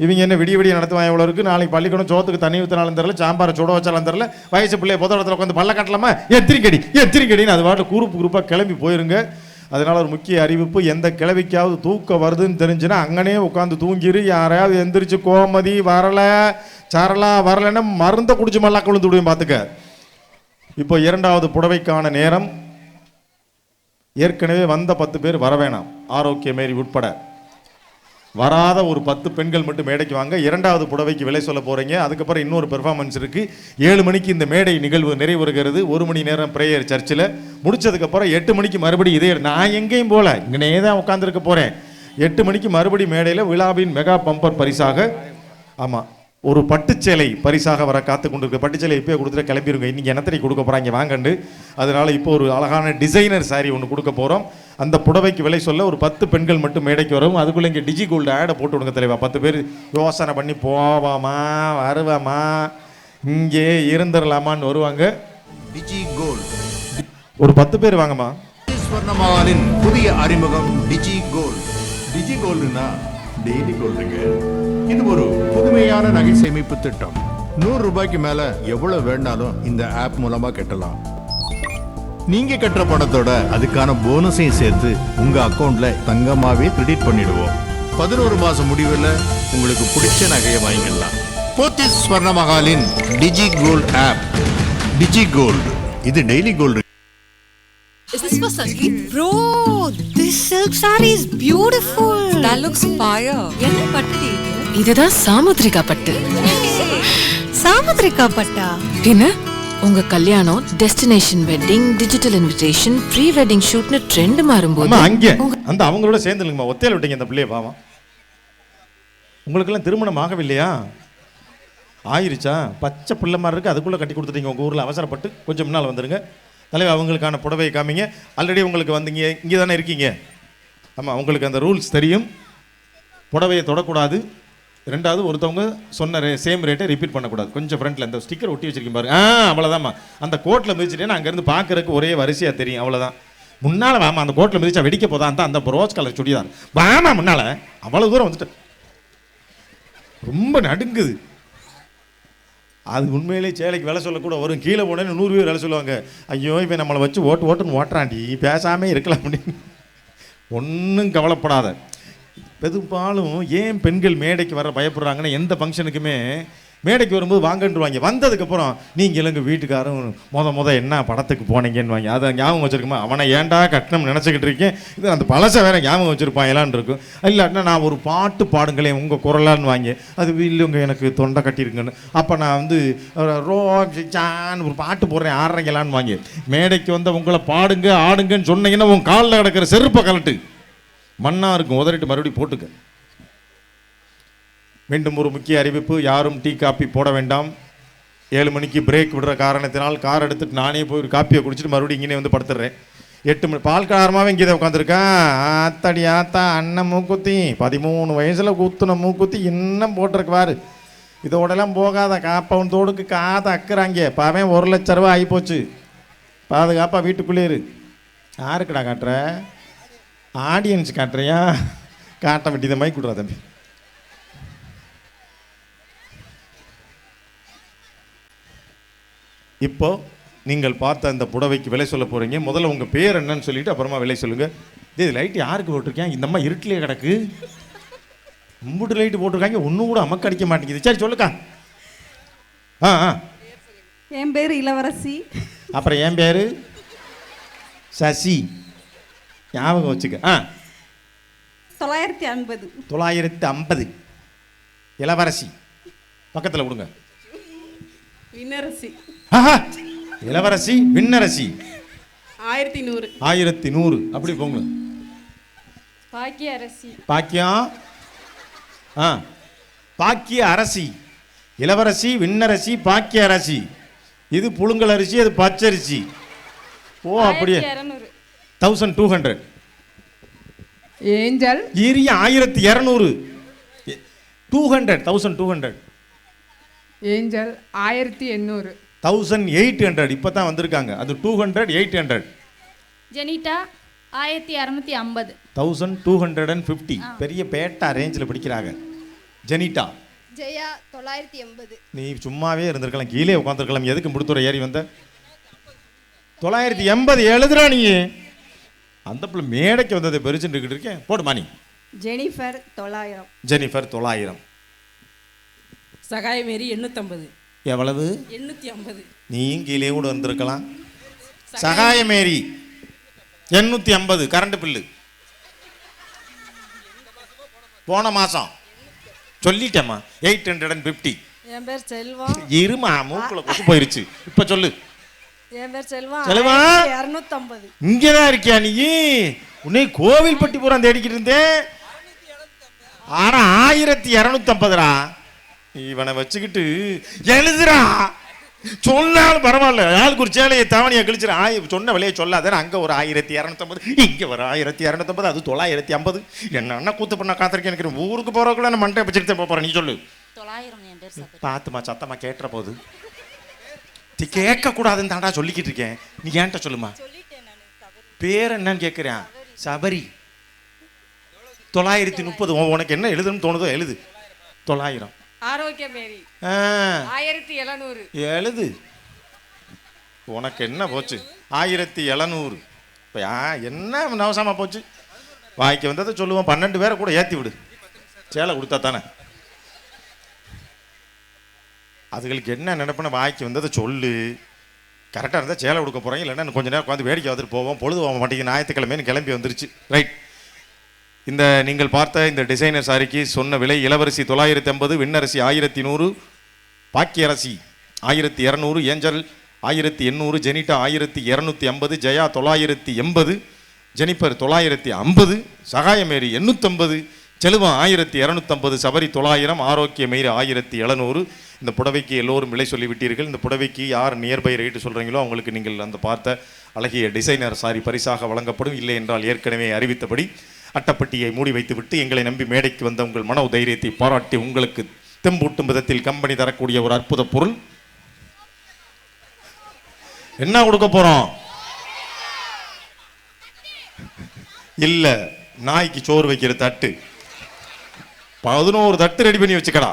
[SPEAKER 14] இவங்க என்ன விடிய நடத்துவாங்க எவ்வளோ இருக்குது, நாளைக்கு பள்ளிக்கூடம் சோத்துக்கு தண்ணி ஊற்றினாலும் தெரில, சாம்பாரை சுட வச்சாலும் தெரில, வயசு பிள்ளைய பொத இடத்துல உட்காந்து பல்ல கட்டலாமா, எத்திரிக்கடின்னு அது பாட்டு குரூப்பாக கிளம்பி போயிருங்க. அதனால் ஒரு முக்கிய அறிவிப்பு, எந்த கிளவிக்காவது தூக்கம் வருதுன்னு தெரிஞ்சுன்னா அங்கனே உட்காந்து தூங்கிரு. யாரையாவது எந்திரிச்சு கோமதி வரலை சரலா வரலைன்னா மருந்தை குடிச்சு மல்லா கொழுந்து விடுவேன் பார்த்துக்க. இப்போ 2வது புடவைக்கான நேரம். ஏற்கனவே வந்த 10 பேர் வர வேணாம், ஆரோக்கியமேரி உட்பட வராத ஒரு 10 பெண்கள் மட்டும் மேடைக்கு வாங்க. 2வது புடவைக்கு விலை சொல்ல போகிறீங்க. அதுக்கப்புறம் இன்னொரு பெர்ஃபார்மன்ஸ் இருக்குது. 7 மணிக்கு இந்த மேடை நிகழ்வு நிறைவுறுகிறது. 1 மணி நேரம் ப்ரேயர் சர்ச்சில் முடிச்சதுக்கப்புறம் 8 மணிக்கு மறுபடியும் இதே, நான் எங்கேயும் போகல, இங்கனே தான் உட்காந்துருக்க போகிறேன். 8 மணிக்கு மறுபடியும் மேடையில் விழாவின் மெகா பம்பர் பரிசாக, ஆமாம், ஒரு பட்டுச்சேலை பரிசாக வர காத்து கொண்டிருக்கு. பட்டுச்சேலை இப்போயே கொடுத்துட்டு கிளம்பிடுங்க, இன்றைக்கி என்னத்தனை கொடுக்க போகிறாங்க வாங்கண்டு. அதனால் இப்போ ஒரு அழகான டிசைனர் சாரி ஒன்று கொடுக்க போகிறோம். அந்த புடவைக்கு விலை சொல்ல ஒரு 10 பெண்கள் மட்டும் மேடைக்கு வரும். அதுக்குள்ளே இங்கே டிஜி கோல்டு ஆடை போட்டு விடுங்க தலைவா. 10 பேர் யோசனை பண்ணி போவாமா வருவாமா இங்கே இருந்துடலாமான்னு வருவாங்க.
[SPEAKER 11] டிஜி கோல்டு
[SPEAKER 12] ஒரு 10 பேர் வாங்கம்மா.
[SPEAKER 11] ஸ்வர்ணமாலின் புதிய அறிமுகம் டிஜி கோல்டு. டிஜி கோல்டுனா டெய்லி கோல்டுங்க. இது ஒரு புதுமையான நகை சேமிப்பு திட்டம். 100 ரூபாய்க்கு மேல எவ்வளவு வேணாலும் இந்த ஆப் மூலமா கட்டலாம். நீங்க கட்டுற பணத்தோட அதுக்கான போனஸையும் சேர்த்து உங்க அக்கவுண்ட்ல தங்கமாவே கிரெடிட் பண்ணிடுவோம். 11 மாசம் முடிவில் உங்களுக்கு பிடிச்ச நகையை வாங்கிடலாம். போத்திஸ் ஸ்வர்ண மகாலின் Digi Gold app. Digi Gold, இது daily gold.
[SPEAKER 10] Is this for Sangeet? Bro, this silk saree is beautiful. That looks fire. என்ன பட்டு இது?
[SPEAKER 8] இதுதான் சாமுத்ரிகா பட்டு.
[SPEAKER 10] சாமுத்ரிகா பட்டா?
[SPEAKER 8] என்ன? உங்க கல்யாணம் destination wedding, digital invitation, pre wedding ஷூட்னு ட்ரெண்ட் மாறும்போது
[SPEAKER 14] அங்கே அந்த அவங்களோட சேர்ந்துலுங்கம்மா, ஒத்தையில விட்டீங்க அந்த பிள்ளைய பாவம். உங்களுக்கெல்லாம் திருமணம் ஆகவில்லையா? ஆயிருச்சா? பச்சை பிள்ளை மாதிரி இருக்குது, அதுக்குள்ளே கட்டி கொடுத்துட்டீங்க உங்கள் ஊரில். அவசரப்பட்டு கொஞ்சம் முன்னால் வந்துடுங்க. தலைவர் அவங்களுக்கான புடவையை காமிங்க. ஆல்ரெடி உங்களுக்கு வந்தீங்க, இங்கே தானே இருக்கீங்க. ஆமாம், உங்களுக்கு அந்த ரூல்ஸ் தெரியும். புடவையை தொடக்கூடாது. ரெண்டாவது, ஒருத்தவங்க சொன்ன சேம் ரேட்டை ரிப்பீட் பண்ணக்கூடாது. கொஞ்சம் ஃப்ரண்ட்டில் இந்த ஸ்டிக்கர் ஒட்டி வச்சிருக்கீங்க பாருங்க. அவ்வளோதாம்மா. அந்த கோட்டில் மிதிச்சிட்டேன்னா அங்கேருந்து பார்க்குறதுக்கு ஒரே வரிசையாக தெரியும். அவ்வளோதான். முன்னால் வாமா, அந்த கோட்டில் மிதிச்சா வெடிக்க போதான் தான் அந்த ரோஸ் கலர் சுடிதார். வாமா முன்னால். அவ்வளோ தூரம் வந்துட்டு ரொம்ப நடுங்குது. அது உண்மையிலே சேலைக்கு வேலை சொல்லக்கூட வரும். கீழே போனேன்னு 100 பேர் வேலை சொல்லுவாங்க. ஐயோ இப்போ நம்மளை வச்சு ஓட்டுன்னு ஓட்டுறாண்டி, பேசாமே இருக்கலாம் அப்படின்னு. ஒன்றும் கவலைப்படாத. பெரும்பாலும் ஏன் பெண்கள் மேடைக்கு வர பயப்படுறாங்கன்னா, எந்த ஃபங்க்ஷனுக்குமே மேடைக்கு வரும்போது வாங்கன்றுவாங்க. வந்ததுக்கப்புறம் நீங்கள் இல்லைங்க வீட்டுக்காரும் முத என்ன படத்துக்கு போனீங்கன்னு அதை ஞாபகம் வச்சுருக்குமா? அவனை ஏன்டா கட்டணம் நினச்சிக்கிட்டு இருக்கேன். இது அந்த பழசை வேற ஞாபகம் வச்சுருப்பாங்களான் இருக்கும். இல்லாட்டினா நான் ஒரு பாட்டு பாடுங்களேன் உங்கள் குரலான்னு வாங்கி, அது இல்லைங்க எனக்கு தொண்டை கட்டியிருக்குன்னு. அப்போ நான் வந்து ரோஜான்னு ஒரு பாட்டு போடுறேன், ஆடுறீங்களான்னு வாங்கி. மேடைக்கு வந்து உங்களை பாடுங்க ஆடுங்கன்னு சொன்னீங்கன்னா உன் காலில் கிடக்கிற செருப்பை கலட்டு மண்ணாக இருக்கும், உதறிட்டு மறுபடியும் போட்டுக்க. மீண்டும் ஒரு முக்கிய அறிவிப்பு, யாரும் டீ காப்பி போட வேண்டாம். 7 மணிக்கு பிரேக் விடுற காரணத்தினால் கார் எடுத்துட்டு நானே போய் ஒரு காப்பியை குடிச்சிட்டு மறுபடியும் இங்கே வந்து படுத்துடுறேன். 8 மணி பால் காரமாகவே இங்கே தான் உட்காந்துருக்கேன். ஆத்தாடி ஆத்தா, அண்ணன் மூக்குத்தி 13 வயசில் ஊத்துன மூக்குத்தி இன்னும் போட்டிருக்குவாரு. இதோடலாம் போகாத காப்பவன் தோடுக்கு காதை அக்குறாங்க. பாவன் 1 லட்ச ரூபா ஆகிப்போச்சு. பாதுகாப்பாக வீட்டுக்குள்ளே இரு. யாருக்குடா காட்டுற? ஆடியன்ஸ் காட்டுறியா? காட்ட வேண்டியதை மாதிரி கொடுறா தம்பி. இப்போ நீங்கள் பார்த்த அந்த புடவைக்கு விலை சொல்ல போகிறீங்க. முதல்ல உங்கள் பேர் என்னன்னு சொல்லிவிட்டு அப்புறமா விலை சொல்லுங்கள். இது லைட்டு யாருக்கு போட்டிருக்கேன்? இந்த அம்மா இருட்டிலே கிடக்கு. மும்புட்டு லைட்டு போட்டிருக்காங்க, ஒன்றும் கூட அமக்கு அடிக்க மாட்டேங்குது. சரி சொல்லுக்கா.
[SPEAKER 9] என் பேர் இளவரசி.
[SPEAKER 14] அப்புறம் என் பேர் சசி. ஞாபகம் வச்சுக்க.
[SPEAKER 9] 950.
[SPEAKER 14] 950. இளவரசி பக்கத்தில் கொடுங்க.
[SPEAKER 9] விண்ணரசி.
[SPEAKER 14] இளவரசி விண்ணரசி
[SPEAKER 9] 1100.
[SPEAKER 14] 1100 அப்படி போங்க.
[SPEAKER 9] பாக்கிய அரசி.
[SPEAKER 14] பாக்கியம். பாக்கிய அரசி, இளவரசி, விண்ணரசி, பாக்கிய அரசி. இது புழுங்கல் அரிசி, அது பச்சரிசி. ஓ அப்படியே. 1200.
[SPEAKER 9] ஏஞ்சல்.
[SPEAKER 14] ஏரியா 1200. 200. 1200.
[SPEAKER 9] ஏஞ்சல் 1800.
[SPEAKER 14] 1800 இப்போ தான் வந்திருக்காங்க. அது 200, 800.
[SPEAKER 2] ஜெனிட்டா 1650.
[SPEAKER 14] 1250. பெரிய பேட்டா ரேஞ்சில் பிடிக்கிறாங்க. ஜெனிட்டா.
[SPEAKER 2] ஜெயா 980.
[SPEAKER 14] நீ சும்மாவே இருந்திருக்கலாம், கீழே உட்காந்துருக்கலாம். எதுக்கு முடித்துறை ஏறி வந்த? 980 எழுதுறா நீ. அந்த பிள்ளை மேடைக்கு வந்ததை பெருச்சுட்டு இருக்கேன். போடுமா நீ.
[SPEAKER 9] ஜெனிஃபர் 900.
[SPEAKER 14] ஜெனிஃபர் 900.
[SPEAKER 9] சகாய மேரி 850.
[SPEAKER 14] எவ்வளவு?
[SPEAKER 9] 850.
[SPEAKER 14] நீயும் கீழே கூட வந்திருக்கலாம். சகாய மேரி 850 கரண்ட் பில்லு போன மாசம் சொல்லிட்டேம்மா. 850.
[SPEAKER 10] என் பேர் செல்வம்.
[SPEAKER 14] இருமா, மூக்குல கொசு போயிருச்சு. இப்ப சொல்லு.
[SPEAKER 10] என் பேர் செல்வம்.
[SPEAKER 14] செல்வா
[SPEAKER 10] 250.
[SPEAKER 14] இங்கதான் இருக்கியா நீ? உன்னை கோவில்பட்டி பூரா தேடிக்கிட்டு இருந்தேன். ஆனா 1250. இவனை வச்சுக்கிட்டு எழுதுறா. சொன்னாலும் பரவாயில்ல, ஆளுக்கு ஒரு சேலையை தவணையை கழிச்சிரு. சொன்ன விலையை சொல்லாத. அங்கே ஒரு 1250, இங்கே ஒரு 1250, அது 950. என்ன கூத்து பண்ண காத்திருக்கேன். எனக்கு ஊருக்கு போகிறக்குள்ள நான் மண்டை வச்சுட்டு போகிறேன். நீ சொல்லு.
[SPEAKER 10] 900.
[SPEAKER 14] பார்த்துமா, சத்தமாக கேட்டுற போது. கேட்கக்கூடாதுன்னு தாண்டா சொல்லிக்கிட்டு இருக்கேன். நீ ஏன்ட்ட சொல்லுமா. பேர் என்னன்னு கேட்குறேன். சபரி.
[SPEAKER 3] 930. உனக்கு என்ன எழுதுன்னு தோணுதோ எழுது. 900.
[SPEAKER 10] ஆரோக்கிய மேரி 1700.
[SPEAKER 3] எழுது. உனக்கு என்ன போச்சு? 1700. இப்போ என்ன நவசமா போச்சு? வாய்க்கு வந்ததை சொல்லுவோம். 12 பேரை கூட ஏற்றி விடு. சேலை கொடுத்தா தானே. அதுகளுக்கு என்ன நினைப்புன்னு வாய்க்கு வந்ததை சொல்லு. கரெக்டாக இருந்தால் சேலை கொடுக்க போகிறீங்க, இல்லைன்னா கொஞ்சம் நேரம் உட்காந்து வேடிக்கை வந்துட்டு போவோம். பொழுது போக மாட்டேங்குது. ஞாயிற்றுக்கிழமைன்னு கிளம்பி வந்துருச்சு. ரைட். இந்த நீங்கள் பார்த்த இந்த டிசைனர் சாரிக்கு சொன்ன விலை இளவரசி 950, விண்ணரசி 1100, பாக்கியரசி 1200, ஏஞ்சல் 1800, ஜெனிட்டா 1250, ஜெயா 980, ஜெனிஃபர் 950, சகாயமேரி 850, செலுவா 1250, சபரி 900, ஆரோக்கிய மேரி 1700. இந்த புடவைக்கு எல்லோரும் விலை சொல்லிவிட்டீர்கள். இந்த புடவைக்கு யார் நியர்பை ரேட்டு சொல்கிறீங்களோ அவங்களுக்கு நீங்கள் அந்த பார்த்த அழகிய டிசைனர் சாரி பரிசாக வழங்கப்படும். இல்லை என்றால் ஏற்கனவே அறிவித்தபடி அட்டப்பட்டியை மூடி வைத்துவிட்டு எங்களை நம்பி மேடைக்கு வந்த உங்கள் மன தைரியத்தை பாராட்டி உங்களுக்கு தெம்பூட்டும் விதத்தில் கம்பெனி தரக்கூடிய ஒரு அற்புத பொருள் என்ன கொடுக்க போறோம்? இல்ல, நாய்க்கு சோறு வைக்கிற தட்டு. 11 தட்டு ரெடி பண்ணி வச்சுக்கடா.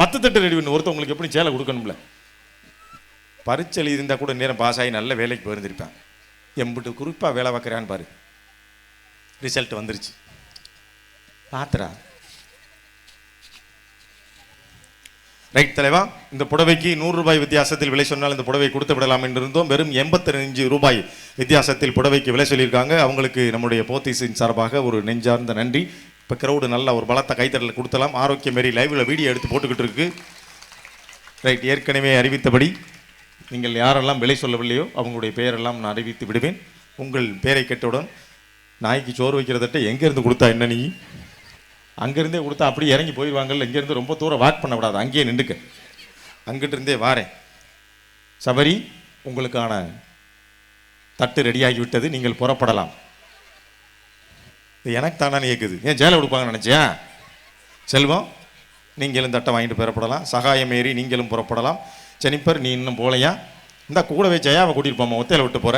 [SPEAKER 3] 10 தட்டு ரெடி பண்ணி. ஒருத்தவங்களுக்கு எப்படி சேலை கொடுக்கணும்ல. பரீட்சை இருந்தால் கூட நேரம் பாஸ் ஆகி நல்ல வேலைக்கு போயிருந்திருப்பேன். எம்பிட்டு குறிப்பாக வேலை பார்க்குறான்னு பாரு. ரிசல்ட் வந்துருச்சு. பாத்திரா. ரைட் தலைவா. இந்த புடவைக்கு 100 ரூபாய் வித்தியாசத்தில் விலை சொன்னால் இந்த புடவை கொடுத்து விடலாம் என்று இருந்தோம். வெறும் 85 ரூபாய் வித்தியாசத்தில் புடவைக்கு விலை சொல்லியிருக்காங்க. அவங்களுக்கு நம்முடைய போத்தீஸின் சார்பாக ஒரு நெஞ்சார்ந்த நன்றி. இப்போ கிரௌடு நல்ல ஒரு பலத்த கைத்தடலை கொடுத்தலாம். ஆரோக்கிய மாரி லைவில் வீடியோ எடுத்து போட்டுக்கிட்டு இருக்கு. ரைட். ஏற்கனவே அறிவித்தபடி நீங்கள் யாரெல்லாம் விலை சொல்லவில்லையோ அவங்களுடைய பெயரெல்லாம் நான் அறிவித்து விடுவேன். உங்கள் பெயரை கேட்டவுடன் நாய்க்கு சோறு வைக்கிறதட்ட எங்கேருந்து கொடுத்தா என்ன, நீ அங்கேருந்தே கொடுத்தா அப்படி இறங்கி போயிடுவாங்கல்ல. இங்கேருந்து ரொம்ப தூரம் வாக் பண்ண விடாது, அங்கேயே நின்றுக்க. அங்கிட்டு இருந்தே வாரேன். சபரி, உங்களுக்கான தட்டு ரெடியாகிவிட்டது, நீங்கள் புறப்படலாம். இது எனக்கு தானே கேட்குது. ஏன் ஜெயில கொடுப்பாங்கன்னு நினச்சியா? செல்வம், நீங்களும் தட்டை வாங்கிட்டு புறப்படலாம். சகாயமேரி, நீங்களும் புறப்படலாம். ஜெனிஃபர், நீ இன்னும் போலையா? இந்த கூடவே ஜெயாவை கூட்டிகிட்டு போமா, ஒத்தையில் விட்டு போகிற.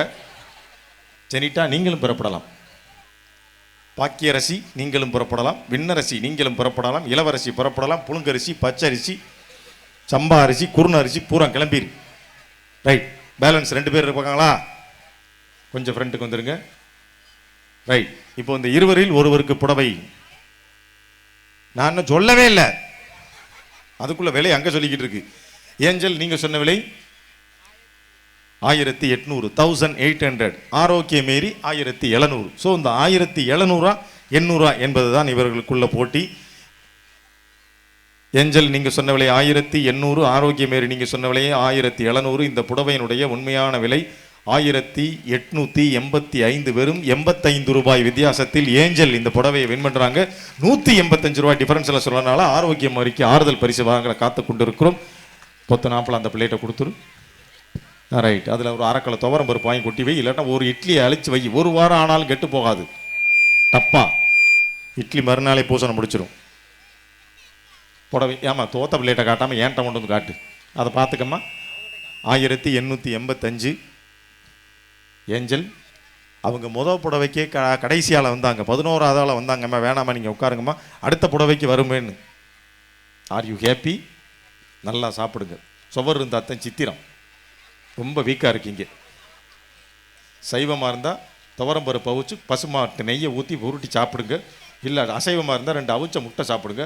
[SPEAKER 3] ஜெனிட்டா, நீங்களும் புறப்படலாம். பாக்கியரசி, நீங்களும் புறப்படலாம். விண்ணரசி, நீங்களும் புறப்படலாம். இளவரசி புறப்படலாம். புழுங்கரிசி, பச்சரிசி, சம்பா அரிசி, குருண அரிசி பூரா கிளம்பிடு. ரைட். பேலன்ஸ் 2 பேர் இருப்பாங்களா? கொஞ்சம் ஃப்ரெண்டுக்கு வந்துருங்க. ரைட். இப்போ இந்த இருவரில் ஒருவருக்கு புடவை நான் இன்னும் சொல்லவே இல்லை. அதுக்குள்ள விலை அங்கே சொல்லிக்கிட்டு இருக்கு. ஏஞ்சல், நீங்கள் சொன்ன விலை 1800, 1800. ஆரோக்கிய மேரி 1700. ஸோ இந்த 1700 800 என்பது தான் இவர்களுக்குள்ள போட்டி. ஏஞ்சல், நீங்கள் சொன்ன விலை 1800, ஆரோக்கிய மேரி நீங்கள் சொன்ன விலையே 1700. இந்த புடவையினுடைய உண்மையான விலை 1885. வெறும் 85 ரூபாய் வித்தியாசத்தில் ஏஞ்சல் இந்த புடவையை வின் பண்ணுறாங்க. 185 ரூபாய் டிஃபரன்ஸில் சொல்லனால ஆரோக்கிய மேரிக்கு ஆறுதல் பரிசு வாங்க காத்து கொண்டு இருக்கிறோம். 10 நாப்பில் அந்த பிளேட்டை கொடுத்துரு. ரைட். அதில் ஒரு அரைக்கலை துவரம் பருப்பு வாங்கி கொட்டி வை. இல்லாட்டா ஒரு இட்லியை அழிச்சு வை. 1 வாரம் ஆனாலும் கெட்டு போகாது. டப்பா இட்லி மறுநாளே பூசணை முடிச்சிடும். புடவை ஏமா தோத்த பிளேட்டை காட்டாமல் ஏன்ட்ட கொண்டு வந்து காட்டு. அதை பார்த்துக்கம்மா. 1885. ஏஞ்சல், அவங்க முதல் புடவைக்கே கடைசியால் வந்தாங்க. 11வது ஆள் வந்தாங்கம்மா. வேணாமா, நீங்கள் உட்காருங்கம்மா, அடுத்த புடவைக்கு வருமேன்னு. Are you happy? நல்லா சாப்பிடுங்க. சுவர் இருந்தாத்தான் சித்திரம். ரொம்ப வீக்காக இருக்கீங்க. சைவமாக இருந்தால் துவரம்பருப்பு அவிச்சு பசுமாட்டு நெய்யை ஊற்றி உருட்டி சாப்பிடுங்க. இல்லை அசைவமாக இருந்தால் 2 அவிச்ச முட்டை சாப்பிடுங்க.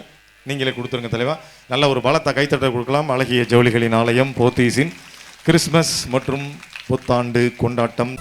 [SPEAKER 3] நீங்களே கொடுத்துருங்க தலைவா. நல்ல ஒரு பலத்தை கைத்தட்ட கொடுக்கலாம். அழகிய ஜவுளிகளின் ஆலயம் போத்தீஸின் கிறிஸ்மஸ் மற்றும் புத்தாண்டு கொண்டாட்டம்.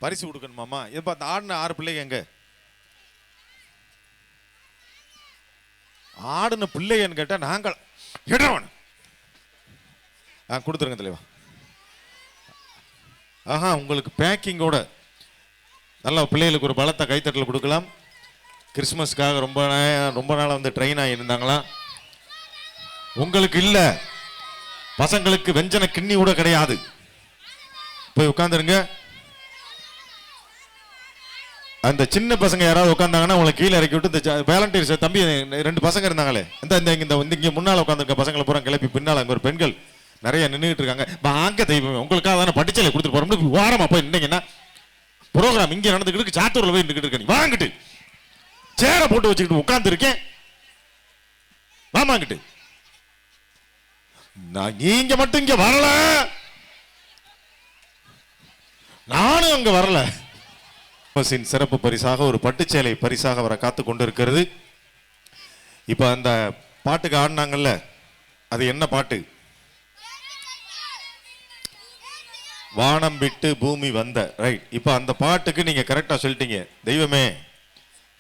[SPEAKER 3] பரிசு கொடுக்கணுமாம்மா? இப்போ அந்த ஆடின 6 பிள்ளைங்க எங்க? ஆடின பிள்ளைங்கன்னு கேட்டால் நாங்கள் இடவன் கொடுத்துருங்க தலைவா. ஆஹா, உங்களுக்கு பேக்கிங்கோட நல்லா பிள்ளைகளுக்கு ஒரு பலத்தை கைத்தட்டல் கொடுக்கலாம். கிறிஸ்மஸ்க்காக ரொம்ப நாளாக வந்து ட்ரெயின் ஆகியிருந்தாங்களாம். உங்களுக்கு இல்லை, பசங்களுக்கு வெஞ்சன கிண்ணி கூட கிடையாது. போய் உட்காந்துருங்க. அந்த சின்ன பசங்க யாராவது உட்காந்தாங்கன்னா உங்களை கீழே இறக்கி விட்டு இந்த வேலண்டியர்ஸ் தம்பி 2 பசங்க இருந்தாங்களே, இங்கே முன்னால் உட்காந்துருக்க பசங்களை பூரா கிளப்பி பின்னால் அங்கே ஒரு பெண்கள் நிறைய நின்றுட்டு இருக்காங்க. வாங்க தெய்வமே, உங்களுக்காக தானே படிச்சலை கொடுத்துட்டு போறோம். வாரமா போய் நின்னீங்கன்னா ப்ரோக்ராம் இங்கே நடந்துக்கிட்டு சாத்தூர்ல போய் நின்றுக்கிட்டு இருக்க, வாங்கிட்டு சேரை போட்டு வச்சுக்கிட்டு உட்கார்ந்து இருக்கேன். வாமாங்கிட்டு நீங்க மட்டும் இங்க வரல, நானும் அங்க வரல. சிறப்பு பரிசாக ஒரு பட்டுச்சேலை பரிசாக வர காத்து கொண்டு இருக்கிறது. இப்ப அந்த பாட்டுக்கு ஆடினாங்கல்ல, அது என்ன பாட்டு? வானம் விட்டு பூமி வந்த. ரைட். இப்ப அந்த பாட்டுக்கு நீங்க கரெக்டா சொல்லிட்டீங்க. தெய்வமே,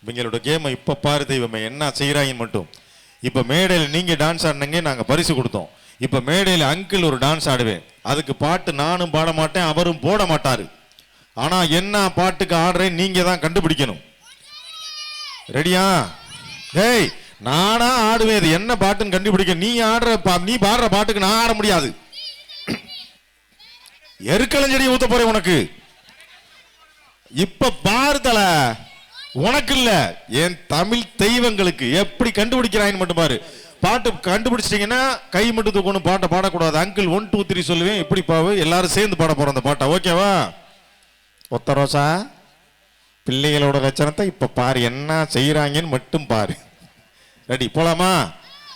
[SPEAKER 3] இவங்களோட கேமை இப்ப பாரு தெய்வமே, என்ன செய்யறாங்க மட்டும். இப்ப மேடையில் நீங்க டான்ஸ் ஆடினீங்க, நாங்க பரிசு கொடுத்தோம். இப்ப மேடையில் அங்கிள் ஒரு டான்ஸ் ஆடுவேன், அதுக்கு பாட்டு நானும் பாட மாட்டேன், அவரும் போட மாட்டாரு. ஆனா என்ன பாட்டுக்கு ஆடுறேன் நீங்க தான் கண்டுபிடிக்கணும். ரெடியா? ஏய், நானா ஆடுவேன், இது என்ன பாட்டுன்னு கண்டுபிடிக்க. நீ பாடுற பாட்டுக்கு நான் ஆட முடியாது. எருக்களஞ்செடி ஊத்த போறேன் உனக்கு. இப்ப பாருதல, உனக்கு இல்ல, என் தமிழ் தெய்வங்களுக்கு. எப்படி கண்டுபிடிக்கிறான்னு மட்டும் பாரு. பாட்டு கண்டுபிடிச்சிட்டீங்கன்னா கை மட்டும் தூக்கணும், பாட்டை பாடக்கூடாது. அங்கிள் 1 2 3 சொல்லுவேன், இப்படி பாவு, எல்லாரும் சேர்ந்து பாட போறோம் அந்த பாட்டை. ஓகேவா? ஒத்த ரோசா, பிள்ளைகளோட லட்சணத்தை இப்ப பாரு, என்ன செய்யறாங்கன்னு மட்டும் பாரு. ரெடி? போலாமா?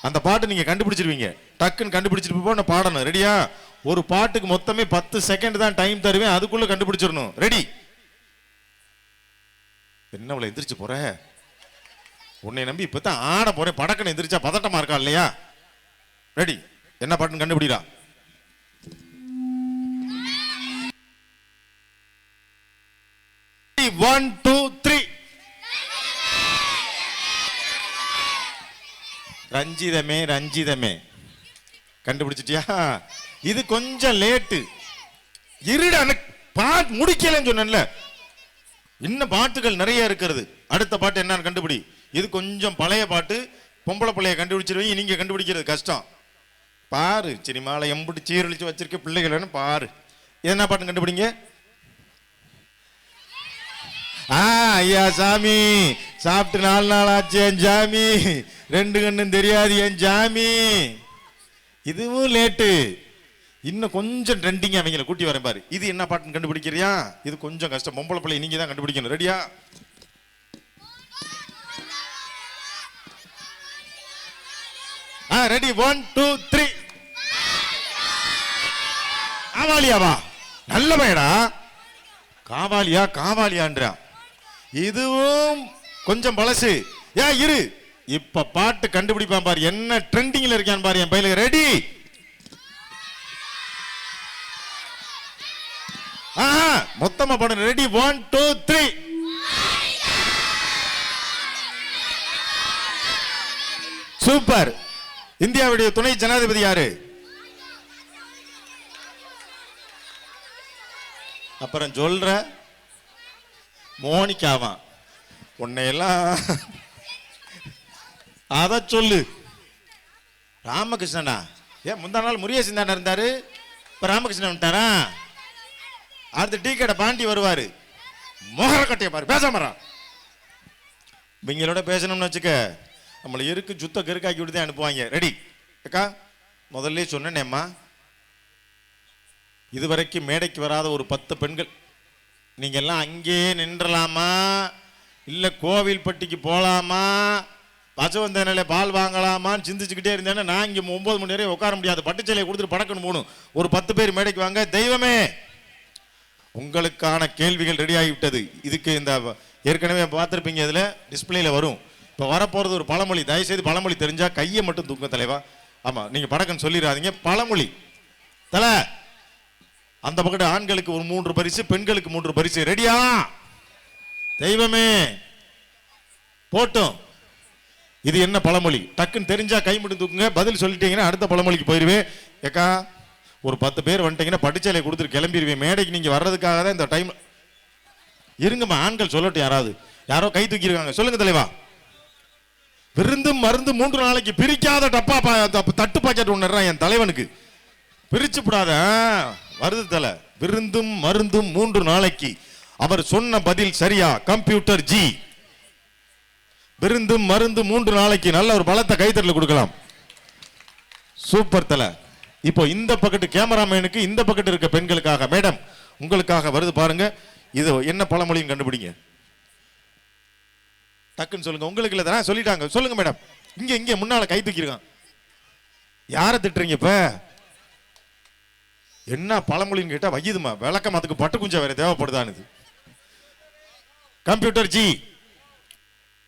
[SPEAKER 3] அந்த பாட்டு நீங்க கண்டுபிடிச்சிருவீங்க, டக்குன்னு கண்டுபிடிச்சிட்டு போய் நான் பாடணும். ரெடியா? ஒரு பாட்டுக்கு மொத்தமே 10 செகண்ட் தான் டைம் தருவேன், அதுக்குள்ள கண்டுபிடிச்சிடணும். ரெடி? என்ன அவளை எந்திரிச்சு போற? உன்னை நம்பி இப்பதான் ஆட போறேன், படக்கனை எந்திரிச்சா பதட்டமா இருக்கா இல்லையா? ரெடி? என்ன பாட்டுன்னு கண்டுபிடிடா. One two three. ரஞ்சிதமே ரஞ்சிதமே. கண்டுபிடிச்சிட்டியா? இது கொஞ்சம் லேட்டு. இருடா, பாட்டு முடிக்கலன்னு சொன்னேன்ல, இன்னும் பாட்டுகள் நிறைய இருக்கிறது. அடுத்த பாட்டு என்னன்னு கண்டுபிடி. இது கொஞ்சம் பழைய பாட்டு, பொம்பளை பிள்ளைய கண்டுபிடிச்சிருவீங்க, நீங்க கண்டுபிடிக்கிறது கஷ்டம். பாரு, சினிமாவில் எம்புட்டு சீரழிச்சு வச்சிருக்க பிள்ளைகள்னு பாரு. என்ன பாட்டு கண்டுபிடிங்க. ஐயா சாமி, சாப்பிட்டு 4 நாள் ஆச்சு என் சாமி, 2 கண்ணும் தெரியாது என் சாமி. இதுவும் லேட்டு. இன்னும் கொஞ்சம் ட்ரெண்டிங் அவங்கள கூட்டி வரேன் பாரு. இது என்ன பாட்டுன்னு கண்டுபிடிக்கிறியா? இது கொஞ்சம் கஷ்டம், பொம்பளை பிள்ளை நீங்க தான் கண்டுபிடிக்கணும். ரெடியா? ரெடி? 1 2 3. காவாலியாவா? நல்ல பையடா. காவாலியா காவாலியான்றா. இதுவும் கொஞ்சம் பழசு. இரு, இப்ப பாட்டு கண்டுபிடிப்பான் பாரு, என்ன ட்ரெண்டிங்ல இருக்கான் பாரு என் பையன். ரெடி? மொத்தமா பாடு. ரெடி? 1 2 3. சூப்பர். இந்தியாவுடைய துணை ஜனாதிபதி யாரு? அப்புறம் சொல்ற மோனிகாவா? உன்னையெல்லாம் அத சொல்லு. ராமகிருஷ்ணனா? ஏன் முந்தா நாள் முருகேசன் தானே இருந்தாரு, இப்ப ராமகிருஷ்ணன் வந்துட்டாரா? அடுத்து டீ கடை பாண்டி வருவாரு, மோகர கட்டைய பாரு, பேச மாறான். இவங்களோட பேசணும்னு வச்சுக்க, நம்மளை இருக்கு சுத்த கருக்காக்கி விட்டு தான் அனுப்புவாங்க. ரெடி? அக்கா, முதல்ல சொன்னேனேம்மா, இதுவரைக்கும் மேடைக்கு வராத ஒரு 10 பெண்கள், நீங்க எல்லாம் அங்கேயே நின்றலாமா, இல்ல கோவில்பட்டிக்கு போலாமா, பசவந்த நிலை பால் வாங்கலாமான்னு சிந்திச்சுக்கிட்டே இருந்தேன்னா நான் இங்கே 9 மணி நேரம் உட்கார முடியாது. பட்டுச்சேலையை கொடுத்துட்டு படக்கணும் போகணும். ஒரு 10 பேர் மேடைக்கு வாங்க. தெய்வமே, உங்களுக்கான கேள்விகள் ரெடி ஆகிவிட்டது. இதுக்கு இந்த ஏற்கனவே பார்த்துருப்பீங்க, இதில் டிஸ்பிளேல வரும். இப்போ வரப்போகிறது ஒரு பழமொழி. தயவுசெய்து பழமொழி தெரிஞ்சா கையை மட்டும் தூங்க தலைவா. ஆமாம், நீங்கள் படக்குன்னு சொல்லிடாதீங்க. பழமொழி தலை அந்த பக்கத்து ஆண்களுக்கு ஒரு 3 பரிசு, பெண்களுக்கு 3 பரிசு. ரெடியா? தெய்வமே போட்டும். இது என்ன பழமொழி? டக்குன்னு தெரிஞ்சா கை மட்டும் தூக்குங்க. பதில் சொல்லிட்டீங்கன்னா அடுத்த பழமொழிக்கு போயிருவேன். ஏக்கா ஒரு 10 பேர் வந்துட்டீங்கன்னா பட்டுச்சேலையை கொடுத்துட்டு கிளம்பிடுவேன். மேடைக்கு நீங்க வர்றதுக்காக தான் இந்த டைம். இருங்கம்மா, ஆண்கள் சொல்லட்டும். யாரோ கை தூக்கியிருக்காங்க, சொல்லுங்க தலைவா. விருந்தும் மருந்து 3 நாளைக்கு பிரிக்காத டப்பா தட்டு பாக்கெட் ஒன்று என் தலைவனுக்கு பிரிச்சு விடாத. வருது தலை. விருந்தும் மருந்தும் 3 நாளைக்கு. அவர் சொன்ன பதில் சரியா? Computer G. விருந்தும் மருந்து 3 நாளைக்கு. நல்ல ஒரு பலத்தை கைத்தட்டல கொடுக்கலாம். சூப்பர் தலை. இப்போ இந்த பக்கத்து கேமராமேனுக்கு, இந்த பக்கத்து இருக்க பெண்களுக்காக மேடம் உங்களுக்காக வருது பாருங்க. இது என்ன பழமொழியும் கண்டுபிடிங்க. டக்குன்னு சொல்லுங்க. உங்களுக்கு இல்ல சொல்லிட்டாங்க. சொல்லுங்க மேடம். இங்க முன்னால கை தூக்கிருக்கான். யாரை திட்டுறீங்க இப்ப? என்ன பழமொழின்னு கேட்டா வையுதுமா விளக்கம். அதுக்கு பட்டு குஞ்சம் வேற தேவைப்படுதான்னு. Computer G.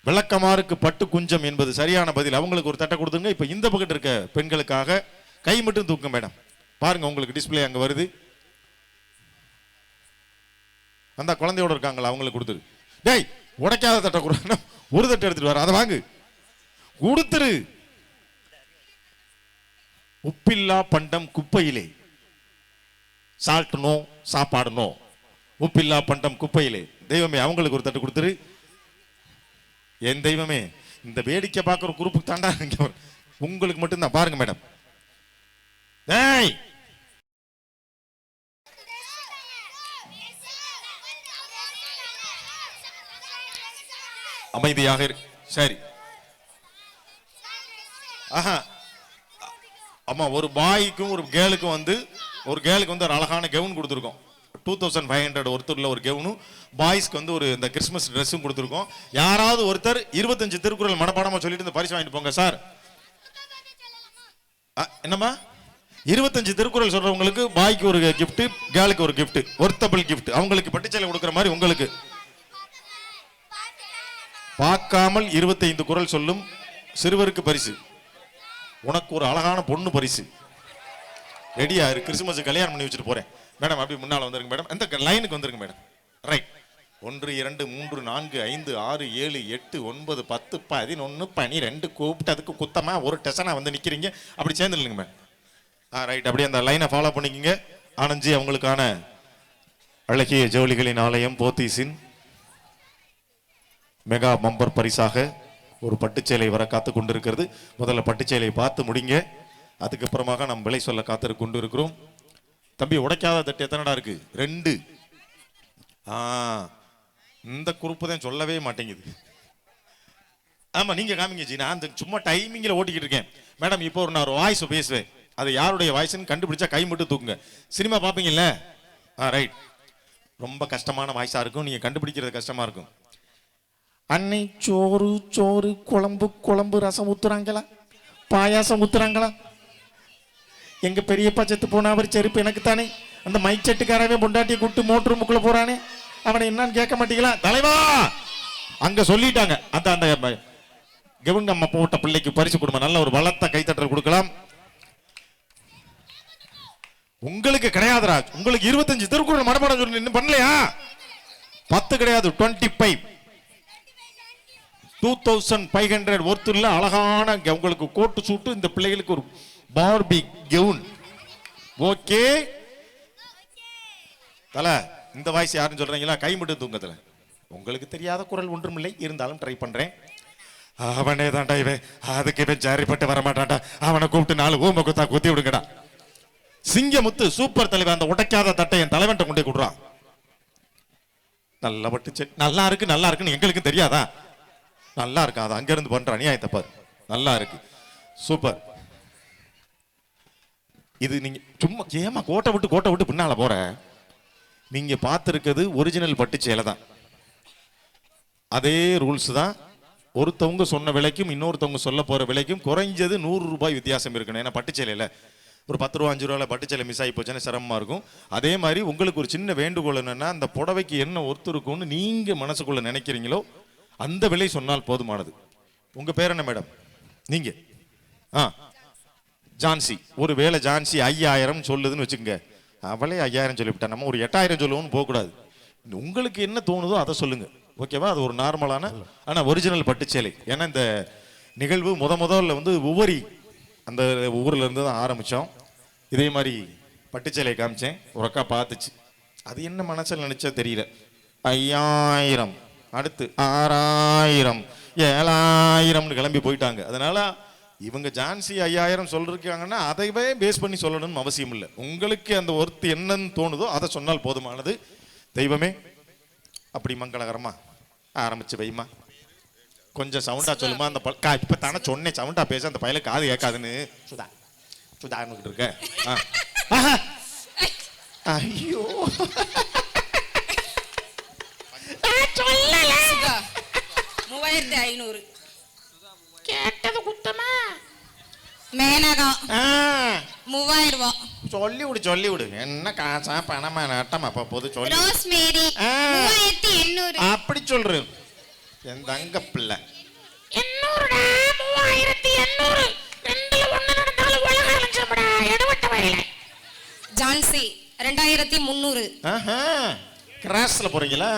[SPEAKER 3] விளக்கமாருக்கு பட்டு குஞ்சம் என்பது சரியான பதில். அவங்களுக்கு ஒரு தட்டை கொடுத்துங்க. இப்ப இந்த பக்கத்து இருக்க பெண்களுக்காக கை மட்டும் தூக்குங்க மேடம். பாருங்க உங்களுக்கு டிஸ்பிளே அங்க வருது. அந்த குழந்தையோட இருக்காங்களா அவங்களுக்கு கொடுத்துரு. டேய் உடைக்காத தட்டை கொடுங்க. ஒரு தட்டை எடுத்துட்டு வர, அதை வாங்கு கொடுத்துரு. உப்பில்லா பண்டம் குப்பையிலே. சால்ட் நோ, சாப்பாடு நோ. உப்பில்லா பண்டம் குப்பையிலே. தெய்வமே அவங்களுக்கு ஒரு தட்டு கொடுத்துரு. என் தெய்வமே, இந்த வேடிக்கை பார்க்குற குரூப்புக்கு தாண்டா உங்களுக்கு மட்டும்தான். பாருங்க மேடம். டேய் அமைதியாக இருக்கு. சரி. ஆஹா ஆமா, ஒரு பாய்க்கும் ஒரு கேளுக்கும் வந்து ஒரு அழகான கவுன் கொடுத்துருக்கோம். 2500 ஒருத்தர்ல ஒரு கவுனும், பாய்ஸ்க்கு வந்து ஒரு இந்த கிறிஸ்மஸ் ட்ரெஸ்ஸும் கொடுத்துருக்கோம். யாராவது ஒருத்தர் 25 திருக்குறள் மனப்பாடமா சொல்லிட்டு இந்த பரிசு வாங்கிட்டு போங்க சார். என்னம்மா 25 திருக்குறள் சொல்றவங்களுக்கு பாய்க்கு ஒரு கிஃப்ட், கேளுக்கு ஒரு கிஃப்ட், ஒர்த்தபிள் கிஃப்ட். அவங்களுக்கு பட்டுச்சேலை கொடுக்குற மாதிரி உங்களுக்கு. பார்க்காமல் 25 குறள் சொல்லும் சிறுவருக்கு பரிசு. உனக்கு ஒரு அழகான பொண்ணு பரிசு. ரெடியா இரு. கிறிஸ்துமஸ் கல்யாணம் பண்ணி வச்சுட்டு போறேன் மேடம். அப்படி முன்னால வந்துருங்க மேடம். அந்த லைனுக்கு வந்துருங்க மேடம். ரைட். 1 2 3 4 5 6 7 8 9 10 11 12 கூப்பிட்டு அதுக்கு குத்தமா ஒரு டெசனா வந்து நிக்கிறீங்க. அப்படி சேர்ந்து இல்லைங்க மேடம். ரைட். அப்படியே அந்த லைனை ஃபாலோ பண்ணிக்கங்க. ஆனந்தி அவங்களுக்கான அழகிய ஜவுளிகளின் ஆலயம் போத்தீஸின் மெகா பம்பர் பரிசாக ஒரு பட்டுச்சேலை வர காத்து கொண்டிருக்கிறது. முதல்ல பட்டுச்சேலையை பார்த்து முடிங்க. அதுக்கப்புறமாக நாம் விலை சொல்ல காத்து கொண்டு இருக்கிறோம். தம்பி உடைக்காத தட்டு எத்தனைடா இருக்கு? 2. இந்த குரூப்பு தான் சொல்லவே மாட்டேங்குது. ஆமா நீங்க காமிங்க ஜி. நான் சும்மா டைமிங்ல ஓட்டிக்கிட்டு இருக்கேன் மேடம். இப்போ நான் ஒரு வாய்ஸ் பேசுவேன். அது யாருடைய வாய்ஸ்ன்னு கண்டுபிடிச்சா கை மட்டும் தூக்குங்க. சினிமா பார்ப்பீங்கல்ல? ரைட். ரொம்ப கஷ்டமான வாய்ஸா இருக்கும். நீங்க கண்டுபிடிக்கிறது கஷ்டமா இருக்கும். அன்னை சோறு சோறு குழம்பு ரசம் ஊத்துறாங்களா, பாயாசம் ஊத்துறாங்களா? எங்க பெரியப்பா செத்து போன அவர் செருப்பு எனக்கு தானே. அந்த மைக் செட்டுக்காரவே பொண்டாட்டியை கூப்பிட்டு மோட்டர் ரூமுக்குள்ள போறானே, அவனை என்னன்னு கேட்க மாட்டீங்களா? தலைவா அங்க சொல்லிட்டாங்க. அந்த கவுன் நம்ம போட்ட பிள்ளைக்கு பரிசு கொடுமா. நல்ல ஒரு பலத்த கைத்தட்டல் கொடுக்கலாம். உங்களுக்கு கிடையாதுரா. உங்களுக்கு 25 திருக்குறள் மனப்பாடம் சொல்லி இன்னும் பண்ணலையா? 10 கிடையாது, 25. 2500 ஒருத்தர்ல அழகான உங்களுக்கு கோட்டு சூட்டு. இந்த பிள்ளைகளுக்கு ஒரு பார்பி கவுன். ஓகே தல. இந்த வாய்ஸ் யாருன்னு சொல்றீங்களா? கை மட்டும் தூங்கத்துல. உங்களுக்கு தெரியாத குரல் ஒன்றுமில்லை, இருந்தாலும் ட்ரை பண்றேன். அவனே தாண்டா இவன். அதுக்கு இவன் சரிப்பட்டு வரமாட்டான்டா. அவனை கூப்பிட்டு 4 ஊமை குத்தா குத்தி விடுங்கடா. சிங்கமுத்து சூப்பர் தலைவர். அந்த உடைக்காத தட்டை என் தலைவன்ட்ட கொண்டே கொடுறான். நல்லா பட்டுச்சு. நல்லா இருக்குன்னு எங்களுக்கு தெரியாதா? நல்லா இருக்காது. அங்க இருந்து பண்ற அநியாயத்தை பாரு. நல்லா இருக்கு. சூப்பர். இது நீங்க சும்மா ஏமா கோட்டை விட்டு பின்னால போற. நீங்க பார்த்திருக்கிறது ஒரிஜினல் பட்டுச்சேலை தான். அதே ரூல்ஸ் தான். ஒருத்தவங்க சொன்ன விலைக்கும் இன்னொருத்தவங்க சொல்ல போற விலைக்கும் குறைஞ்சது 100 ரூபாய் வித்தியாசம் இருக்கணும். ஏன்னா பட்டுச்சேலையில ஒரு 10 ரூபா 5 ரூபாய் பட்டுச்சேலை மிஸ் ஆகி போச்சுன்னா சிரமமா இருக்கும். அதே மாதிரி உங்களுக்கு ஒரு சின்ன வேண்டுகோள் என்னன்னா, அந்த புடவைக்கு என்ன ஒருத்தர் இருக்கும்னு நீங்க மனசுக்குள்ள நினைக்கிறீங்களோ அந்த விலை சொன்னால் போதுமானது. உங்க பேர் என்ன மேடம்? நீங்க ஜான்சி. ஒரு வேலை ஜான்சி 5000 சொல்லுதுன்னு வச்சுக்கோங்க. அவளே 5000 சொல்லிவிட்டா, நம்ம ஒரு 8000 சொல்லுவோம்னு போகக்கூடாது. உங்களுக்கு என்ன தோணுதோ அதை சொல்லுங்க, ஓகேவா? அது ஒரு நார்மலான ஆனால் ஒரிஜினல் பட்டுச்சேலை. ஏன்னா இந்த நிகழ்வு முதல்ல வந்து ஒவ்வொரு அந்த ஊரில் இருந்து தான் ஆரம்பித்தோம். இதே மாதிரி பட்டுச்சேலையை காமிச்சேன், ஒரு அக்கா பார்த்துச்சு. அது என்ன மனசில் நினச்சா தெரியல. 5000, அடுத்து 6000, 7000 கிளம்பி போயிட்டாங்க. அதனால இவங்க ஜான்சி 5000 சொல்லிருக்காங்கன்னா அதைவே பேஸ் பண்ணி சொல்லணும்னு அவசியம் இல்லை. உங்களுக்கு அந்த ஒர்த்து என்னன்னு தோணுதோ அதை சொன்னால் போதுமானது. தெய்வமே அப்படி மங்களகரமா ஆரம்பிச்சு வைமா. கொஞ்சம் சவுண்டா சொல்லுமா. அந்த இப்ப தானே சொன்னேன் சவுண்டா பேச, அந்த பையல காது கேட்காதுன்னு. சுதா சுதான்னுக்கிட்டு இருக்க. ஐயோ
[SPEAKER 10] 3500 கேட்டது குத்தமா? மேனகா 3000 ரூபாய்.
[SPEAKER 3] சொல்லி விடு என்ன காசா பணமா நட்டமா பொது சொல்லி.
[SPEAKER 2] ரோஸ்மேரி 3800.
[SPEAKER 3] அப்படி சொல்றேன் என் தங்க பிள்ளை.
[SPEAKER 10] 800டா 3800. ரெண்டுல ஒண்ணு நடந்தாலும் உலகம் அழிஞ்சிடும்டா எடுவட்ட வயல. ஜான்சி 2300.
[SPEAKER 3] கிராஸ்ல போறீங்களா?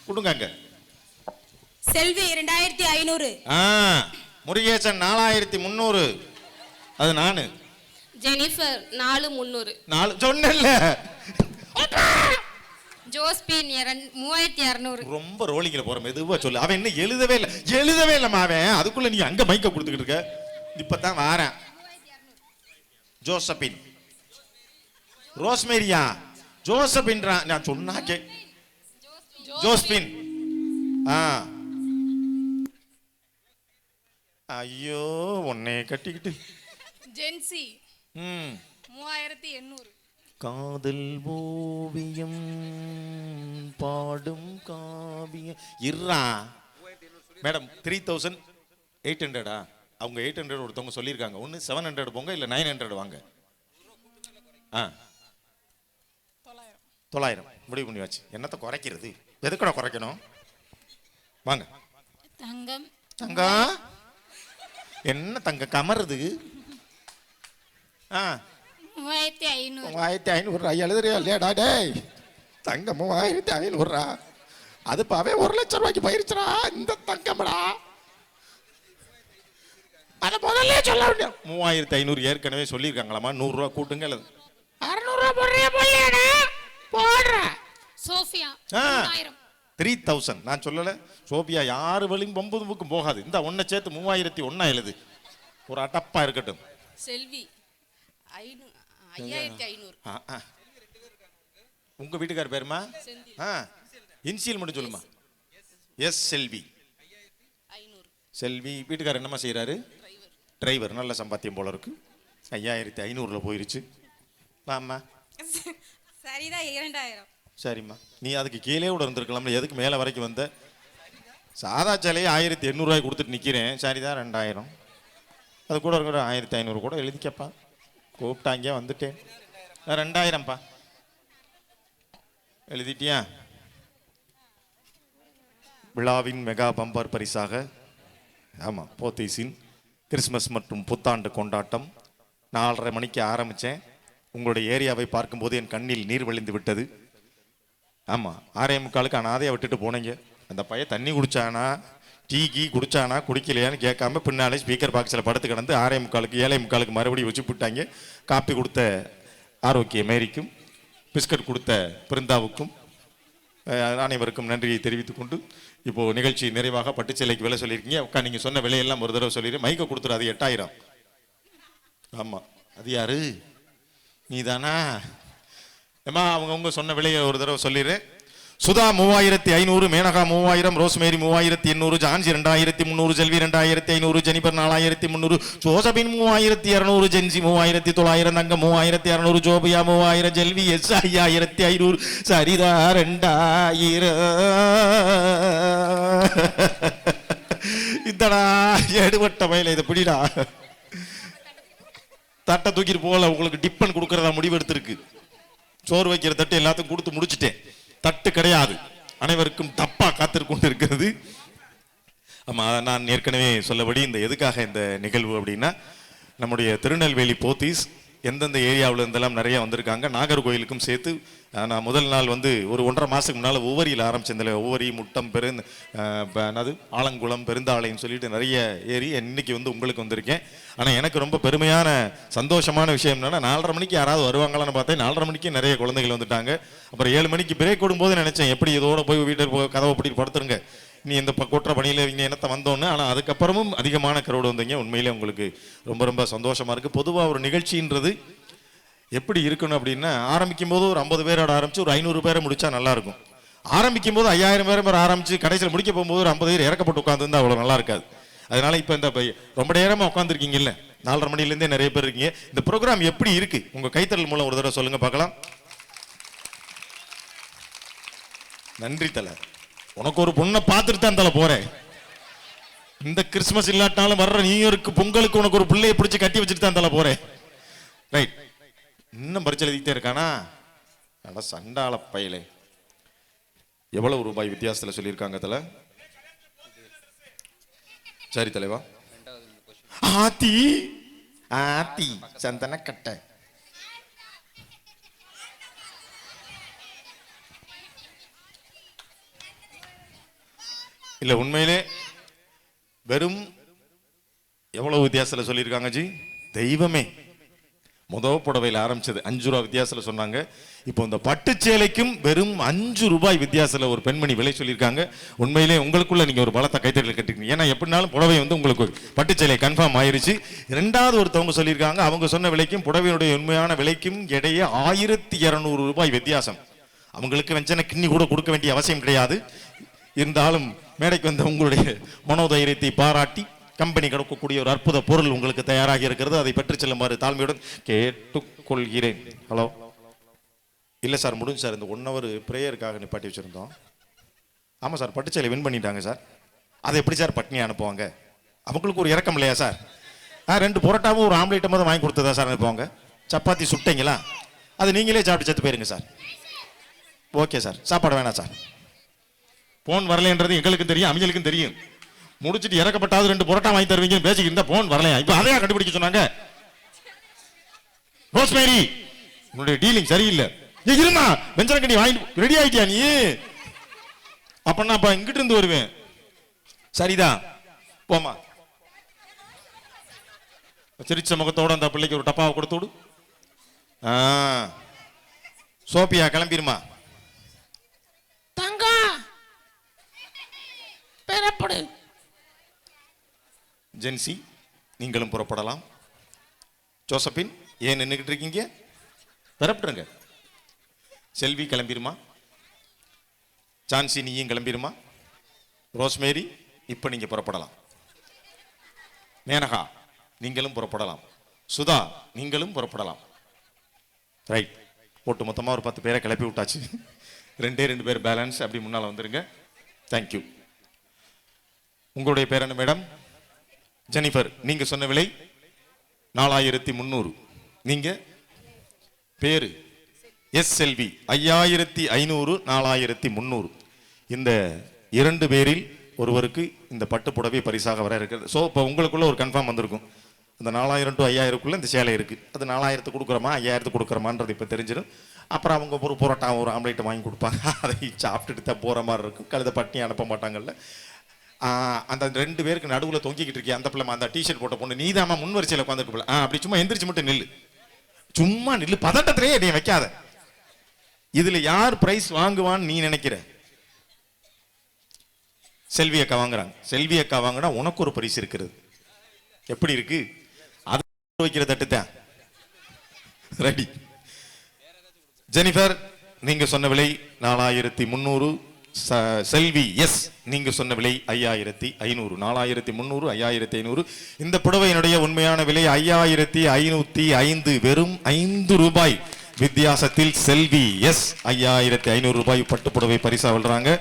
[SPEAKER 3] கொடுங்க அங்க.
[SPEAKER 10] செல்வி 2500.
[SPEAKER 3] முருகேசன் 4300. அது நானு.
[SPEAKER 10] ஜெனிஃபர் 4300.
[SPEAKER 3] 4 சொன்னேன்ல.
[SPEAKER 10] ஜோஸ்பின் 3200.
[SPEAKER 3] ரொம்ப ரோலிங்ல போற மெதுவா சொல்லு. அவன் என்ன எழுதவே இல்லம்மா அவன். அதுக்குள்ள நீ அங்க மைக்க கொடுத்துக்கிட்டு இருக்க. இப்பதான் வாரேன். ஜோசபின் ரோஸ்மேரியா ஜோசபின் நான் சொன்னா ஜோஸ்பின். ஐயோ உன்னை கட்டிக்கிட்டு.
[SPEAKER 10] ஜென்சி 3800.
[SPEAKER 3] காதல் ஓவியம் பாடும் காவியம் இர்ரா மேடம். 3800. அவங்க 800 ஒருத்தவங்க சொல்லியிருக்காங்க. ஒன்று 700 போங்க, இல்லை 900 வாங்க. 900 முடிவு பண்ணி வச்சு. என்னத்தை குறைக்கிறது? எதுக்கூட குறைக்கணும்? வாங்க.
[SPEAKER 10] தங்கம்
[SPEAKER 3] தங்கம் என்ன தங்க கமருது? 3500 எழுதுறியா இல்லையாடா? டேய் தங்க 3500. அது பாவே 1,00,000 ரூபாய்க்கு போயிருச்சுடா இந்த தங்கம்டா. அதை முதல்ல சொல்ல முடியும். 3500 ஏற்கனவே சொல்லியிருக்காங்களாமா. 100 ரூபா கூட்டுங்க.
[SPEAKER 10] 600 ரூபாய் போடுறியா போடலையாடா? போடுற. சோஃபியா
[SPEAKER 3] 3000 நான் சொல்லல. சோபியா யாரு வழியும் 9க்கும் போகாது. இந்த ஒன்றை சேர்த்து 3001 எழுது. ஒரு அட்டப்பா இருக்கட்டும்.
[SPEAKER 10] செல்வி 5500.
[SPEAKER 3] உங்க வீட்டுக்கார பேருமா? இன்சியல் மட்டும் சொல்லுமா. எஸ் செல்வி. செல்வி வீட்டுக்காரர் என்னமா செய்யறாரு? டிரைவர். நல்ல சம்பாத்தியம் போல இருக்கு. 5500 போயிருச்சு. ஆமா
[SPEAKER 10] சரிதான் 2000.
[SPEAKER 3] சரிம்மா நீ அதுக்கு கீழே கூட இருந்திருக்கலாம்ல. எதுக்கு மேலே வரைக்கும் வந்த? சாதா சேலையை 1800 ரூபாய் கொடுத்துட்டு நிற்கிறேன். சரிதான் 2000. அது கூட இருக்கிற 1500 கூட எழுதிக்கப்பா. கூப்பிட்டாங்க வந்துட்டேன். 2000பா எழுதிட்டியா? விழாவின் மெகா பம்பர் பரிசாக ஆமாம் போத்தீஸின் கிறிஸ்மஸ் மற்றும் புத்தாண்டு கொண்டாட்டம் 4:30 மணிக்கு ஆரம்பித்தேன். உங்களுடைய ஏரியாவை பார்க்கும்போது என் கண்ணில் நீர் வழிந்து விட்டது. ஆமாம் 6:45 அனாதையை விட்டுட்டு போனீங்க. அந்த பையன் தண்ணி குடிச்சானா டீ குடிச்சானா குடிக்கலையான்னு கேட்காம பின்னாலே ஸ்பீக்கர் பாக்ஸில் படுத்து கிடந்து 6:45 7:45 மறுபடியும் வச்சு விட்டாங்க. காப்பி கொடுத்த ஆரோக்கிய மேரிக்கும் பிஸ்கட் கொடுத்த பிருந்தாவுக்கும் அனைவருக்கும் நன்றியை தெரிவித்துக் கொண்டு இப்போது நிகழ்ச்சி நிறைவாக பட்டுச்சேலைக்கு விலை சொல்லியிருக்கீங்க. அக்கா நீங்கள் சொன்ன விலையெல்லாம் ஒரு தடவை சொல்லிடுறேன். மைக்கை கொடுத்துரு. அது 8000. ஆமாம் அது யாரு? நீ தானா? ஏமா அவங்க சொன்ன விலையை ஒரு தடவை சொல்லிடுறேன். சுதா 3500, மேனகா 3000, ரோஸ்மேரி 3800, ஜான்சி 2300, செல்வி 2500, ஜெனிபர் 4300, ஜோசபின் 3200, ஜென்சி 3900, தங்கம் 3600, ஜோபியா 3000, ஜெல்வி எஸ் 5500, சரிதா 2000. இந்தடா எடுவட்ட வயல இதை பிடிடா. தட்டை தூக்கிட்டு போகல. உங்களுக்கு டிப்பன் கொடுக்கறதா முடிவு எடுத்திருக்கு. சோறு வைக்கிற தட்டு எல்லாத்தையும் கொடுத்து முடிச்சுட்டேன். தட்டு கிடையாது. அனைவருக்கும் டப்பா காத்திருக்கொண்டு இருக்கிறது. ஆமாம் நான் ஏற்கனவே சொல்லபடி இந்த எதுக்காக இந்த நிகழ்வு அப்படின்னா நம்முடைய திருநெல்வேலி போத்தீஸ்
[SPEAKER 14] எந்தெந்த ஏரியாவில் இருந்தெல்லாம் நிறைய வந்திருக்காங்க. நாகர்கோயிலுக்கும் சேர்த்து நான் முதல் நாள் வந்து ஒரு 1.5 மாதத்துக்கு முன்னால் ஒவ்வொரியில் ஆரம்பிச்சிருந்தேன். ஒவ்வொரி, முட்டம், என்னது ஆலங்குளம், பெருந்தாளைன்னு சொல்லிட்டு நிறைய ஏரி இன்னைக்கு வந்து உங்களுக்கு வந்திருக்கேன். ஆனால் எனக்கு ரொம்ப பெருமையான சந்தோஷமான விஷயம் என்னன்னா, 4:30 மணிக்கு யாராவது வருவாங்களான்னு பார்த்தேன். 4:30 மணிக்கு நிறைய குழந்தைகள் வந்துட்டாங்க. அப்புறம் 7 மணிக்கு பிரேக் விடும்போது நினைச்சேன், எப்படி இதோட போய் வீட்டுக்கு கதவை பிடிட்டு படுத்துருங்க, நீ இந்த கொற்ற பணியில் இவங்க என்னத்தை வந்தோன்னு. ஆனால் அதுக்கப்புறமும் அதிகமான கரோடு வந்தீங்க. உண்மையிலே உங்களுக்கு ரொம்ப ரொம்ப சந்தோஷமாக இருக்குது. பொதுவாக ஒரு நிகழ்ச்சின்றது எப்படி இருக்கணும் அப்படின்னா, ஆரம்பிக்கும் போது ஒரு 50 பேரோட ஆரம்பித்து ஒரு 500 பேரை முடித்தா நல்லாயிருக்கும். ஆரம்பிக்கும் போது 5000 பேர் ஆரம்பித்து கடைசியில் முடிக்க போகும்போது ஒரு 50 பேர் இறக்கப்பட்டு உட்காந்துருந்தா அவ்வளோ நல்லா இருக்காது. அதனால் இப்போ இந்த ரொம்ப நேரமாக உட்காந்துருக்கீங்கல்ல, 4:30 மணிலேருந்தே நிறைய பேர் இருக்கீங்க. இந்த ப்ரோக்ராம் எப்படி இருக்குது உங்கள் கைத்தறல் மூலம் ஒரு தடவை சொல்லுங்கள் பார்க்கலாம். நன்றி தலை. உனக்கு ஒரு பொண்ணை பார்த்துட்டு தான் தலை போகிறேன். இந்த கிறிஸ்மஸ் இல்லாட்டாலும் வர்ற நியூ இயருக்கு, பொங்கலுக்கு உனக்கு ஒரு பிள்ளையை பிடிச்சி கட்டி வச்சுட்டு தான் தலை போகிறேன். ரைட். இன்னும் பரிச்சை எழுதிக்கிட்டே இருக்கானா? அட சண்டாள பையலே. எவ்வளவு ரூபாய் வித்தியாசத்தில் சொல்லியிருக்காங்க தலை? சரி தலைவா. ஆத்தி ஆத்தி சந்தன கட்டை. இல்ல உண்மையிலே வெறும் எவ்வளவு வித்தியாசத்தில் சொல்லியிருக்காங்க ஜி? தெய்வமே. முதல் புடவையில் ஆரம்பிச்சது 5 ரூபா வித்தியாசத்தில் சொன்னாங்க. இப்போ இந்த பட்டுச்சேலைக்கும் வெறும் 5 ரூபாய் வித்தியாசத்தில் ஒரு பெண்மணி விலை சொல்லியிருக்காங்க. உண்மையிலே உங்களுக்குள்ள நீங்க ஒரு பலத்தை கைத்தறி கட்டிருக்கீங்க. ஏன்னா எப்படினாலும் புடவை வந்து உங்களுக்கு பட்டுச்சேலை கன்ஃபார்ம் ஆயிருச்சு. 2வது ஒருத்தவங்க சொல்லியிருக்காங்க, அவங்க சொன்ன விலைக்கும் புடவையுடைய உண்மையான விலைக்கும் இடையே 1200 ரூபாய் வித்தியாசம். அவங்களுக்கு வெஞ்சனை கிண்ணி கூட கொடுக்க வேண்டிய அவசியம் கிடையாது. இருந்தாலும் மேடைக்கு வந்த உங்களுடைய மனோதைரியத்தை பாராட்டி கம்பெனி கொடுக்கக்கூடிய ஒரு அற்புத பொருள் உங்களுக்கு தயாராகி இருக்கிறது. அதை பெற்று செல்லுமாறு தாழ்மையுடன் கேட்டுக்கொள்கிறேன். ஹலோ. இல்லை சார், முடிஞ்சு சார். இந்த 1 hour ப்ரேயருக்காக நிப்பாட்டி வச்சுருந்தோம். ஆமாம் சார், பட்டுச்சேலை வின் பண்ணிட்டாங்க சார். அதை எப்படி சார் பட்னி அனுப்புவாங்க? அவங்களுக்கு ஒரு இறக்கம் இல்லையா சார்? 2 புரோட்டாவும் ஒரு ஆம்லேட்டும் தான் வாங்கி கொடுத்ததா சார் அனுப்புவாங்க? சப்பாத்தி சுட்டீங்களா? அது நீங்களே சாப்பிட்டு செத்து போயிருங்க சார். ஓகே சார், சாப்பாடு வேணாம் சார். போன் வரலைன்றது எங்களுக்கும் தெரியும், அவங்களுக்கும் தெரியும். முடிச்சுட்டு இறக்கப்பட்டாவது 2 புரோட்டா வாங்கி தருவீங்கன்னு பேசிக்கிட்டு இருந்தா போன் வரலையா? இப்போ அதையா கண்டுபிடிக்க சொன்னாங்க? ரோஸ்மேரி, உன்னுடைய டீலிங் சரியில்லை. இருமா, வெஞ்சரங்கடி வாங்கி ரெடி ஆயிட்டியா நீ? அப்ப நான் அப்ப இங்கிட்டு இருந்து வருவேன். சரிதான், போமா. சிரிச்ச முகத்தோட அந்த பிள்ளைக்கு ஒரு டப்பாவை கொடுத்து விடு. சோபியா கிளம்பிருமா? தங்கா பெறப்படு. ஜென்சி, நீங்களும் புறப்படலாம். ஜோசப்பின், ஏன் நின்றுகிட்டு இருக்கீங்க? பெறப்பட்டுருங்க. செல்வி கிளம்பிருமா? ஜான்சி, நீயும் கிளம்பிருமா? ரோஸ்மேரி, இப்போ நீங்க புறப்படலாம். மேனகா, நீங்களும் புறப்படலாம். சுதா, நீங்களும் புறப்படலாம். ரைட். போட்டு மொத்தமாக ஒரு 10 பேரை கிளப்பி விட்டாச்சு. 2 பேர் பேலன்ஸ். அப்படி முன்னால் வந்துருங்க. தேங்க்யூ. உங்களுடைய பேர் என்ன மேடம்? ஜெனிஃபர். நீங்க சொன்ன விலை 4300. நீங்க பேரு? எஸ் செல்வி. 5500, 4300. இந்த 2 பேரில் ஒருவருக்கு இந்த பட்டு புடவை பரிசாக வர இருக்கிறது. ஸோ இப்போ உங்களுக்குள்ள ஒரு கன்ஃபார்ம் வந்திருக்கும். அந்த 4000 to 5000 இந்த சேலை இருக்கு. அது 4000 கொடுக்குறோமா 5000 கொடுக்குறோமான்றது இப்போ தெரிஞ்சிடும். அப்புறம் அவங்க ஒரு புரோட்டா ஒரு ஆம்லேட்டை வாங்கி கொடுப்பாங்க. அதை சாப்பிட்டுட்டு தான் போகிற மாதிரி இருக்கும். கழுத பட்டினி அனுப்ப மாட்டாங்கல்ல. அந்த 2 பேருக்கு நடுவில் தொங்கிக்கிட்டு இருக்கேன் அந்த பிள்ளை, அந்த டிஷர்ட் போட்ட பொண்ணு, நீதாமா முன் வரிசையில் உட்காந்துட்டு போல. அப்படி சும்மா எந்திரிச்சு மட்டும் நில்லு, சும்மா நில்லு, பதட்டத்திலேயே என்னை வைக்காத. இதுல யார் பிரைஸ் வாங்குவான்னு நீ நினைக்கிற? செல்வி அக்கா வாங்குறாங்க. செல்வி அக்கா வாங்கினா உனக்கு ஒரு பரிசு இருக்கிறது. எப்படி இருக்கு? அது வைக்கிற தட்டு தான். ரெடி. ஜெனிஃபர், நீங்க சொன்ன விலை 4300. செல்வி, எஸ், நீங்க சொன்ன விலை 5500. 4300, 5500. இந்த புடவையினுடைய உண்மையான விலை 5505. வெறும் 5 ரூபாய் வித்தியாசத்தில் செல்வி, எஸ், 5500 ரூபாய் பட்டு புடவை பரிசா வெல்றாங்க.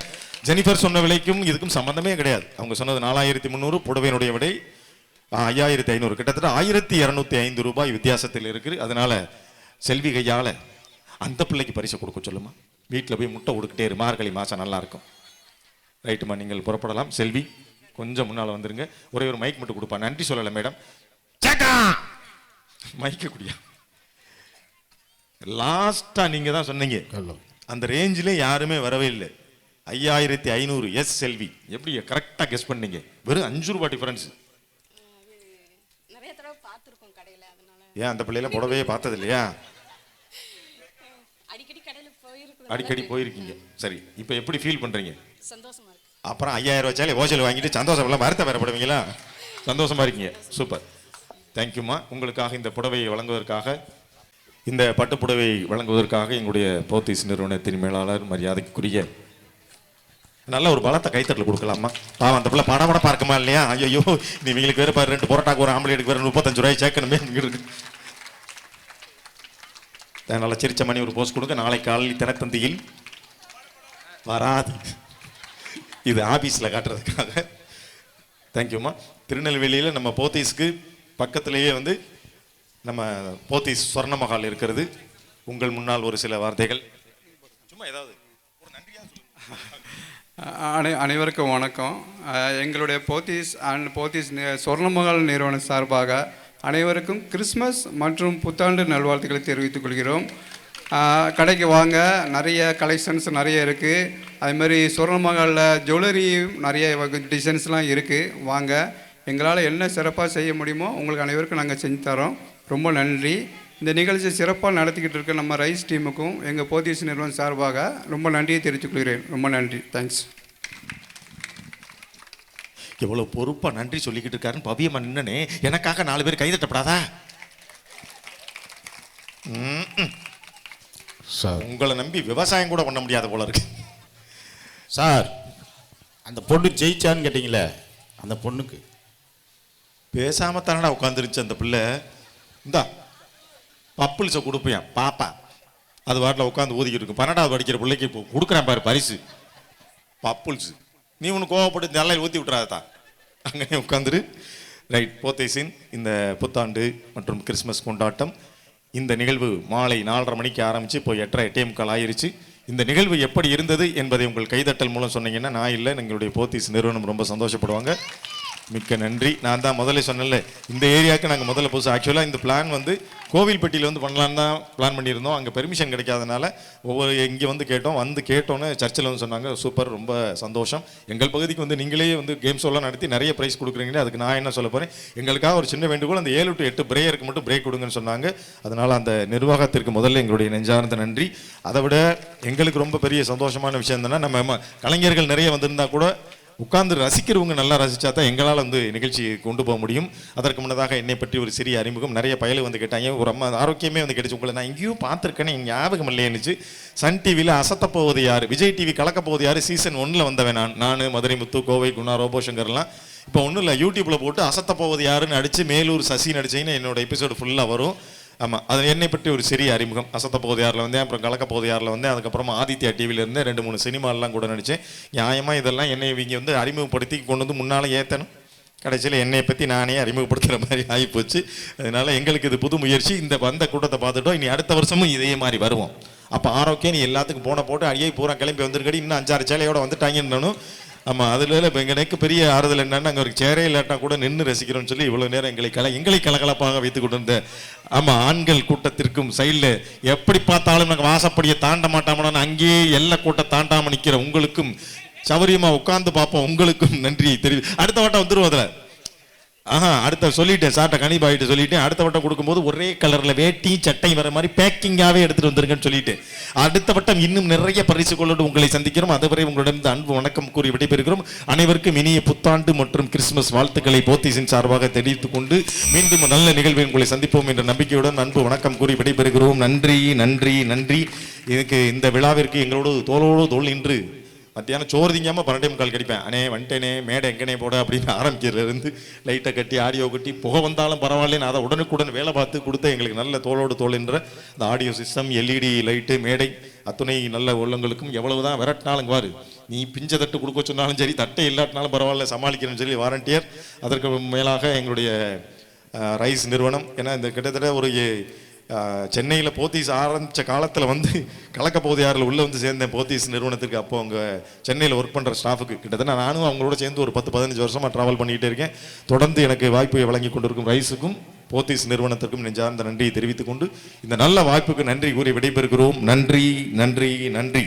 [SPEAKER 14] ஜெனிஃபர் சொன்ன விலைக்கும் இதுக்கும் சம்பந்தமே கிடையாது. அவங்க சொன்னது 4300, புடவையினுடைய விலை 5500. கிட்டத்தட்ட 1205 ரூபாய் வித்தியாசத்தில் இருக்கு. அதனால செல்வி கையால அந்த பிள்ளைக்கு பரிசு கொடுக்க சொல்லுமா. வீட்டில் போய் முட்டை கொடுக்கிட்டே இரு, மார்கழி மாதம் நல்லா இருக்கும். ரைட்டுமா, நீங்கள் புறப்படலாம். செல்வி, கொஞ்சம் முன்னால் வந்துருங்க. ஒரே ஒரு மைக் மட்டும் கொடுப்பா. நன்றி சொல்லலை மேடம். மைக்க குடியா?
[SPEAKER 3] லாஸ்ட்டாக நீங்கள் தான் சொன்னீங்க, அந்த ரேஞ்சிலே யாருமே வரவே இல்லை. 5500 எஸ் செல்வி. எப்படி கரெக்டாக கெஸ் பண்ணீங்க? வெறும் 5 ரூபாய் டிஃபரன்ஸ்.
[SPEAKER 10] நிறைய தடவை பார்த்துருக்கோம் கடையில், அதனால.
[SPEAKER 3] ஏன் அந்த பிள்ளையில புடவையே பார்த்தது இல்லையா?
[SPEAKER 10] அடிக்கடி கடையில் போயிருக்கோம்.
[SPEAKER 3] அடிக்கடி போயிருக்கீங்க. சரி, இப்போ எப்படி ஃபீல் பண்ணுறீங்க?
[SPEAKER 10] சந்தோஷமா இருக்கு.
[SPEAKER 3] அப்புறம் 5000 ரூபாய் ஹோல்சேல் வாங்கிட்டு சந்தோஷம் வருத்த வரப்படுவீங்களா? சந்தோஷமா இருக்கீங்க. சூப்பர், தேங்க்யூம்மா. உங்களுக்காக இந்த புடவையை வழங்குவதற்காக, இந்த பட்டுப்புடவை வழங்குவதற்காக எங்களுடைய போத்தீஸ் நிறுவனத்தின் மேலாளர் மரியாதைக்குரிய நல்ல ஒரு பலத்தை கைத்தட்டல் கொடுக்கலாமா? பாவம் அந்த பிள்ளை படபட பார்க்குமா இல்லையா? ஐயோ, நீங்களுக்கு வேறு பாரு 2 பரோட்டாக்கு ஒரு ஆம்பளேட்டுக்கு வேறு 35 ரூபாய் சேர்க்கணுமே இருக்கு. நல்லா சிரிச்ச மணி ஒரு போஸ்ட் கொடுங்க. நாளை காலையில் தினத்தந்தியில் வராது, இது ஆபீஸில் காட்டுறதுக்காக. தேங்க்யூம்மா. திருநெல்வேலியில் நம்ம போத்தீஸ்க்கு பக்கத்திலேயே வந்து நம்ம போத்தீஸ் சொர்ண மஹால் இருக்கிறது. உங்கள் முன்னால் ஒரு சில வார்த்தைகள் சும்மா ஏதாவது ஒரு நன்றியாக சொல்லுங்கள்.
[SPEAKER 15] அனைவருக்கும் வணக்கம். எங்களுடைய போத்தீஸ் சொர்ணமஹால் நிறுவனம் சார்பாக அனைவருக்கும் கிறிஸ்மஸ் மற்றும் புத்தாண்டு நல்வாழ்த்துக்களை தெரிவித்துக் கொள்கிறோம். கடைக்கு வாங்க, நிறைய கலெக்ஷன்ஸ் நிறைய இருக்குது. அதுமாதிரி சொர்ணமஹாலில் ஜுவல்லரி நிறைய டிசைன்ஸ்லாம் இருக்குது. வாங்க, எங்களால் என்ன சிறப்பாக செய்ய முடியுமோ உங்களுக்கு அனைவருக்கும் நாங்கள் செஞ்சு தரோம். ரொம்ப நன்றி. இந்த நிகழ்ச்சியை சிறப்பாக நடத்திக்கிட்டு இருக்க நம்ம ரைஸ் டீமுக்கும் எங்கள் போத்தீஸ் நிறுவனம் சார்பாக ரொம்ப நன்றியை தெரிவித்துக் கொள்கிறேன். ரொம்ப நன்றி, தேங்க்ஸ்.
[SPEAKER 3] எவ்வளோ பொறுப்பாக நன்றி சொல்லிக்கிட்டு இருக்காருன்னு பவியம்மா நின்னனே, எனக்காக 4 பேர் கைதட்டப்படாதா?
[SPEAKER 7] சார்,
[SPEAKER 3] உங்களை நம்பி விவசாயம் கூட பண்ண முடியாத போல இருக்கு.
[SPEAKER 7] சார், அந்த பொண்ணு ஜெயிச்சான்னு கேட்டிங்களே, அந்த பொண்ணுக்கு
[SPEAKER 3] பேசாம தானடா உட்காந்துருச்சு அந்த பிள்ளை. இந்தா பப்புள்ஸை கொடுப்பேன் பாப்பா, அது வாட்டில் உட்காந்து ஊதிக்கிட்டு இருக்கும். 12வது படிக்கிற பிள்ளைக்கு இப்போ கொடுக்குறேன் பாரு பரிசு, பப்புள்ஸு. நீ ஒன்று கோவப்பட்டு நல்லா ஊற்றி விட்டுறாதான், அங்கே உட்காந்துரு. ரைட், போத்தீஸின் இந்த புத்தாண்டு மற்றும் கிறிஸ்மஸ் கொண்டாட்டம் இந்த நிகழ்வு மாலை 4:30 மணிக்கு ஆரம்பித்து இப்போ 8:30 ஆயிருச்சு. இந்த நிகழ்வு எப்படி இருந்தது என்பதை உங்கள் கைதட்டல் மூலம் சொன்னீங்கன்னா, நான் இல்லை, எங்களுடைய போத்தீஸ் நிறுவனம் ரொம்ப சந்தோஷப்படுவாங்க. மிக்க நன்றி. நான் தான் முதல்ல சொன்னேன்ல, இந்த ஏரியாவுக்கு நாங்கள் முதல்ல புதுசு. ஆக்சுவலாக இந்த பிளான் வந்து கோவில்பட்டியில் வந்து பண்ணலான்னு தான் பிளான் பண்ணியிருந்தோம். அங்கே பெர்மிஷன் கிடைக்காதனால இங்கே வந்து கேட்டோன்னே சர்ச்சில் வந்து சொன்னாங்க, சூப்பர், ரொம்ப சந்தோஷம். எங்கள் பகுதிக்கு வந்து நீங்களே வந்து கேம் ஷோலாம் நடத்தி நிறைய ப்ரைஸ் கொடுக்குறீங்களே, அதுக்கு நான் என்ன சொல்ல போகிறேன், எங்களுக்காக ஒரு சின்ன வேண்டுகோள், அந்த 7 to 8 பிரேயருக்கு மட்டும் பிரேக் கொடுங்கன்னு சொன்னாங்க. அதனால் அந்த நிர்வாகத்திற்கு முதல்ல எங்களுடைய நெஞ்சார்ந்த நன்றி. அதை விட எங்களுக்கு ரொம்ப பெரிய சந்தோஷமான விஷயம் என்னன்னா, நம்ம கலைஞர்கள் நிறைய வந்திருந்தா கூட உட்கார்ந்து ரசிக்கிறவங்க நல்லா ரசித்தா தான் எங்களால் வந்து நிகழ்ச்சியை கொண்டு போக முடியும். அதற்கு முன்னதாக என்னை பற்றி ஒரு சிறிய அறிமுகம். நிறைய பயலு வந்து கேட்டாங்க, ஒரு அம்மா ஆரோக்கியமே வந்து கிடைச்சி, உங்களை நான் எங்கேயும் பார்த்துருக்கேன்னு எங்கள் ஞாபகம் இல்லையேனுச்சு. சன் டிவியில் அசத்த போவது யார், விஜய் டிவி கலக்க போவது யார் சீசன் 1 வந்தவன் நான் மதுரை முத்து, கோவை குணா, ரோபோசங்கர்லாம். இப்போ ஒன்றும் இல்லை, யூடியூப்பில் போட்டு அசத்த போவது யாருன்னு அடித்து மேலூர் சசி நடிச்சிங்கன்னா என்னோட எபிசோடு ஃபுல்லாக வரும். ஆமாம், அது என்னை பற்றி ஒரு சிறிய அறிமுகம். அசத்த போது யாரில் வந்தேன், அப்புறம் கலக்க போது யாரில் வந்தேன், அதுக்கப்புறமா ஆதித்யா டிவியில் இருந்தேன், 2-3 சினிமாலாம் கூட நடித்தேன். நியாயமாக இதெல்லாம் என்னை இவங்க வந்து அறிமுகப்படுத்தி கொண்டு வந்து முன்னால் ஏற்றணும். கடைசியில் என்னை பற்றி நானே அறிமுகப்படுத்துகிற மாதிரி ஆகிப்போச்சு. அதனால் எங்களுக்கு இது புது முயற்சி. இந்த வந்த கூட்டத்தை பார்த்துட்டோம், இனி அடுத்த வருஷமும் இதே மாதிரி வருவோம். அப்போ ஆரோக்கியம் நீ எல்லாத்துக்கும் போட்டு அடியே பூரா கிளம்பி வந்துருக்கடி, இன்னும் 5-6 சேலையோடு வந்துட்டாங்கன்னு. ஆமாம், அதில் இப்போ எனக்கு பெரிய ஆறுதல் என்னன்னா, அங்கே ஒரு சேரே இல்லாட்டா கூட நின்று ரசிக்கிறோம்னு சொல்லி இவ்வளோ நேரம் எங்களை கலகலப்பாக வைத்து கொண்டு இருந்த ஆமாம் ஆண்கள் கூட்டத்திற்கும் சைடில் எப்படி பார்த்தாலும் நாங்கள் வாசப்படியை தாண்ட மாட்டாமோன்னு அங்கேயே எல்லா கூட்டம் தாண்டாமல் நிற்கிற உங்களுக்கும், சௌரியமாக உட்கார்ந்து பார்ப்போம் உங்களுக்கும் நன்றி தெரிவி. அடுத்த வட்டம் வந்துடும் அதில். அடுத்த சொல்லிட்டேன், சார்ட்ட கனிபாயிட்டு சொல்லிட்டேன், அடுத்த வட்டம் கொடுக்கும்போது ஒரே கலரில் வேட்டி சட்டை வர மாதிரி பேக்கிங்காகவே எடுத்துகிட்டு வந்துருங்கன்னு சொல்லிட்டு, அடுத்த வட்டம் இன்னும் நிறைய பரிசு கொள்ளோடு உங்களை சந்திக்கிறோம். அதுவரை உங்களிடம் அன்பு வணக்கம் கூறி விடைபெறுகிறோம். அனைவருக்கும் இனிய புத்தாண்டு மற்றும் கிறிஸ்துமஸ் வாழ்த்துக்களை போத்தீஸின் சார்பாக தெரிவித்துக் கொண்டு மீண்டும் நல்ல நிகழ்வை உங்களை சந்திப்போம் என்ற நம்பிக்கையுடன் அன்பு வணக்கம் கூறி விடைபெறுகிறோம். நன்றி நன்றி நன்றி. இதுக்கு இந்த விழாவிற்கு எங்களோடு தோளோடு தோள் நின்று மத்தியானம் சோறு திங்காமல் 12:45 கடிப்பேன். அண்ணே வந்துட்டேனே, மேடை எங்கனே போட அப்படின்னு ஆரம்பிக்கிறதுலேருந்து லைட்டை கட்டி ஆடியோ கட்டி புகை வந்தாலும் பரவாயில்லைன்னு அதை உடனுக்குடன் வேலை பார்த்து கொடுத்த எங்களுக்கு நல்ல தோளோடு தோல் என்ற இந்த ஆடியோ சிஸ்டம், எல்இடி லைட்டு, மேடை அத்துணை நல்ல உள்ளங்களுக்கும் எவ்வளவு தான் விரட்டினாலும் வாரு, நீ பிஞ்ச தட்டு கொடுக்க சொன்னாலும் சரி, தட்டை இல்லாட்டினாலும் பரவாயில்ல சமாளிக்கணும்னு சொல்லி வாரண்டியர். அதற்கு மேலாக எங்களுடைய ரைஸ் நிறுவனம், ஏன்னா இந்த கிட்டத்தட்ட ஒரு சென்னையில் போத்தீஸ் ஆரம்பித்த காலத்தில் வந்து கலக்க போது யாரில் உள்ளே வந்து சேர்ந்தேன் போத்தீஸ் நிறுவனத்துக்கு. அப்போ அவங்க சென்னையில் ஒர்க் பண்ணுற ஸ்டாஃபுக்கு கிட்டத்தட்ட நானும் அவங்களோட சேர்ந்து ஒரு 10-15 வருஷமாக ட்ராவல் பண்ணிகிட்டே இருக்கேன். தொடர்ந்து எனக்கு வாய்ப்பை வழங்கி கொண்டிருக்கும் ரைஸுக்கும் போத்தீஸ் நிறுவனத்திற்கும் நெஞ்சார்ந்த நன்றியை தெரிவித்துக் கொண்டு இந்த நல்ல வாய்ப்புக்கு நன்றி கூறி விடைபெறுகிறோம். நன்றி நன்றி நன்றி.